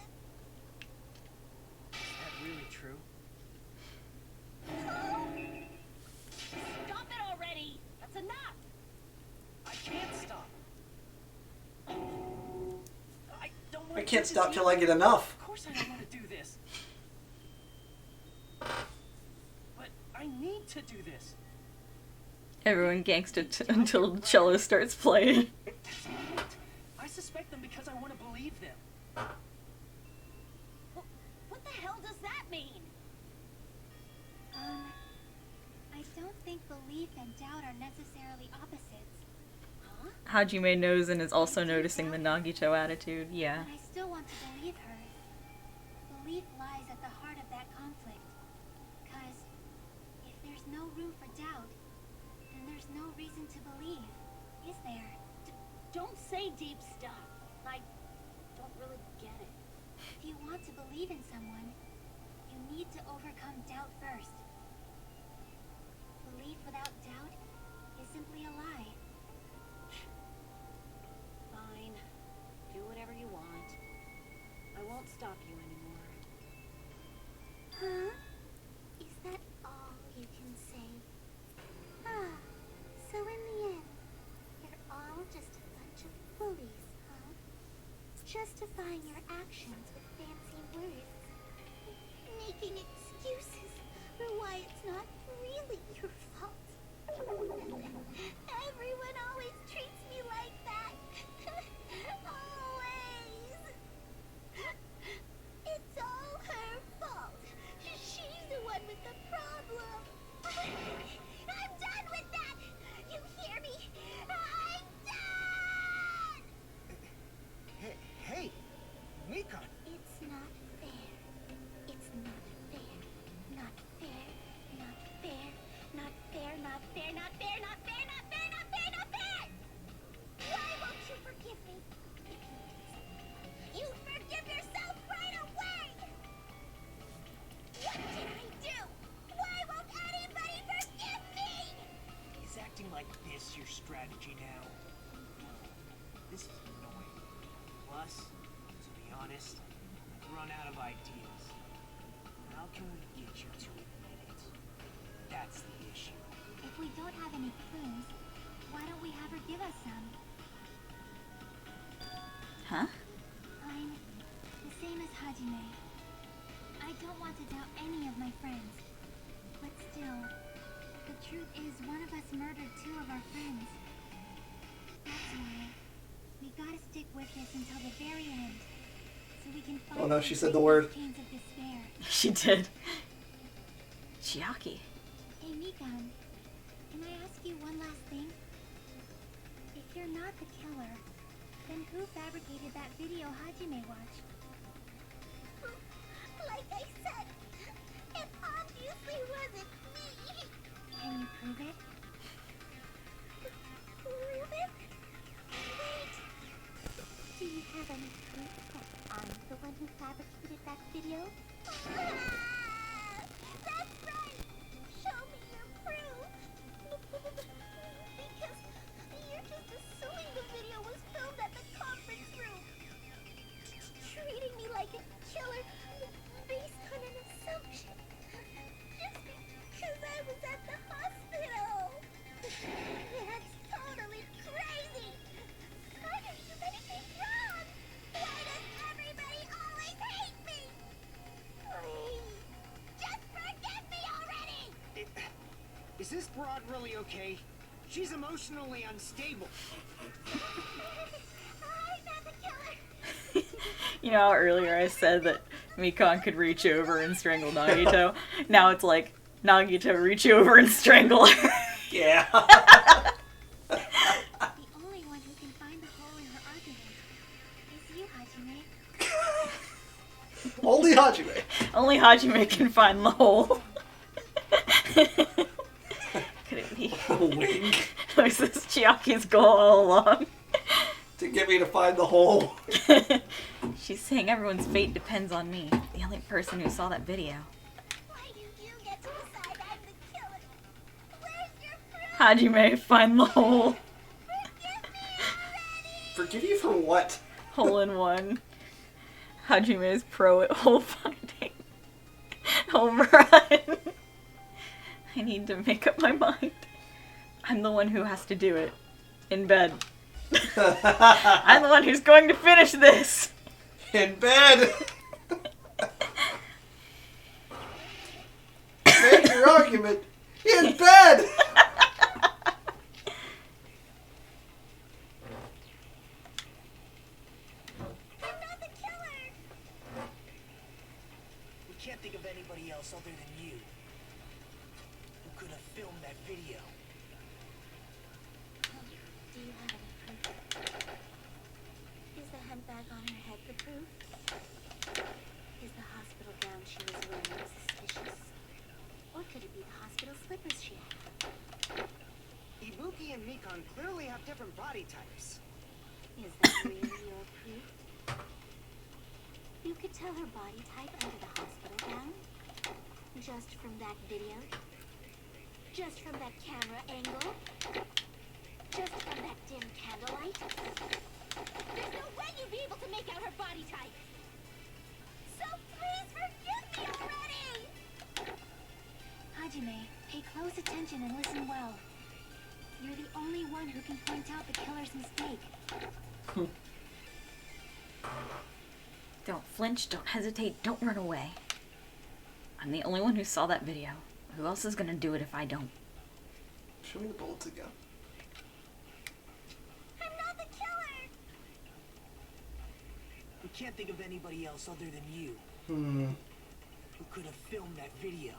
Is that really true? Stop it already! That's enough! I can't stop. I can't stop till I get enough. Of course I don't want to do this. But I need to do this. Everyone gangsta until cello starts playing. That's not it. I suspect them because I want to believe them. What the hell does that mean? belief and doubt are necessarily opposites. Hajime knows and is also noticing the Nagito attitude. Yeah. But I still want to believe her. Belief lies at the heart of that conflict. Because if there's no room for doubt, then there's no reason to believe, is there? Don't say deep stuff. I don't really get it. If you want to believe in someone, you need to overcome doubt first. Belief without doubt is simply a lie. Fine. Do whatever you want. I won't stop you anymore. Huh? Is that all you can say? Ah, so in the end, you're all just a bunch of bullies, huh? Justifying your actions with fancy words. Making excuses for why it's not really your fault. Everyone always treats me like that. Always. It's all her fault. She's the one with the problem. I'm done with that. You hear me? I'm done. Hey, Mikon. It's not fair. It's not fair. Not fair. Not fair. Not fair. Not fair. Not fair. Not fair. Not fair. Not fair. Not fair. Why won't you forgive me? You forgive yourself right away. What did I do? Why won't anybody forgive me? Is acting like this your strategy now? This is annoying. Plus, to be honest, I've run out of ideas. How can we get you to admit it? That's the issue. If we don't have any clues, why don't we have her give us some? Huh? I'm the same as Hajime. I don't want to doubt any of my friends. But still, the truth is one of us murdered two of our friends. That's why we gotta stick with this until the very end. So we can find Oh no, she some said the word. chains of despair. She did. Chiaki. Hey, Mikan, can I ask you one last thing? If you're not the killer, then who fabricated that video Hajime watched? Like I said, it obviously wasn't me. Can you prove it? Prove it? Wait. Do you have any proof that I'm the one who fabricated that video? That's right! Show me your proof! Because you're just assuming the video was filmed at the conference room. Treating me like a killer based on an assumption. Just because I was at the hospital. That's totally crazy! I didn't do anything wrong! Why does everybody always hate me? Please, just forgive me already! Is this broad really okay? She's emotionally unstable. I'm not the killer! You know how earlier I said that Mikon could reach over and strangle Nagito? Now it's like, Nagito, reach over and strangle her. Yeah. The only one who can find the hole in her argument is you, Hajime. Only Hajime. Only Hajime can find the hole. Could it be? Wink. Was this Chiaki's goal all along? To get me to find the hole. She's saying everyone's fate depends on me, the only person who saw that video. Why do you get to decide I'm the killer? Where's your proof? Hajime, find the hole. Forgive me already! Forgive you for what? Hole in one. Hajime is pro at hole finding. Home run. I need to make up my mind. I'm the one who has to do it. In bed. I'm the one who's going to finish this. In bed. Make your argument. In bed. I'm not the killer! We can't think of anybody else other than you who could have filmed that video. Ibuki and Mikon clearly have different body types. Is that really your proof? You could tell her body type under the hospital gown? Just from that video? Just from that camera angle? Just from that dim candlelight? There's no way you'd be able to make out her body type. So please forgive me already! Hajime, pay close attention and listen well. You're the only one who can point out the killer's mistake. Don't flinch, don't hesitate, don't run away. I'm the only one who saw that video. Who else is gonna do it if I don't? Show me the bullets again. I'm not the killer! We can't think of anybody else other than you Hmm. who could have filmed that video.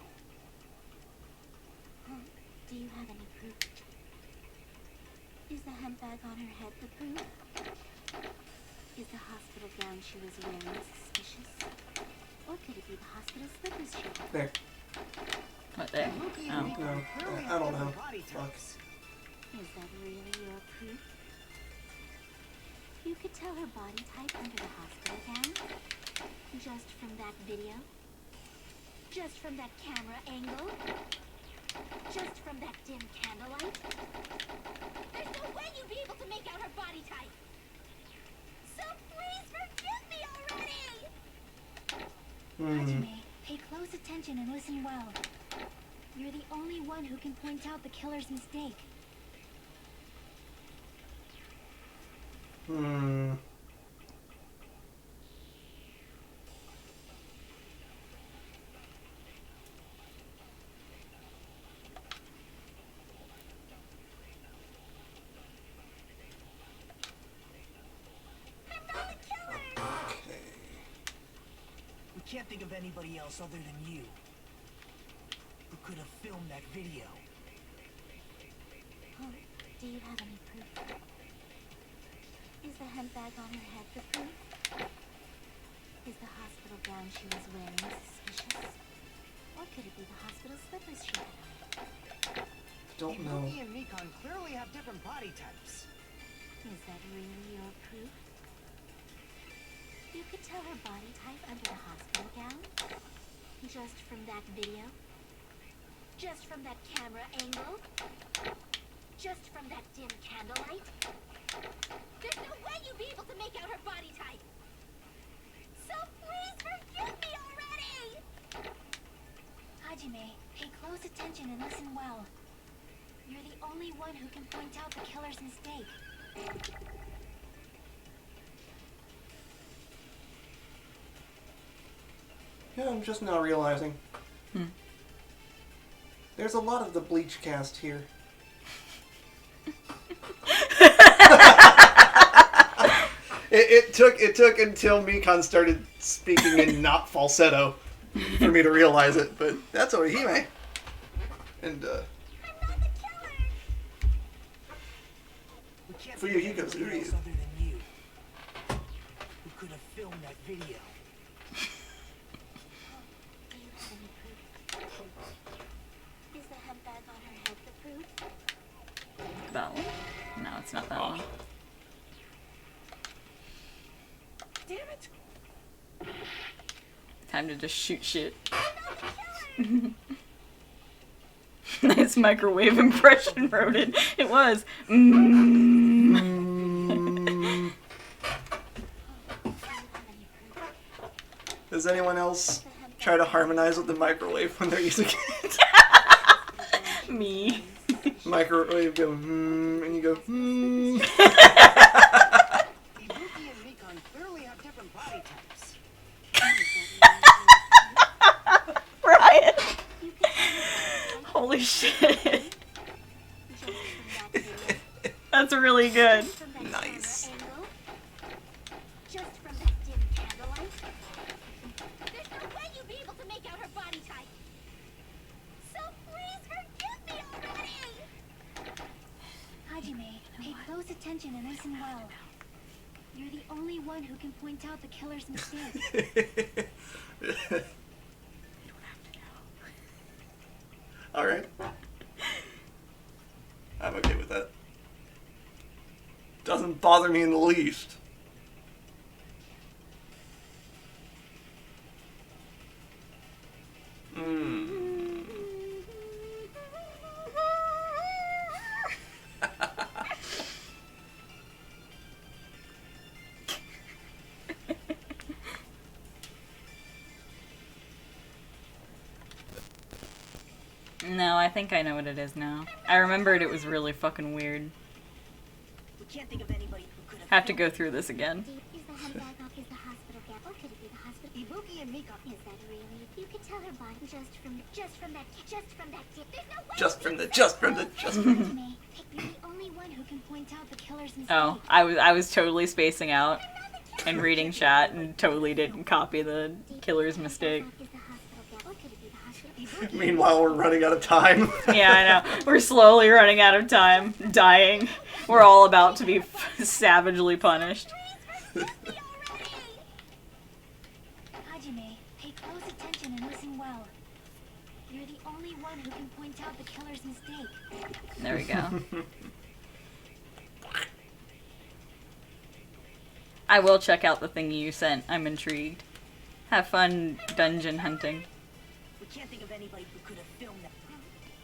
Do you have any proof? Is the hemp bag on her head the proof? Is the hospital gown she was wearing suspicious? Or could it be the hospital slippers she had? There. What there? Ibuki Oh. and Mikon clearly I have don't know. different body Fuck. types. Is that really your proof? You could tell her body type under the hospital gown? Just from that video? Just from that camera angle? Just from that dim candlelight? There's no way you'd be able to make out her body type. So please forgive me already! Hajime, pay close attention and listen well. You're the only one who can point out the killer's mistake. Hmm. I'm not the killer! Okay. We can't think of anybody else other than you who could have filmed that video. Do you have any proof? Is the hemp bag on her head the proof? Is the hospital gown she was wearing suspicious? Or could it be the hospital slippers she had on? Don't know. Ibuki and Mikon clearly have different body types. Is that really your proof? You could tell her body type under the hospital gown? Just from that video? Just from that camera angle? Just from that dim candlelight? There's no way you'd be able to make out her body type. So please forgive me already! Hajime, pay close attention and listen well. You're the only one who can point out the killer's mistake. Yeah, I'm just now realizing. Hmm. There's a lot of the Bleach cast here. It took until Mikon started speaking in not falsetto for me to realize it, but that's Orihime. And I'm not the killer! We can't For think you, of he goes, anybody "Who are else you?" other than you who could have filmed that video. Do you have any proof? Is the hemp bag on her head the proof? That one? No, it's not that one. Damn it! Time to just shoot shit. Nice microwave impression, Rodin. It was. Mm. does anyone else try to harmonize with the microwave when they're using it? Me. Microwave go, and you go, Ibuki and Mikon clearly have different body types. Brian. Holy shit. That's really good. Nice. Just from that dim candlelight? There's no way you'd be able to make out her body type. So please forgive me already! Hajime, pay close attention and listen well. You're the only one who can point out the killer's mistake. Alright. I'm okay with that. Doesn't bother me in the least. No, I think I know what it is now. I remembered it was really fucking weird. We can't think of anybody who could have. Have to go through this again. Is the handbag off? Is the hospital gap? Or could it be the hospital? Ibuki and Mika. Is that really? You could tell her body just from that tip. There's no way. Just from the. Hajime, you're the only one who can point out the killer's mistake. Oh, I was totally spacing out and reading chat and totally didn't copy the killer's mistake. Is the hospital gap? Or could it be the hospital? Meanwhile, we're running out of time. Yeah, I know. We're slowly running out of time, dying. We're all about to be savagely punished. Hajime, pay close attention and listen well. You're the only one who can point out the killer's mistake. There we go. I will check out the thing you sent. I'm intrigued. Have fun dungeon hunting. We can't think of anybody who could have filmed that.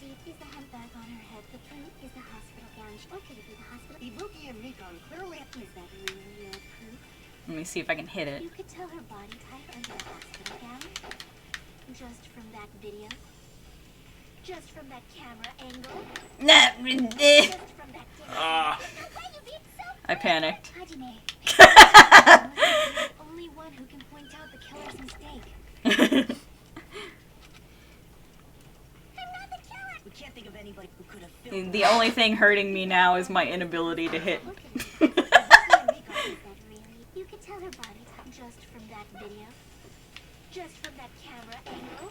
Deep is the handbag on her head. The proof is the hospital gown. Or could it be the hospital? Ibuki and Mika clearly. Is that really your proof? Let me see if I can hit it. You could tell her body type under the hospital gown. Just from that video. Just from that camera angle. Just from that I panicked. Hajime. You're the only one who can point out the killer's mistake. We can't think of anybody who could have filmed The only thing hurting me now is my inability to hit. Is that really? You could tell her body type just from that video. Just from that camera angle.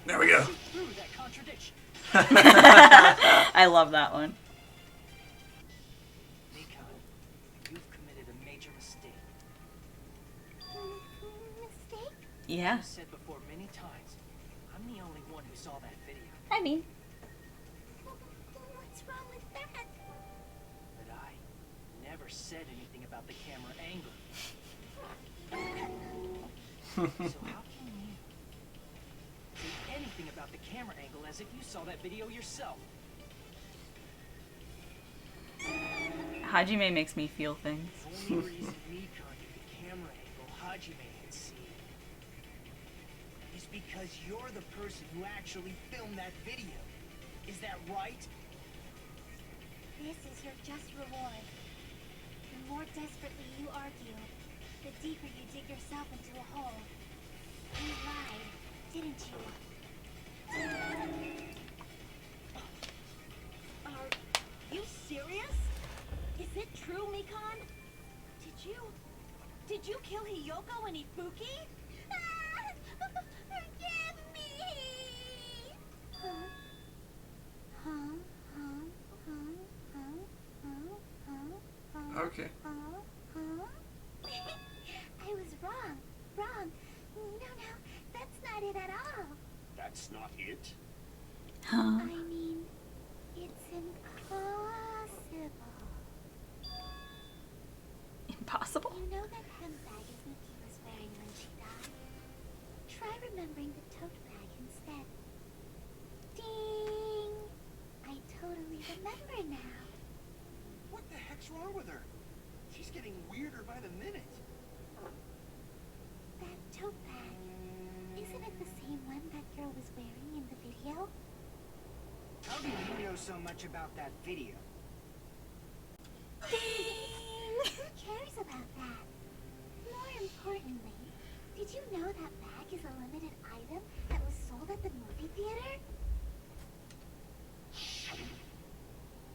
There we go. Through that contradiction. I love that one. Mika, you've committed a major mistake. Mistake? Yeah. You said before many times, I'm the only one who saw that video. I mean. What's wrong with that? But I never said anything about the camera angle. So how can you say anything about the camera angle as if you saw that video yourself? Hajime makes me feel things. The only reason Mika knew the camera angle Hajime had seen is because you're the person who actually filmed that video. Is that right? This is your just reward. The more desperately you argue, the deeper you dig yourself into a hole. You lied, didn't you? Are you serious? Is it true, Mikan? Did you kill Hiyoko and Ibuki? Forgive me! Okay. I was wrong. No, that's not it at all. That's not it. Huh? I mean, it's impossible. Impossible? You know that handbag is Nikki was wearing when she died? Try remembering the tote bag instead. Ding! I totally remember now. What the heck's wrong with her? She's getting weirder by the minute. That tote bag. Isn't it the same one that girl was wearing in the video? How do you know so much about that video? Who cares about that? More importantly, did you know that bag is a limited item that was sold at the movie theater?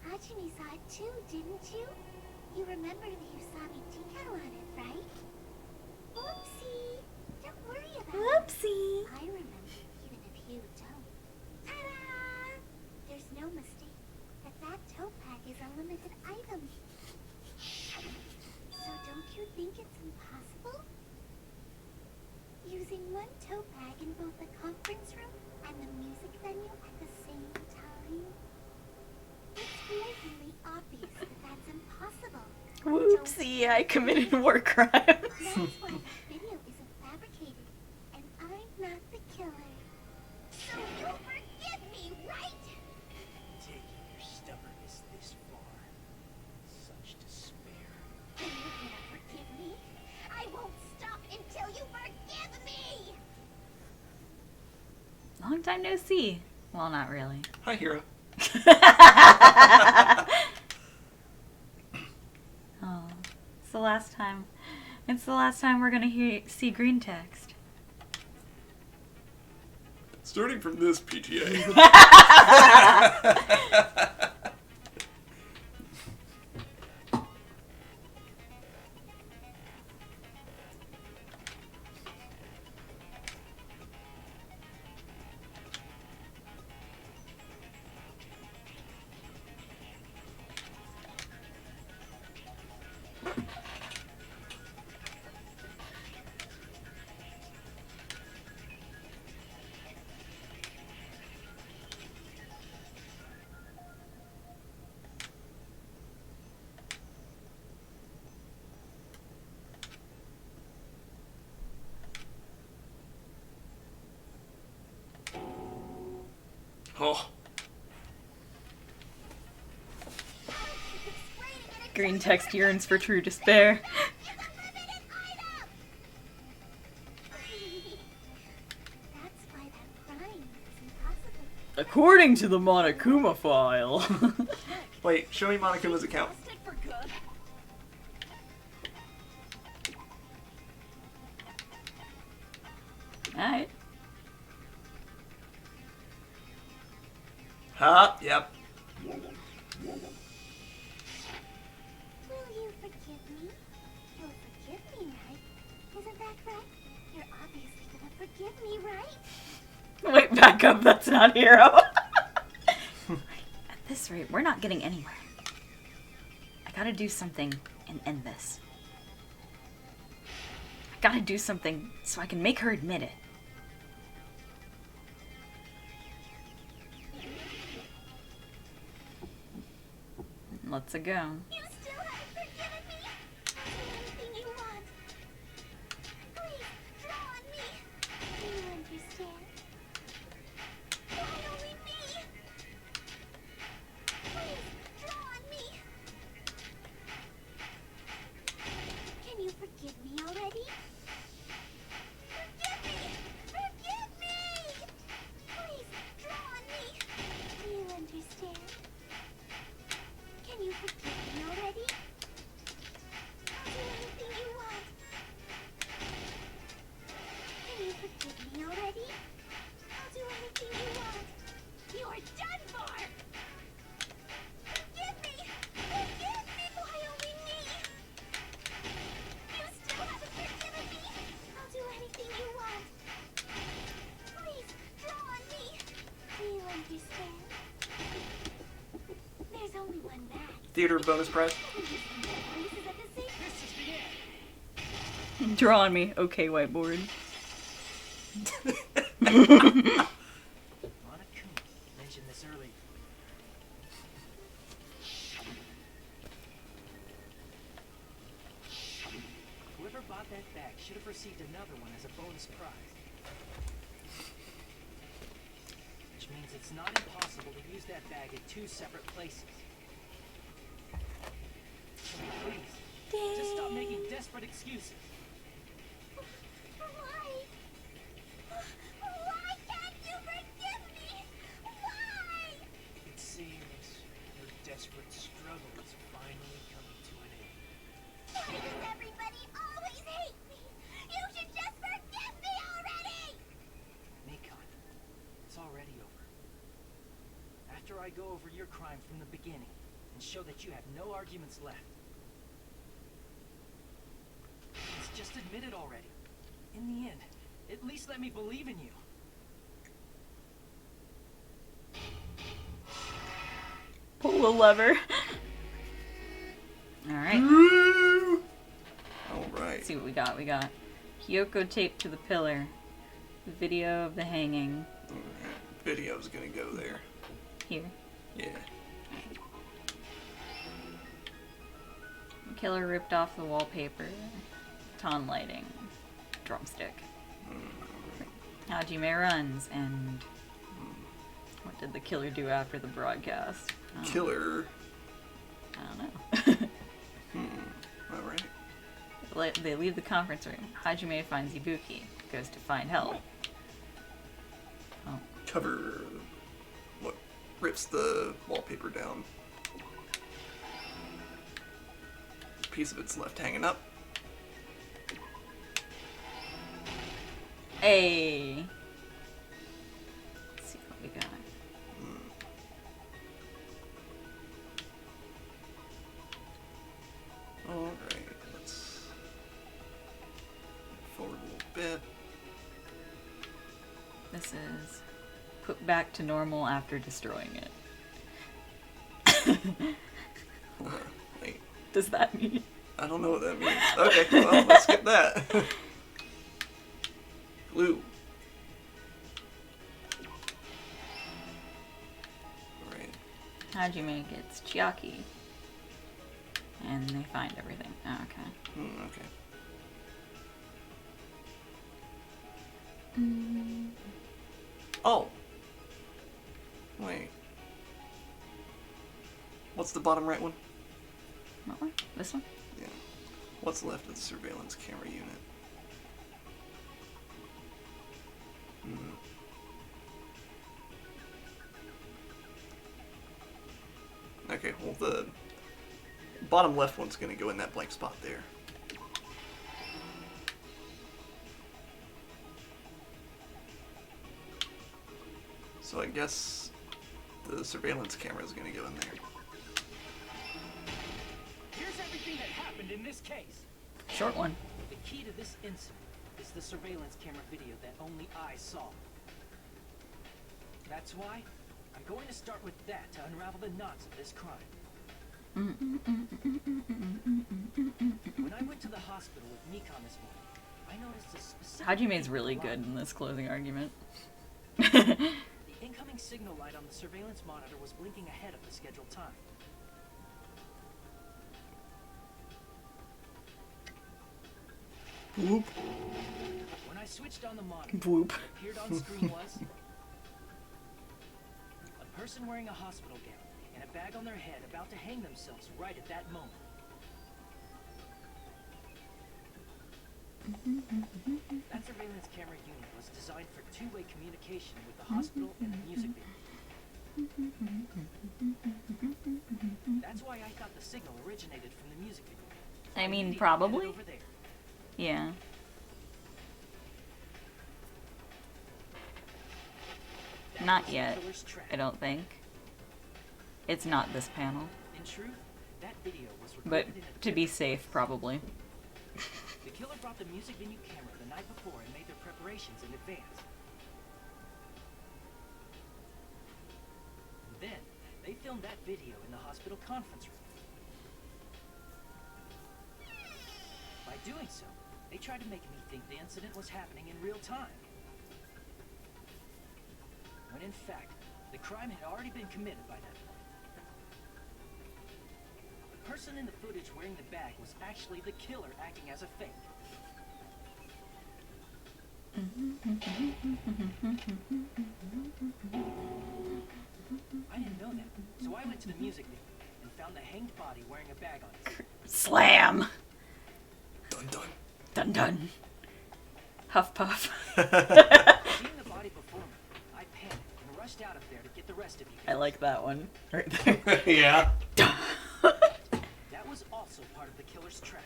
Hajime saw it too, didn't you? You remember that you saw me decal on it, right? Whoopsie! Don't worry about it. Whoopsie! I remember, even if you don't. Ta-da! There's no mistake that tote bag is a limited item. So don't you think it's impossible? Using one tote bag in both the conference room and the music venue at the same time? It's blatantly obvious that that's impossible. See, I committed war crimes. That's why that video isn't fabricated, and I'm not the killer. So you forgive me, right? Taking your stubbornness this far. Such despair. Are you gonna forgive me? I won't stop until you forgive me! Long time no see. Well, not really. Hi, Hero. Oh, it's the last time. It's the last time we're gonna see green text. Starting from this PTA. Oh. Green text yearns for true despair. That's why that crying is impossible. According to the Monokuma file. Wait, show me Monokuma's account. Busted for good. Alright. Huh? Yep. Will you forgive me? You'll forgive me, right? Isn't that right? You're obviously gonna forgive me, right? Wait, back up. That's not Hero. At this rate, we're not getting anywhere. I gotta do something and end this. I gotta do something so I can make her admit it. Let's go. You still haven't forgiven me? I'll do anything you want. Please, draw on me. Do you understand? Why only me? Please, draw on me. Can you forgive me already? Forgive me! Forgive me! Please, draw on me. Do you understand? Can you forgive me already? I'll do anything you want. Can you forgive me already? I'll do anything you want. You're done for! Forgive me! Forgive me! Why only me? You still haven't forgiven me? I'll do anything you want. Please, draw on me. Do you understand? There's only one bag. Theater bonus prize. Places at the same This is the end. Draw on me. Okay, whiteboard. Monokuma mentioned this earlier. Whoever bought that bag should have received another one as a bonus prize. Which means it's not impossible to use that bag at 2 separate places. So please, just stop making desperate excuses. Why? Why can't you forgive me? Why? It seems your desperate struggle is finally coming to an end. Why does everybody always hate me? You should just forgive me already! Nikon, it's already over. After I go over your crime from the beginning and show that you have no arguments left. Just admit it already. In the end, at least let me believe in you. Pull the lever. Alright. Alright. Let's see what we got. We got Kyoko taped to the pillar. Video of the hanging. Video's gonna go there. Here. Yeah. Killer ripped off the wallpaper. Ton lighting. Drumstick. Hajime runs, and what did the killer do after the broadcast? Killer. I don't know. Alright. They leave the conference room. Hajime finds Ibuki. Goes to find help. Oh. Cover. What? Rips the wallpaper down. A piece of it's left hanging up. Hey. Let's see what we got. Alright, let's forward a little bit. This is put back to normal after destroying it. Wait, Does that mean? I don't know what that means. Okay, well, let's skip that. Glue. Alright. Hajime gets Chiaki. And they find everything. Oh, okay. Okay. Oh. Wait. What's the bottom right one? What one? This one? Yeah. What's left of the surveillance camera unit? Okay, well the bottom left one's gonna go in that blank spot there. So I guess the surveillance camera is gonna go in there. Here's everything that happened in this case. Short one. The key to this incident is the surveillance camera video that only I saw. That's why I'm going to start with that to unravel the knots of this crime. When I went to the hospital with Nikon this morning, I noticed a specific... Hajime's really good in this closing argument. The incoming signal light on the surveillance monitor was blinking ahead of the scheduled time. Whoop. When I switched on the monitor, Whoop. what appeared on screen was a person wearing a hospital gown and a bag on their head about to hang themselves right at that moment. That surveillance camera unit was designed for two-way communication with the hospital and the music video. That's why I thought the signal originated from the music video. I mean, Headed probably. over there. Yeah. That Not was the yet, killer's trap. I don't think. It's not this panel. In truth, that video was But recorded in a to be safe, probably. The killer brought the music venue camera the night before and made their preparations in advance. Then, they filmed that video in the hospital conference room. By doing so, they tried to make me think the incident was happening in real time. When in fact, the crime had already been committed by that point. The person in the footage wearing the bag was actually the killer acting as a fake. I didn't know that, so I went to the music video and found the hanged body wearing a bag on it. Slam! Dun dun. Dun dun. Huff puff. Seeing the body before me, I panicked and rushed out of there to get the rest of you guys. I like that one. Right there. Yeah. That was also part of the killer's trap.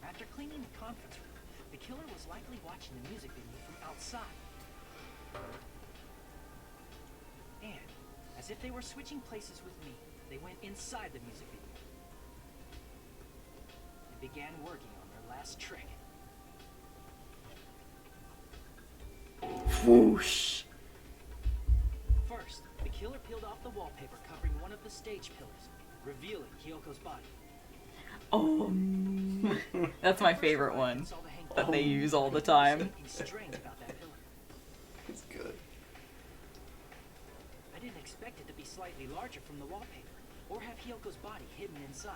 After cleaning the conference room, the killer was likely watching the music video from outside. And, as if they were switching places with me, they went inside the music video and began working on their last trick. Whoosh. First, the killer peeled off the wallpaper covering one of the stage pillars, revealing Kyoko's body. Oh, that's my favorite one that they use all the time. Something strange about that pillar. It's good. I didn't expect it to be slightly larger from the wallpaper. or have Hyoko's body hidden inside.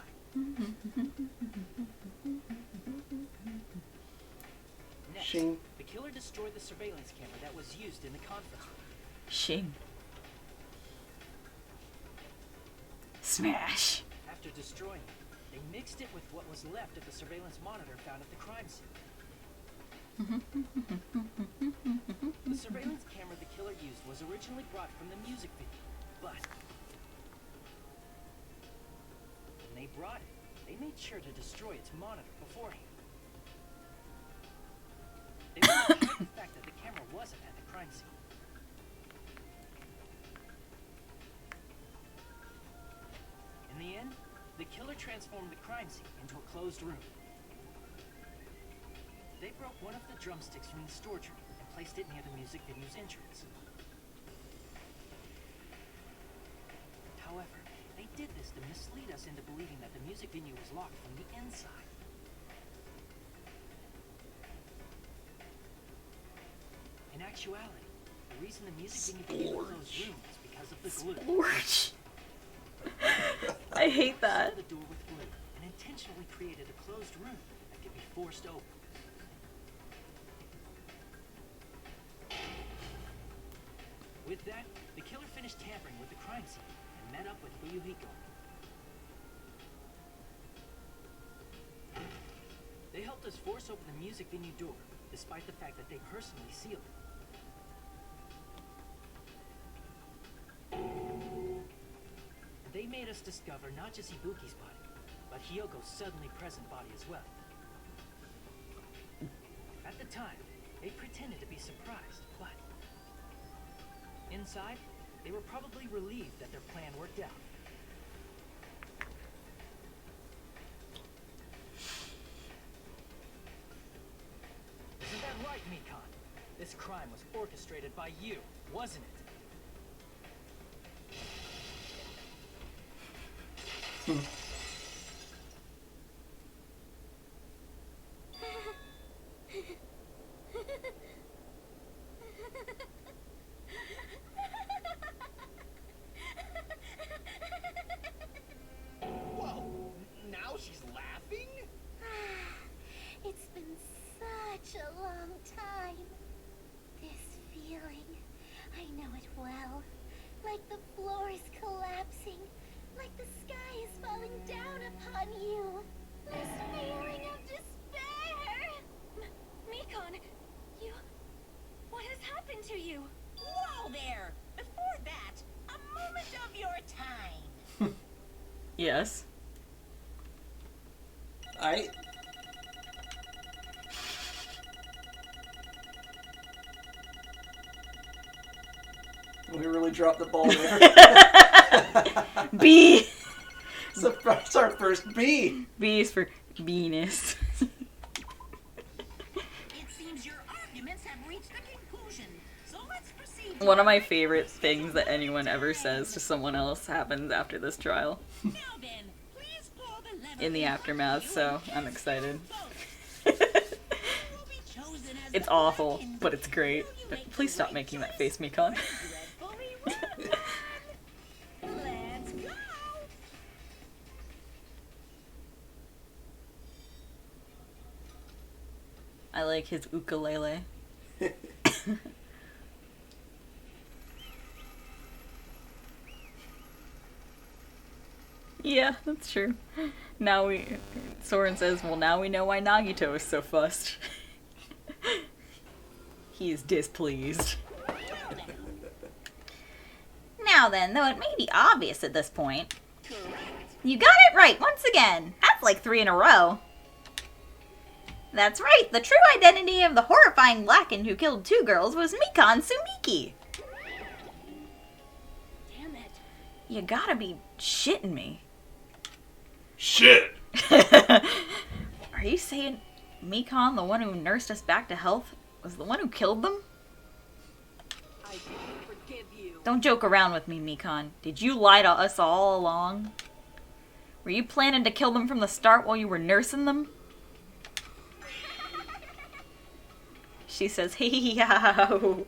Next, Shing. the killer destroyed the surveillance camera that was used in the conference room. Shing. Smash. After destroying it, they mixed it with what was left of the surveillance monitor found at the crime scene. The surveillance camera the killer used was originally brought from the music video, but when they brought it, they made sure to destroy its monitor beforehand. They wanted to hide the fact that the camera wasn't at the crime scene. In the end, the killer transformed the crime scene into a closed room. They broke one of the drumsticks from the storage room and placed it near the music venue's entrance. However, they did this to mislead us into believing that the music venue was locked from the inside. In actuality, the reason the music venue became a closed room is because of the glue. Splorch. I hate that. The door with glue and intentionally created a closed room that could be forced open. With that, the killer finished tampering with the crime scene and met up with Ryuhiko. They helped us force open the music venue door, despite the fact that they personally sealed it. They made us discover not just Ibuki's body, but Hyoko's suddenly present body as well. At the time, they pretended to be surprised, but inside, they were probably relieved that their plan worked out. Isn't that right, Mikon? This crime was orchestrated by you, wasn't it? Whoa, now she's laughing? It's been such a long time. This feeling, I know it well. Like the floor is collapsing, like the sky is falling down upon you. This feeling of despair. Mikon, you... What has happened to you? Whoa there! Before that, a moment of your time. Yes. We really dropped the ball there. B. It's our first B. B is for Venus. It seems your arguments have reached a conclusion, so let's proceed. One of my favorite things that anyone ever says to someone else happens after this trial. Now then, please pull the lever In the aftermath, so I'm excited. will be chosen as It's the awful, one but it's great. Please stop making that face, Mikon. dreadfully wrong. Let's go. I like his ukulele. Yeah, that's true. Now Soren says, well, now we know why Nagito is so fussed. He is displeased. Now then, though it may be obvious at this point, you got it right once again. That's like 3 in a row. That's right, the true identity of the horrifying Blackened who killed 2 girls was Mikon Sumiki. Damn it. You gotta be shitting me. Shit! Are you saying Mikon, the one who nursed us back to health, was the one who killed them? I can forgive you. Don't joke around with me, Mikon. Did you lie to us all along? Were you planning to kill them from the start while you were nursing them? She says, hey-yow.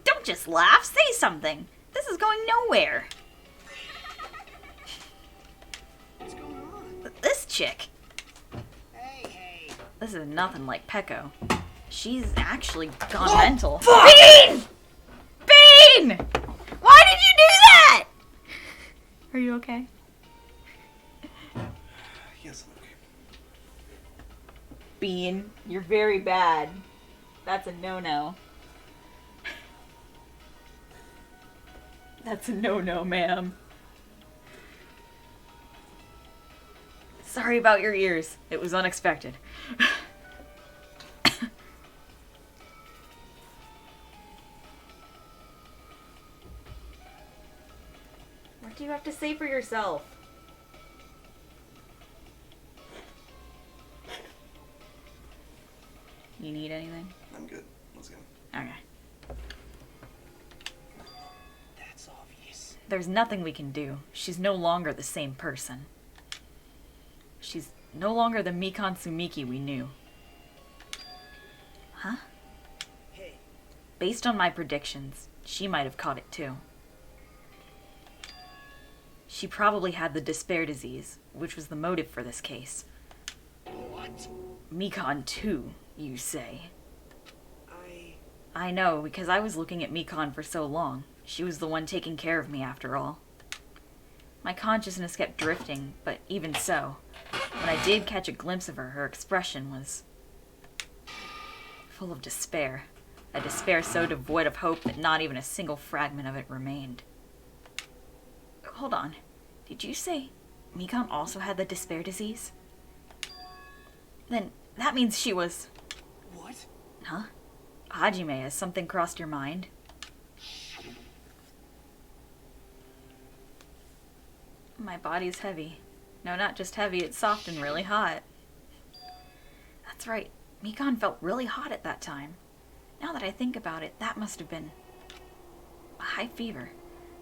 Don't just laugh, say something. This is going nowhere. chick. Hey, hey. This is nothing like Pecco. She's actually gone mental. fuck! Bean! Bean! Why did you do that? Are you okay? Yes, I'm okay. Bean, you're very bad. That's a no-no. That's a no-no, ma'am. Sorry about your ears. It was unexpected. What do you have to say for yourself? You need anything? I'm good. Let's go. Okay. That's obvious. There's nothing we can do. She's no longer the same person. She's no longer the Mikan Sumiki we knew. Huh? Hey, Based on my predictions, she might have caught it too. She probably had the despair disease, which was the motive for this case. What? Mikan too, you say? I... I know, because I was looking at Mikan for so long. She was the one taking care of me after all. My consciousness kept drifting, but even so, when I did catch a glimpse of her, her expression was full of despair. A despair so devoid of hope that not even a single fragment of it remained. Hold on. Did you say Mikan also had the despair disease? Then that means she was... What? Huh? Hajime, has something crossed your mind? My body's heavy. No, not just heavy, it's soft and really hot. That's right. Mikan felt really hot at that time. Now that I think about it, that must have been a high fever.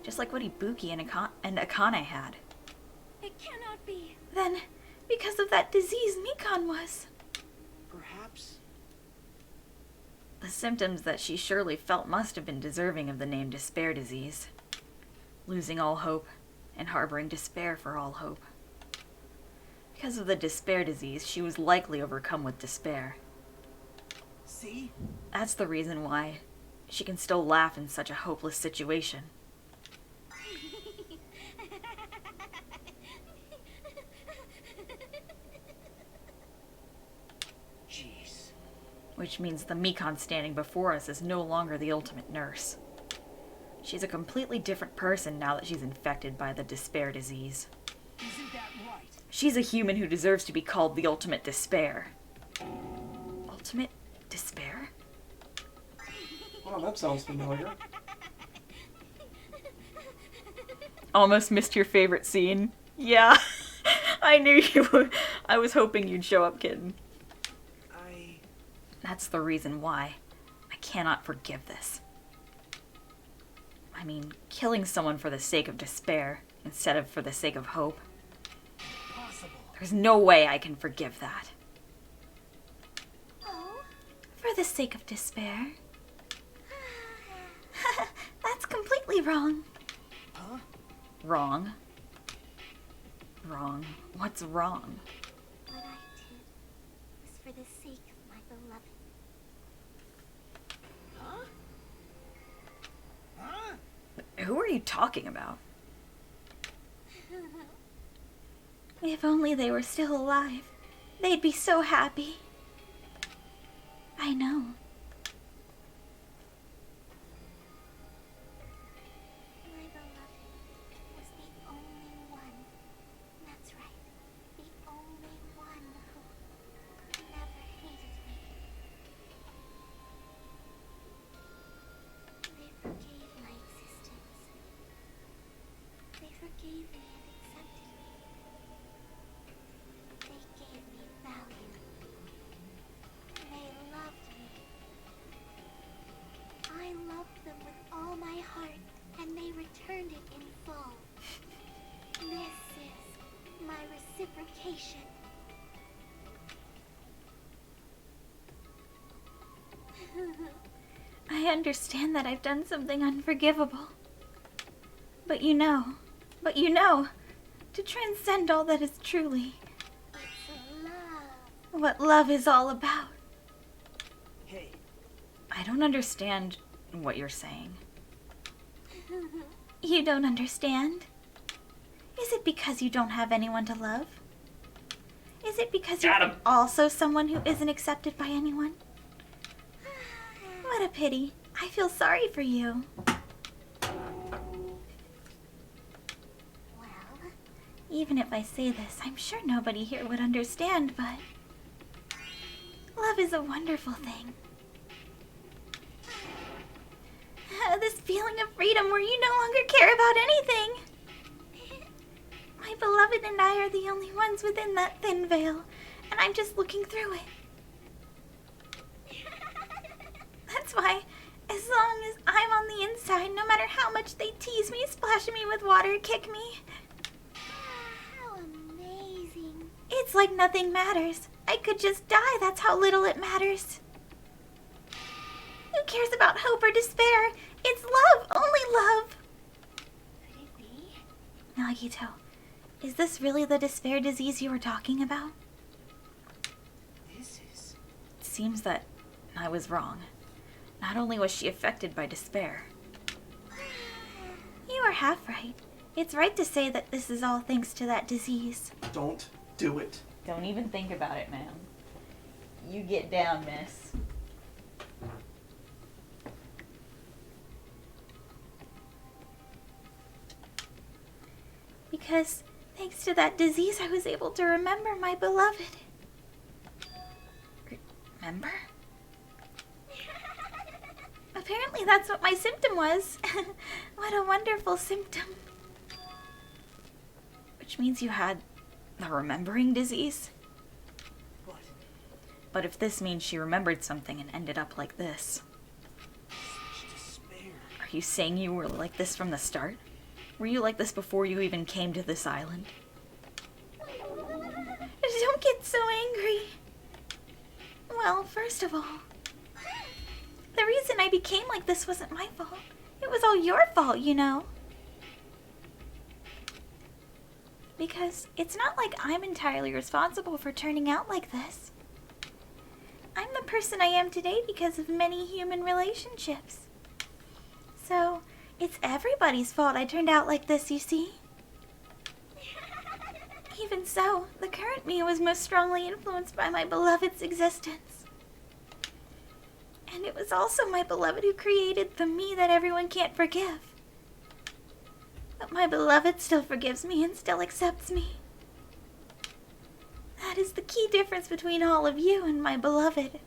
Just like what Ibuki and Akane had. It cannot be. Then, because of that disease, Mikan was... Perhaps... The symptoms that she surely felt must have been deserving of the name despair disease. Losing all hope, and harboring despair for all hope. Because of the despair disease, she was likely overcome with despair. See? That's the reason why she can still laugh in such a hopeless situation. Jeez. Which means the Mikan standing before us is no longer the ultimate nurse. She's a completely different person now that she's infected by the despair disease. Isn't that right? She's a human who deserves to be called the ultimate despair. Ultimate despair? Oh, that sounds familiar. Almost missed your favorite scene. Yeah, I knew you would. I was hoping you'd show up, kitten. That's the reason why I cannot forgive this. I mean, killing someone for the sake of despair instead of for the sake of hope. Possible. There's no way I can forgive that. Oh? For the sake of despair? That's completely wrong. Huh? Wrong. Wrong. What's wrong? What I did was for the sake of my beloved. Huh? Huh? Who are you talking about? If only they were still alive, they'd be so happy. I know. My beloved was the only one. That's right. The only one who never hated me. They forgave my existence. They forgave me and accepted me. They gave me value. They loved me. I loved them with all my heart, and they returned it in full. This is my reciprocation. I understand that I've done something unforgivable. But you know, to transcend all that is truly, what love is all about. Hey, I don't understand what you're saying. You don't understand? Is it because you don't have anyone to love? Is it because Got you're him. also someone who isn't accepted by anyone? What a pity. I feel sorry for you. Well, even if I say this, I'm sure nobody here would understand, but love is a wonderful thing. This feeling of freedom where you no longer care about anything. My beloved and I are the only ones within that thin veil, and I'm just looking through it. That's why, as long as I'm on the inside, no matter how much they tease me, splash me with water, kick me. How amazing. It's like nothing matters. I could just die, that's how little it matters. Who cares about hope or despair? It's love, only love. Could it be? Nagito, is this really the despair disease you were talking about? this is... It seems that I was wrong. Not only was she affected by despair. You are half right. It's right to say that this is all thanks to that disease. Don't do it. Don't even think about it, ma'am. You get down, miss. Because thanks to that disease, I was able to remember my beloved. Remember? Apparently that's what my symptom was. What a wonderful symptom. Which means you had the remembering disease? What? But if this means she remembered something and ended up like this, Such despair. are you saying you were like this from the start? Were you like this before you even came to this island? Don't get so angry. Well, first of all, the reason I became like this wasn't my fault. It was all your fault, you know. Because it's not like I'm entirely responsible for turning out like this. I'm the person I am today because of many human relationships. So, it's everybody's fault I turned out like this, you see. Even so, the current me was most strongly influenced by my beloved's existence. And it was also my beloved who created the me that everyone can't forgive. But my beloved still forgives me and still accepts me. That is the key difference between all of you and my beloved.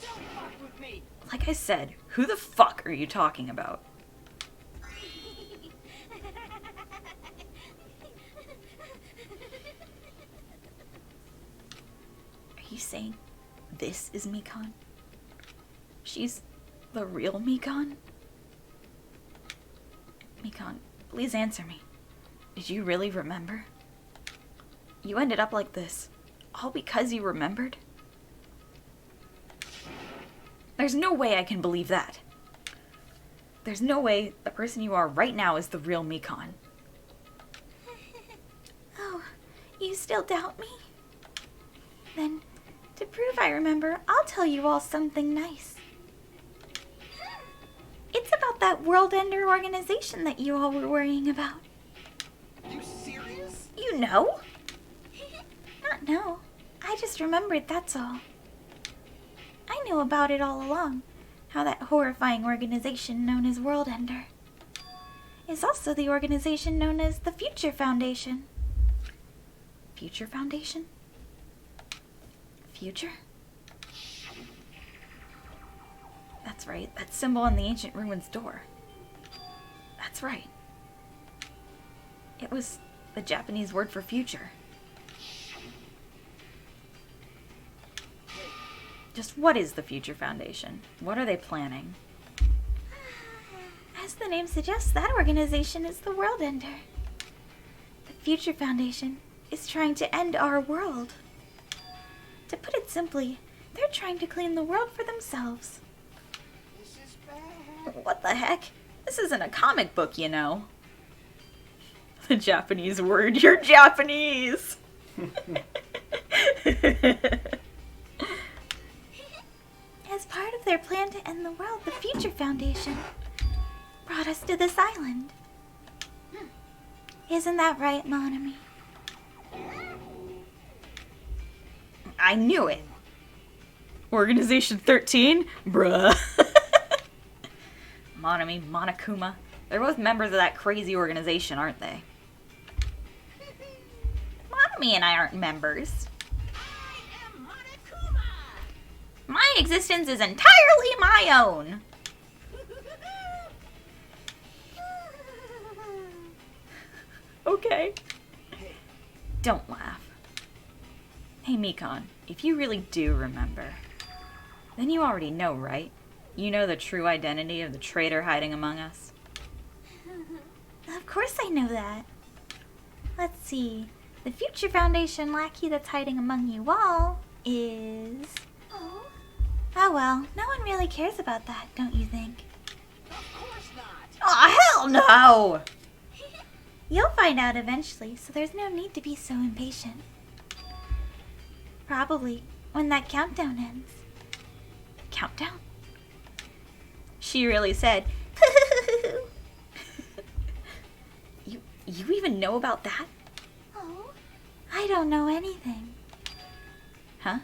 Don't fuck with me! Like I said, who the fuck are you talking about? Are you saying this is Mikan? She's the real Mikan? Mikan, please answer me. Did you really remember? You ended up like this, all because you remembered? There's no way I can believe that. There's no way the person you are right now is the real Mikan. Oh, you still doubt me? Then, to prove I remember, I'll tell you all something nice. It's about that World Ender organization that you all were worrying about. You serious? You know? Not know. I just remembered, that's all. I knew about it all along. How that horrifying organization known as World Ender is also the organization known as the Future Foundation. Future Foundation? Future? That's right, that symbol on the ancient ruins door. That's right. It was the Japanese word for future. Just what is the Future Foundation? What are they planning? As the name suggests, that organization is the World Ender. The Future Foundation is trying to end our world. To put it simply, they're trying to clean the world for themselves. This is bad. What the heck? This isn't a comic book, you know. The Japanese word. You're Japanese! As part of their plan to end the world, the Future Foundation brought us to this island. Isn't that right, Monami? I knew it. Organization 13? Bruh. Monami, Monokuma. They're both members of that crazy organization, aren't they? Monami and I aren't members. I am Monokuma! My existence is entirely my own. Okay. Don't laugh. Hey, Mikon, if you really do remember, then you already know, right? You know the true identity of the traitor hiding among us. Of course I know that. Let's see. The Future Foundation lackey that's hiding among you all is... Oh well, no one really cares about that, don't you think? Of course not. Aw, hell no! You'll find out eventually, so there's no need to be so impatient. Probably when that countdown ends. Countdown? She really said, You even know about that? Oh, I don't know anything. Huh?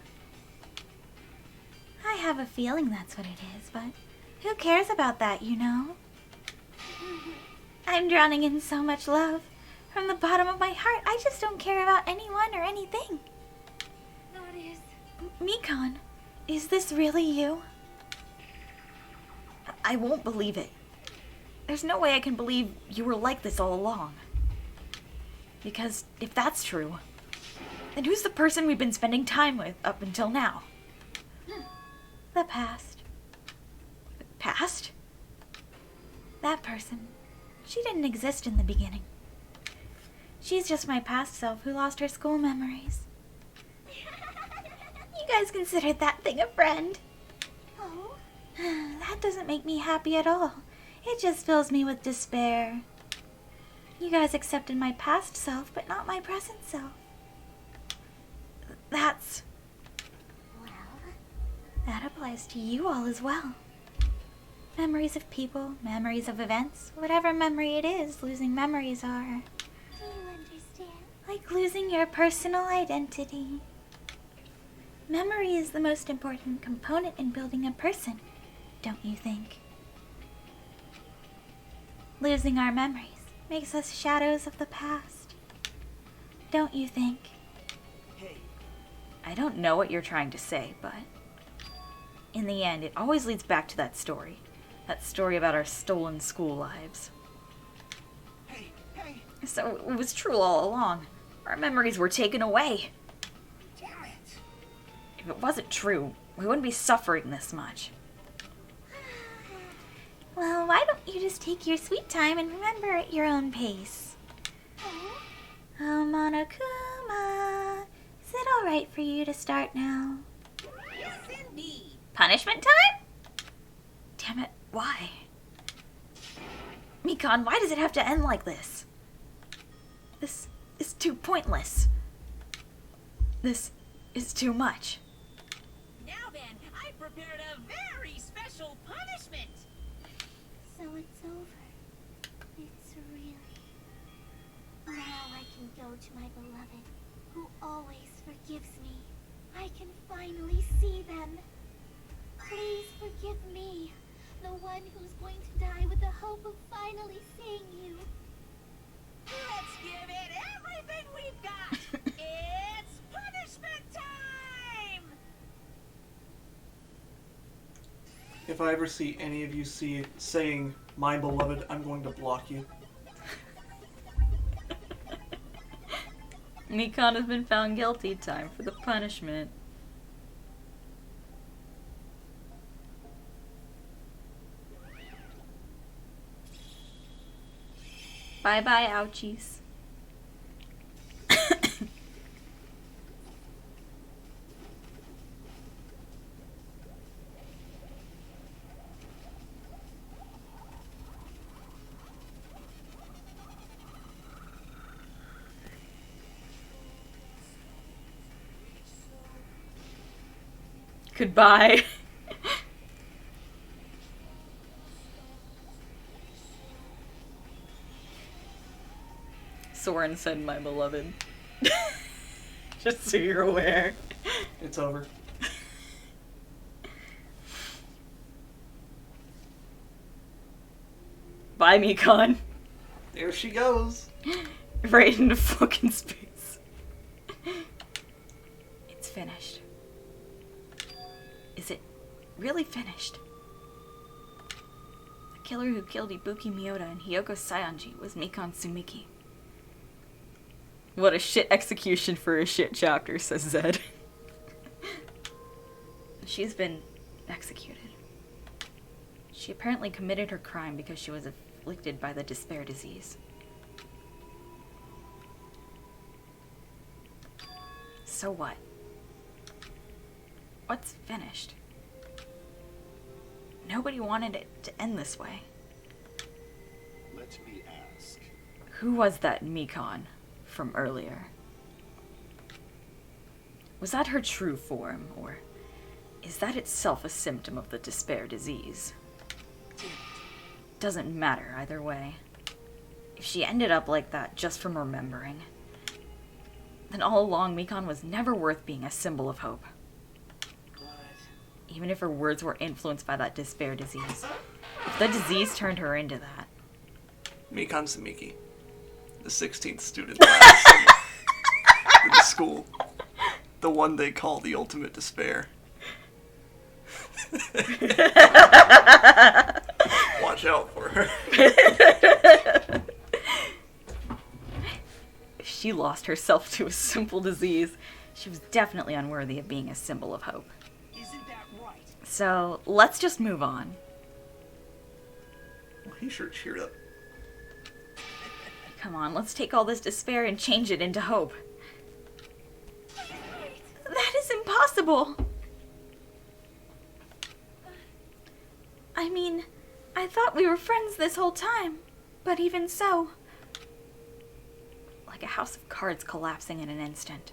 I have a feeling that's what it is, but who cares about that, you know? I'm drowning in so much love. From the bottom of my heart, I just don't care about anyone or anything. That is... Mikon, is this really you? I won't believe it. There's no way I can believe you were like this all along. Because if that's true, then who's the person we've been spending time with up until now? The past. Past? That person. She didn't exist in the beginning. She's just my past self who lost her school memories. You guys considered that thing a friend. Oh. That doesn't make me happy at all. It just fills me with despair. You guys accepted my past self, but not my present self. That's... Well, that applies to you all as well. Memories of people, memories of events, whatever memory it is, losing memories are. Do you understand? Like losing your personal identity. Memory is the most important component in building a person, don't you think? Losing our memories makes us shadows of the past. Don't you think? Hey, I don't know what you're trying to say, but in the end, it always leads back to that story. That story about our stolen school lives. hey! So it was true all along. Our memories were taken away. Damn it! If it wasn't true, we wouldn't be suffering this much. Well, why don't you just take your sweet time and remember at your own pace? Oh, Monokuma, is it alright for you to start now? Yes, indeed. Punishment time? Damn it, why? Mikon, why does it have to end like this? This is too pointless. This is too much. Now then, I prepared a very special punishment. So it's over. It's really... Now I can go to my beloved, who always forgives me. I can finally see them. Please forgive me, the one who's going to die with the hope of finally seeing you. Let's give it everything we've got. It's punishment time! If I ever see any of you saying, "My beloved," I'm going to block you. Mikon has been found guilty. Time for the punishment. Bye-bye, ouchies. Goodbye. Soren said, "My beloved." Just so you're aware. It's over. Bye, Mikon. There she goes. Right into fucking space. It's finished. Is it really finished? The killer who killed Ibuki Miyoda and Hiyoko Saionji was Mikon Sumiki. What a shit execution for a shit chapter, says Zed. She's been executed. She apparently committed her crime because she was afflicted by the despair disease. So what? What's finished? Nobody wanted it to end this way. Let me ask. Who was that Mikon from earlier? Was that her true form, or is that itself a symptom of the despair disease? Doesn't matter either way. If she ended up like that just from remembering, then all along Mikon was never worth being a symbol of hope. Even if her words were influenced by that despair disease. If the disease turned her into that. Mikon Sumiki, the 16th student last in the school. The one they call the ultimate despair. Watch out for her. If she lost herself to a simple disease, she was definitely unworthy of being a symbol of hope. Isn't that right? So, let's just move on. Well, he sure cheered up. Come on, let's take all this despair and change it into hope. That is impossible! I mean, I thought we were friends this whole time, but even so... Like a house of cards collapsing in an instant.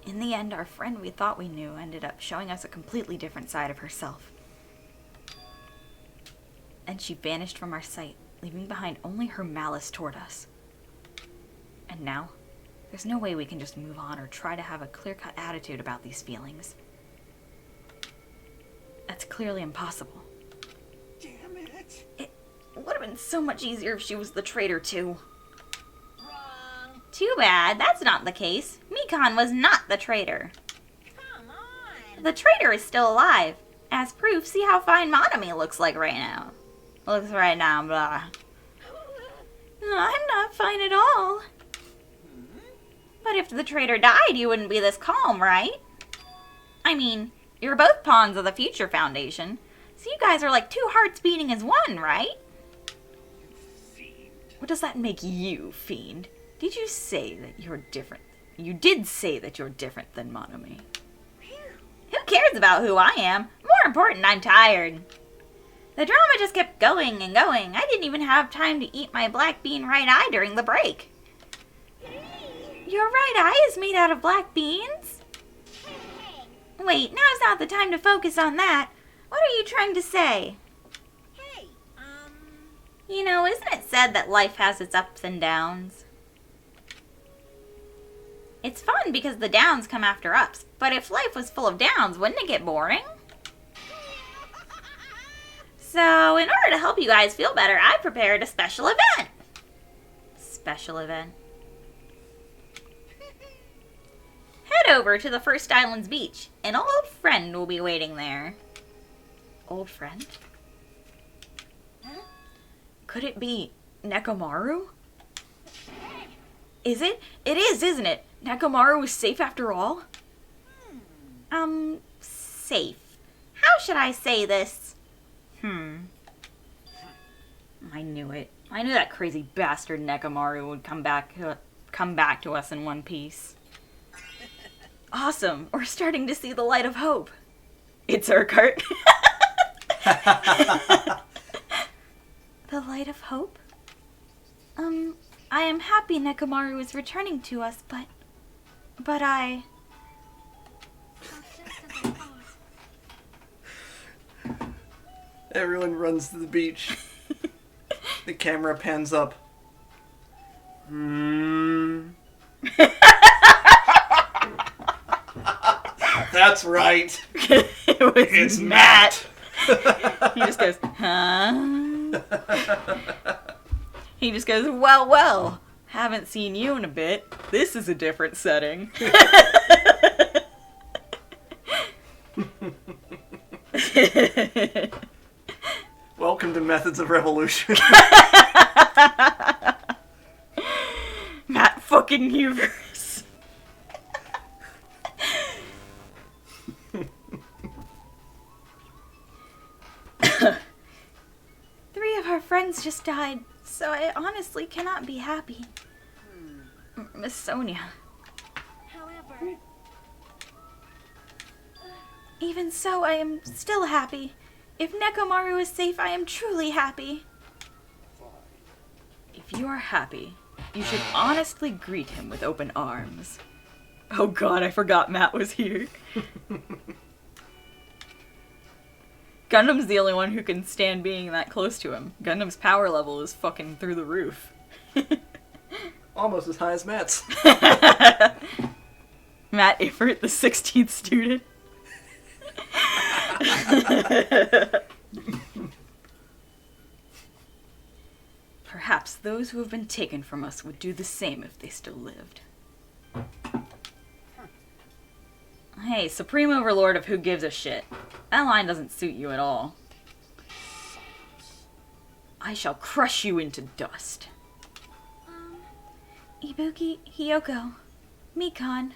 In the end, our friend we thought we knew ended up showing us a completely different side of herself. And she vanished from our sight, leaving behind only her malice toward us. And now, there's no way we can just move on or try to have a clear-cut attitude about these feelings. That's clearly impossible. Damn it! It would have been so much easier if she was the traitor, too. Wrong. Too bad, that's not the case. Mikon was not the traitor. Come on. The traitor is still alive. As proof, see how fine Monami looks like right now. Looks right now, blah. I'm not fine at all. But if the traitor died, you wouldn't be this calm, right? I mean, you're both pawns of the Future Foundation, so you guys are like two hearts beating as one, right? Fiend. What does that make you, Fiend? Did you say that you're different? You did say that you're different than Monami. Who cares about who I am? More important, I'm tired. The drama just kept going and going. I didn't even have time to eat my black bean right eye during the break. Your right eye is made out of black beans? Wait, now's not the time to focus on that. What are you trying to say? Hey, You know, isn't it said that life has its ups and downs? It's fun because the downs come after ups, but if life was full of downs, wouldn't it get boring? So, in order to help you guys feel better, I prepared a special event. Special event? Head over to the First Islands Beach. An old friend will be waiting there. Old friend? Could it be Nekomaru? Is it? It is, isn't it? Nekomaru is safe after all? Safe. How should I say this? I knew it. I knew that crazy bastard Nekomaru would come back to us in one piece. Awesome. We're starting to see the light of hope. It's Urquhart. The light of hope? I am happy Nekomaru is returning to us, but I... Just as I thought. Everyone runs to the beach. The camera pans up. That's right. It was It's Matt. He just goes, huh? He just goes, well, well. Haven't seen you in a bit. This is a different setting. Welcome to Methods of Revolution. Matt fucking Hubers. Three of our friends just died, so I honestly cannot be happy. Miss Sonia. However, Even so, I am still happy. If Nekomaru is safe, I am truly happy. If you are happy, you should honestly greet him with open arms. Oh god, I forgot Matt was here. Gundam's the only one who can stand being that close to him. Gundam's power level is fucking through the roof. Almost as high as Matt's. Matt Ifert, the 16th student. Perhaps those who have been taken from us would do the same if they still lived. Hey, Supreme Overlord of Who Gives a Shit. That line doesn't suit you at all. I shall crush you into dust. Ibuki, Hiyoko, Mikan,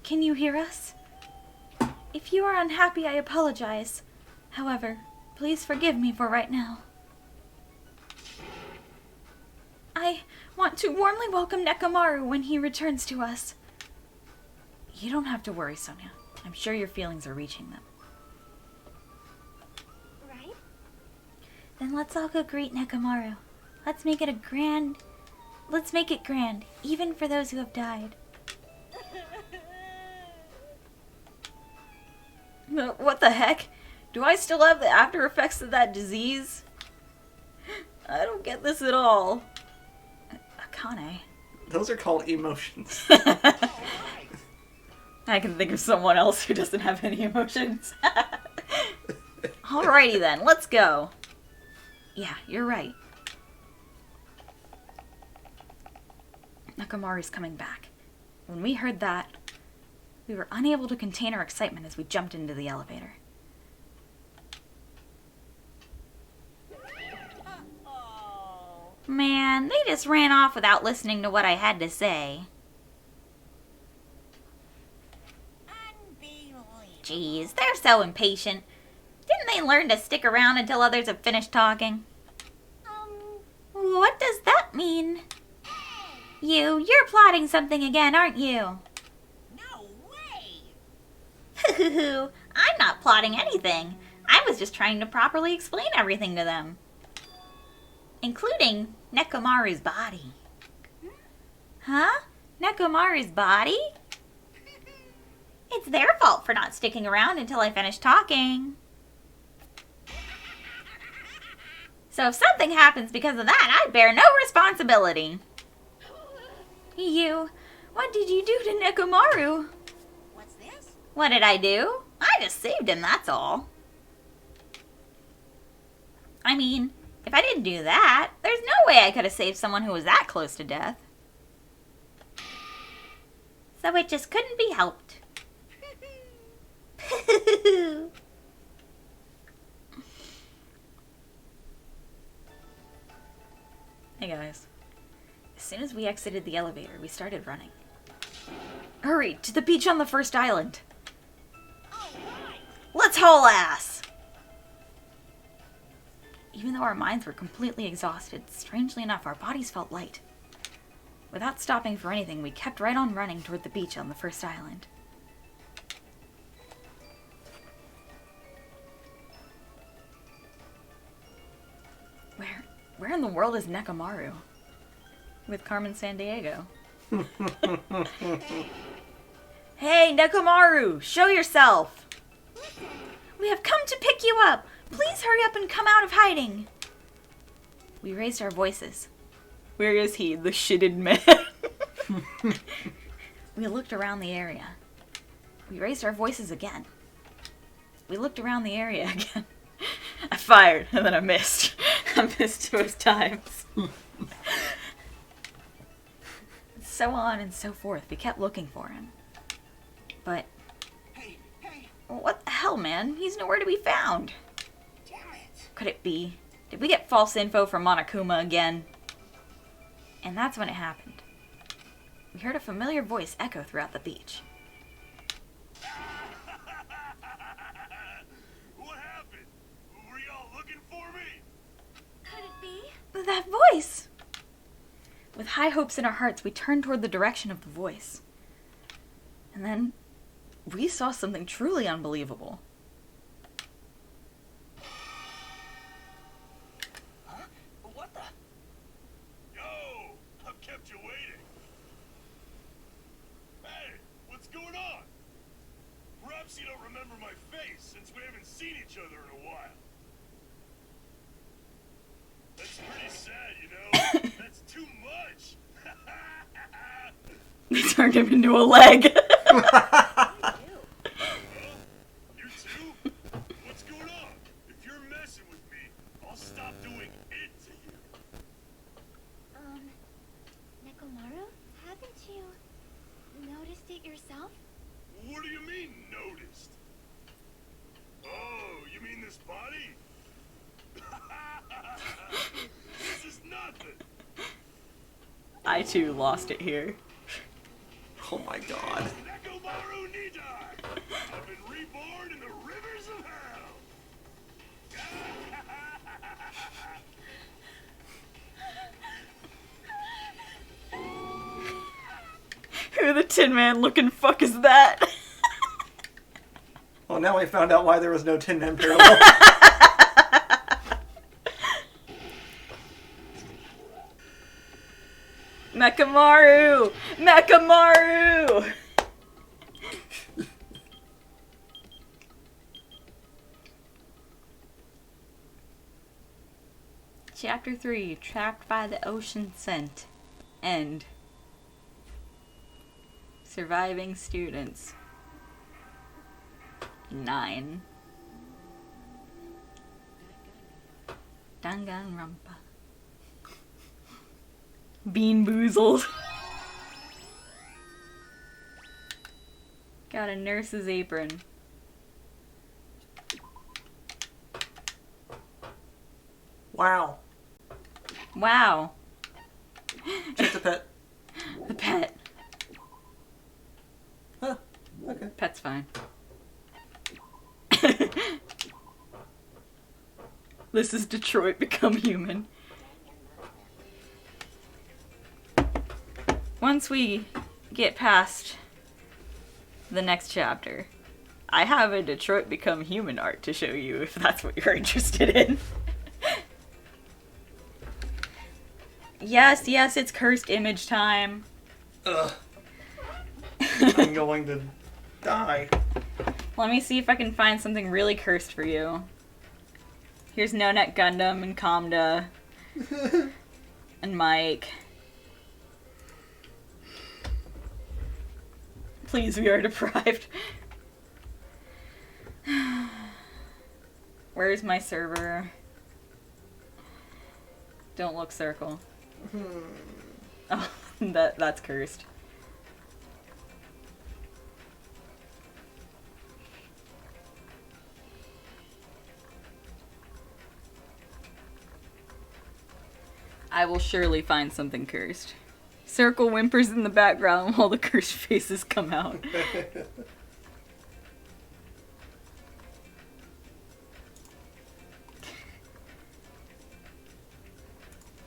can you hear us? If you are unhappy, I apologize. However, please forgive me for right now. I want to warmly welcome Nekomaru when he returns to us. You don't have to worry, Sonia. I'm sure your feelings are reaching them. Right? Then let's all go greet Nekomaru. Let's make it grand, even for those who have died. What the heck? Do I still have the after effects of that disease? I don't get this at all. Akane. Those are called emotions. I can think of someone else who doesn't have any emotions. Alrighty then, let's go. Yeah, you're right. Nekomaru's coming back. When we heard that, we were unable to contain our excitement as we jumped into the elevator. Man, they just ran off without listening to what I had to say. Jeez, they're so impatient. Didn't they learn to stick around until others have finished talking? What does that mean? You're plotting something again, aren't you? No way! I'm not plotting anything. I was just trying to properly explain everything to them. Including Nekomaru's body. Huh? Nekomaru's body? It's their fault for not sticking around until I finished talking. So if something happens because of that, I bear no responsibility. What did you do to Nekomaru? What's this? What did I do? I just saved him, that's all. I mean, if I didn't do that, there's no way I could have saved someone who was that close to death. So it just couldn't be helped. Hey guys. As soon as we exited the elevator, we started running. Hurry, to the beach on the first island. Let's haul ass! Even though our minds were completely exhausted, strangely enough, our bodies felt light. Without stopping for anything, we kept right on running toward the beach on the first island. Where in the world is Nekomaru? With Carmen Sandiego. Hey, Nekomaru! Show yourself! We have come to pick you up! Please hurry up and come out of hiding. We raised our voices. Where is he, the shitted man? We looked around the area. We raised our voices again. We looked around the area again. I fired, and then I missed. I missed both times. So on and so forth. We kept looking for him. But... Hey, hey! what the hell, man? He's nowhere to be found. Damn it! Could it be? Did we get false info from Monokuma again? And that's when it happened. We heard a familiar voice echo throughout the beach. What happened? Were y'all looking for me? Could it be? That voice! With high hopes in our hearts, we turned toward the direction of the voice. And then, we saw something truly unbelievable. Huh? What the? Yo, I've kept you waiting. Hey, what's going on? Perhaps you don't remember my face since we haven't seen each other in a while. That's pretty sad, you know? That's too much. They turned him into a leg. You too? What's going on? If you're messing with me, I'll stop doing it to you. Nekomaru, haven't you noticed it yourself? What do you mean, noticed? Oh, you mean this body? This is nothing. I too lost it here. Oh my god. Nekomaru Nidai! I've been reborn in the rivers of hell! Who the Tin Man looking fuck is that? Well, now we found out why there was no Tin Man parallel. Mekamaru! Mekamaru! Chapter 3, Trapped by the Ocean Scent. End. Surviving students. 9. Danganronpa. Bean boozled. Got a nurse's apron. Wow. Wow. Check the pet. The pet. Huh. Okay. Pet's fine. This is Detroit Become Human. Once we get past the next chapter, I have a Detroit Become Human art to show you if that's what you're interested in. Yes, yes, it's cursed image time. Ugh. I'm going to die. Let me see if I can find something really cursed for you. Here's No Net Gundam and Kamda. And Mike. Please, we are deprived. Where's my server? Don't look, circle. Oh, that's cursed. I will surely find something cursed. Circle whimpers in the background while the cursed faces come out.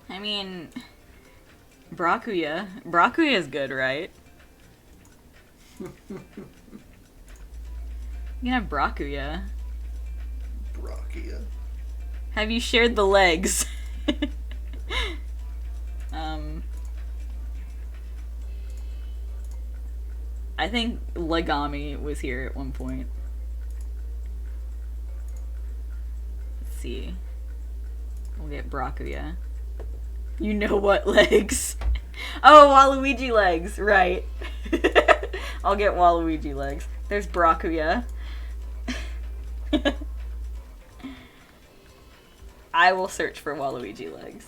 I mean, Brakuya. Brakuya is good, right? You can have Brakuya. Brachia. Have you shared the legs? I think Legami was here at one point. see. We'll get Braccia. You know what legs? Oh, Waluigi legs, right. I'll get Waluigi legs. There's Braccia. I will search for Waluigi legs.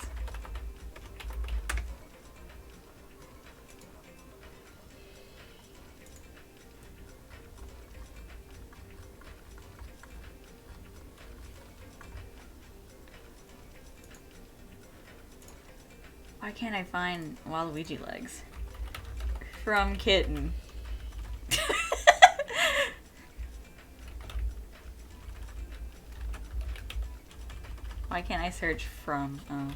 Why can't I find Waluigi legs? From Kitten. Why can't I search from... Oh.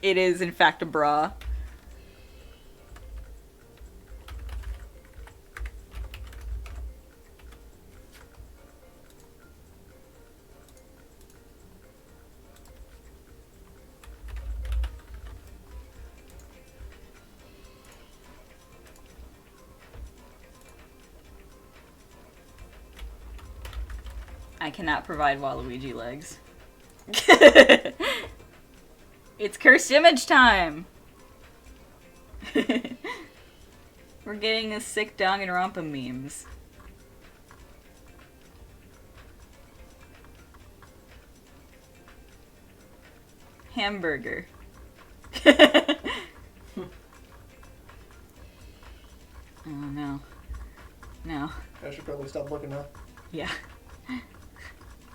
It is, in fact, a bra. I cannot provide Waluigi legs. It's cursed image time! We're getting the sick Danganronpa memes. Hamburger. Oh no. No. I should probably stop looking now. Yeah.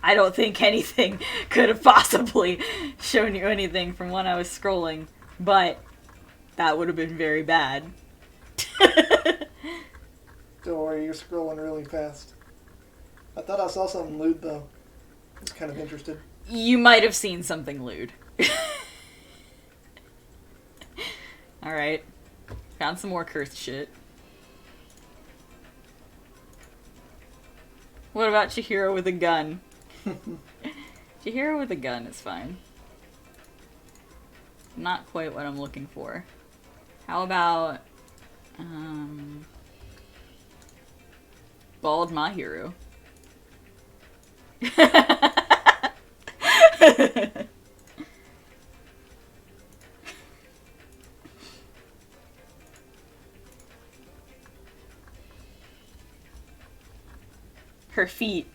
I don't think anything could have possibly shown you anything from when I was scrolling, but that would have been very bad. Don't worry, you're scrolling really fast. I thought I saw something lewd, though. I was kind of interested. You might have seen something lewd. Alright. Found some more cursed shit. What about Chihiro with a gun? Chihiro with a gun is fine. Not quite what I'm looking for. How about, bald Mahiru? Her feet.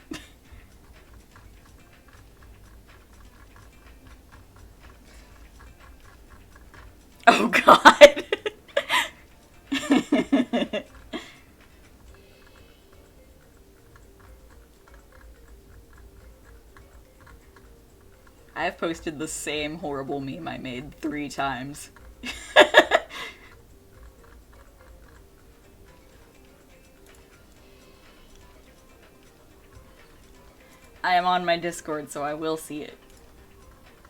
Oh god. I've posted the same horrible meme I made 3 times. I am on my Discord, so I will see it.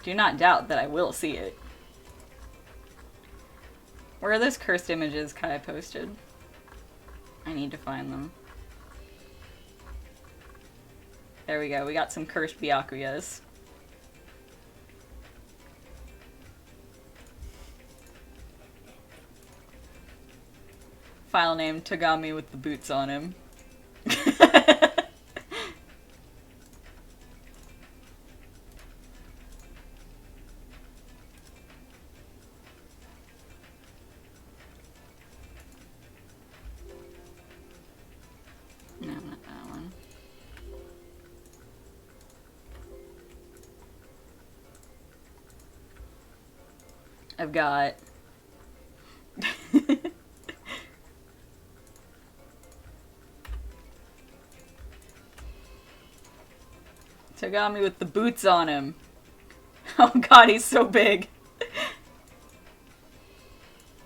Do not doubt that I will see it. Where are those cursed images Kai posted? I need to find them. There we go, we got some cursed Byakuyas. File name, Tagami with the boots on him. No, not that one. I've got... Tagami with the boots on him. Oh god, he's so big.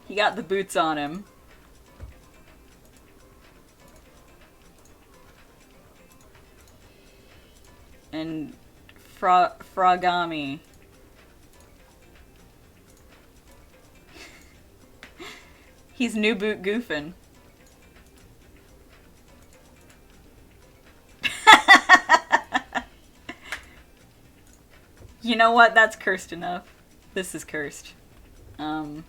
He got the boots on him. And Fragami. He's new boot goofing. You know what? That's cursed enough. This is cursed. Man.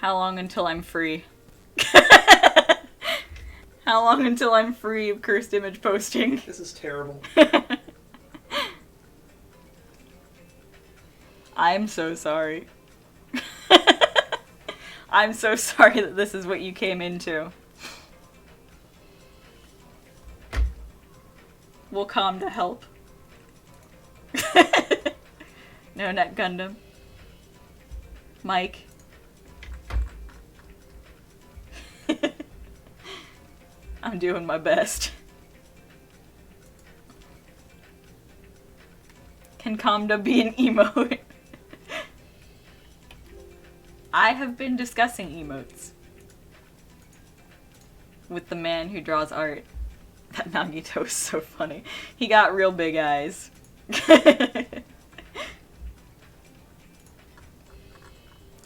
How long until I'm free? How long until I'm free of cursed image posting? This is terrible. I'm so sorry. I'm so sorry that this is what you came into. We'll come to help. No Net Gundam. Mike. I'm doing my best. Can Kamda be an emote? I have been discussing emotes with the man who draws art. That Nagito is so funny. He got real big eyes. I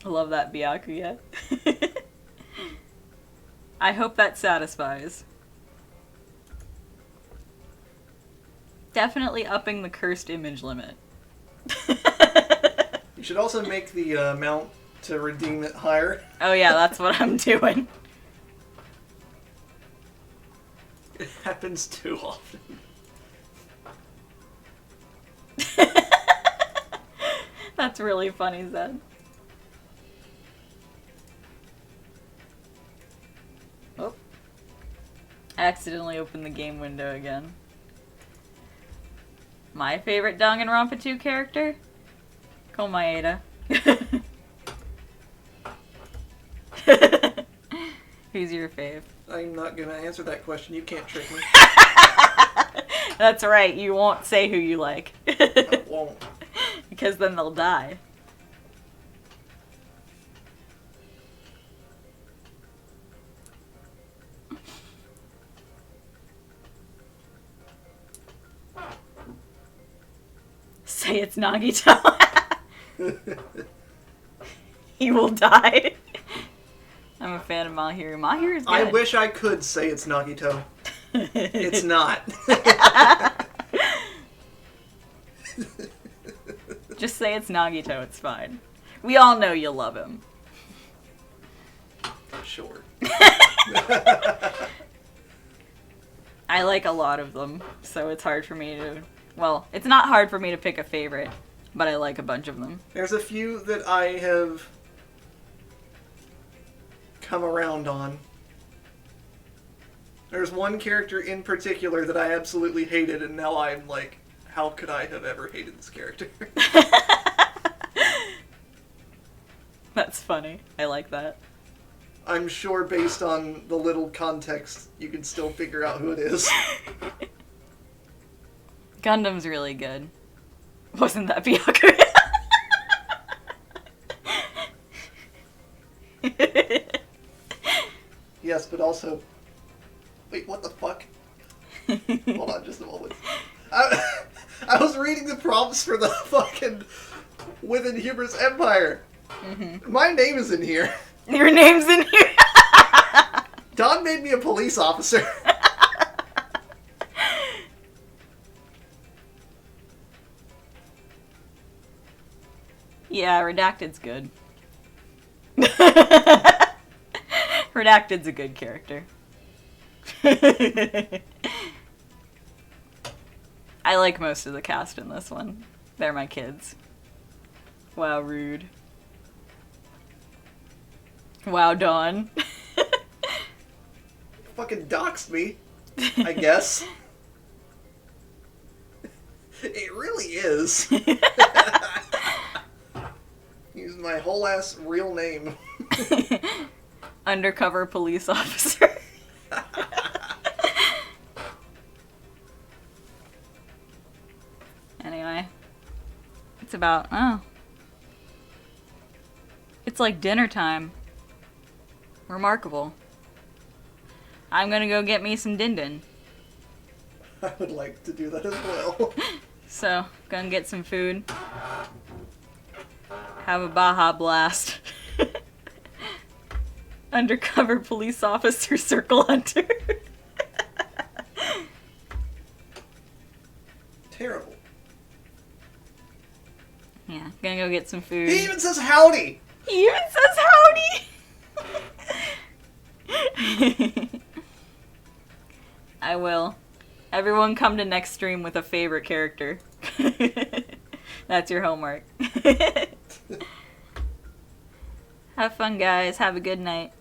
love that Byakuya. I hope that satisfies. Definitely upping the cursed image limit. You should also make the amount to redeem it higher. Oh yeah, that's what I'm doing. It happens too often. That's really funny, Zed. Oh. I accidentally opened the game window again. My favorite Danganronpa 2 character? Komaeda. Who's your fave? I'm not gonna answer that question. You can't trick me. That's right, you won't say who you like. I won't. Because then they'll die. Say it's Nagito. He will die. I'm a fan of Mahiru. Mahiru's good. I wish I could say it's Nagito. It's not. Just say it's Nagito, it's fine. We all know you love him. Sure. I like a lot of them, so it's hard for me to... Well, it's not hard for me to pick a favorite, but I like a bunch of them. There's a few that I have come around on. There's one character in particular that I absolutely hated, and now I'm like, how could I have ever hated this character? That's funny. I like that. I'm sure based on the little context, you can still figure out who it is. Gundam's really good. Wasn't that Byakuya? Yes, but also... Wait, what the fuck? Hold on just a moment. I was reading the prompts for the fucking Within Hubris Empire. Mm-hmm. My name is in here. Your name's in here? Don made me a police officer. Yeah, Redacted's good. Redacted's a good character. I like most of the cast in this one. They're my kids. Wow, rude. Wow, Dawn. Fucking doxed me, I guess. It really is. Use my whole ass real name. Undercover police officer. Anyway. It's about, it's like dinner time. Remarkable. I'm gonna go get me some din-din. I would like to do that as well. So, gonna get some food. Have a Baja Blast. Undercover police officer, CircleHunter. Terrible. Yeah, gonna go get some food. He even says howdy! He even says howdy! I will. Everyone come to next stream with a favorite character. That's your homework. Have fun, guys. Have a good night.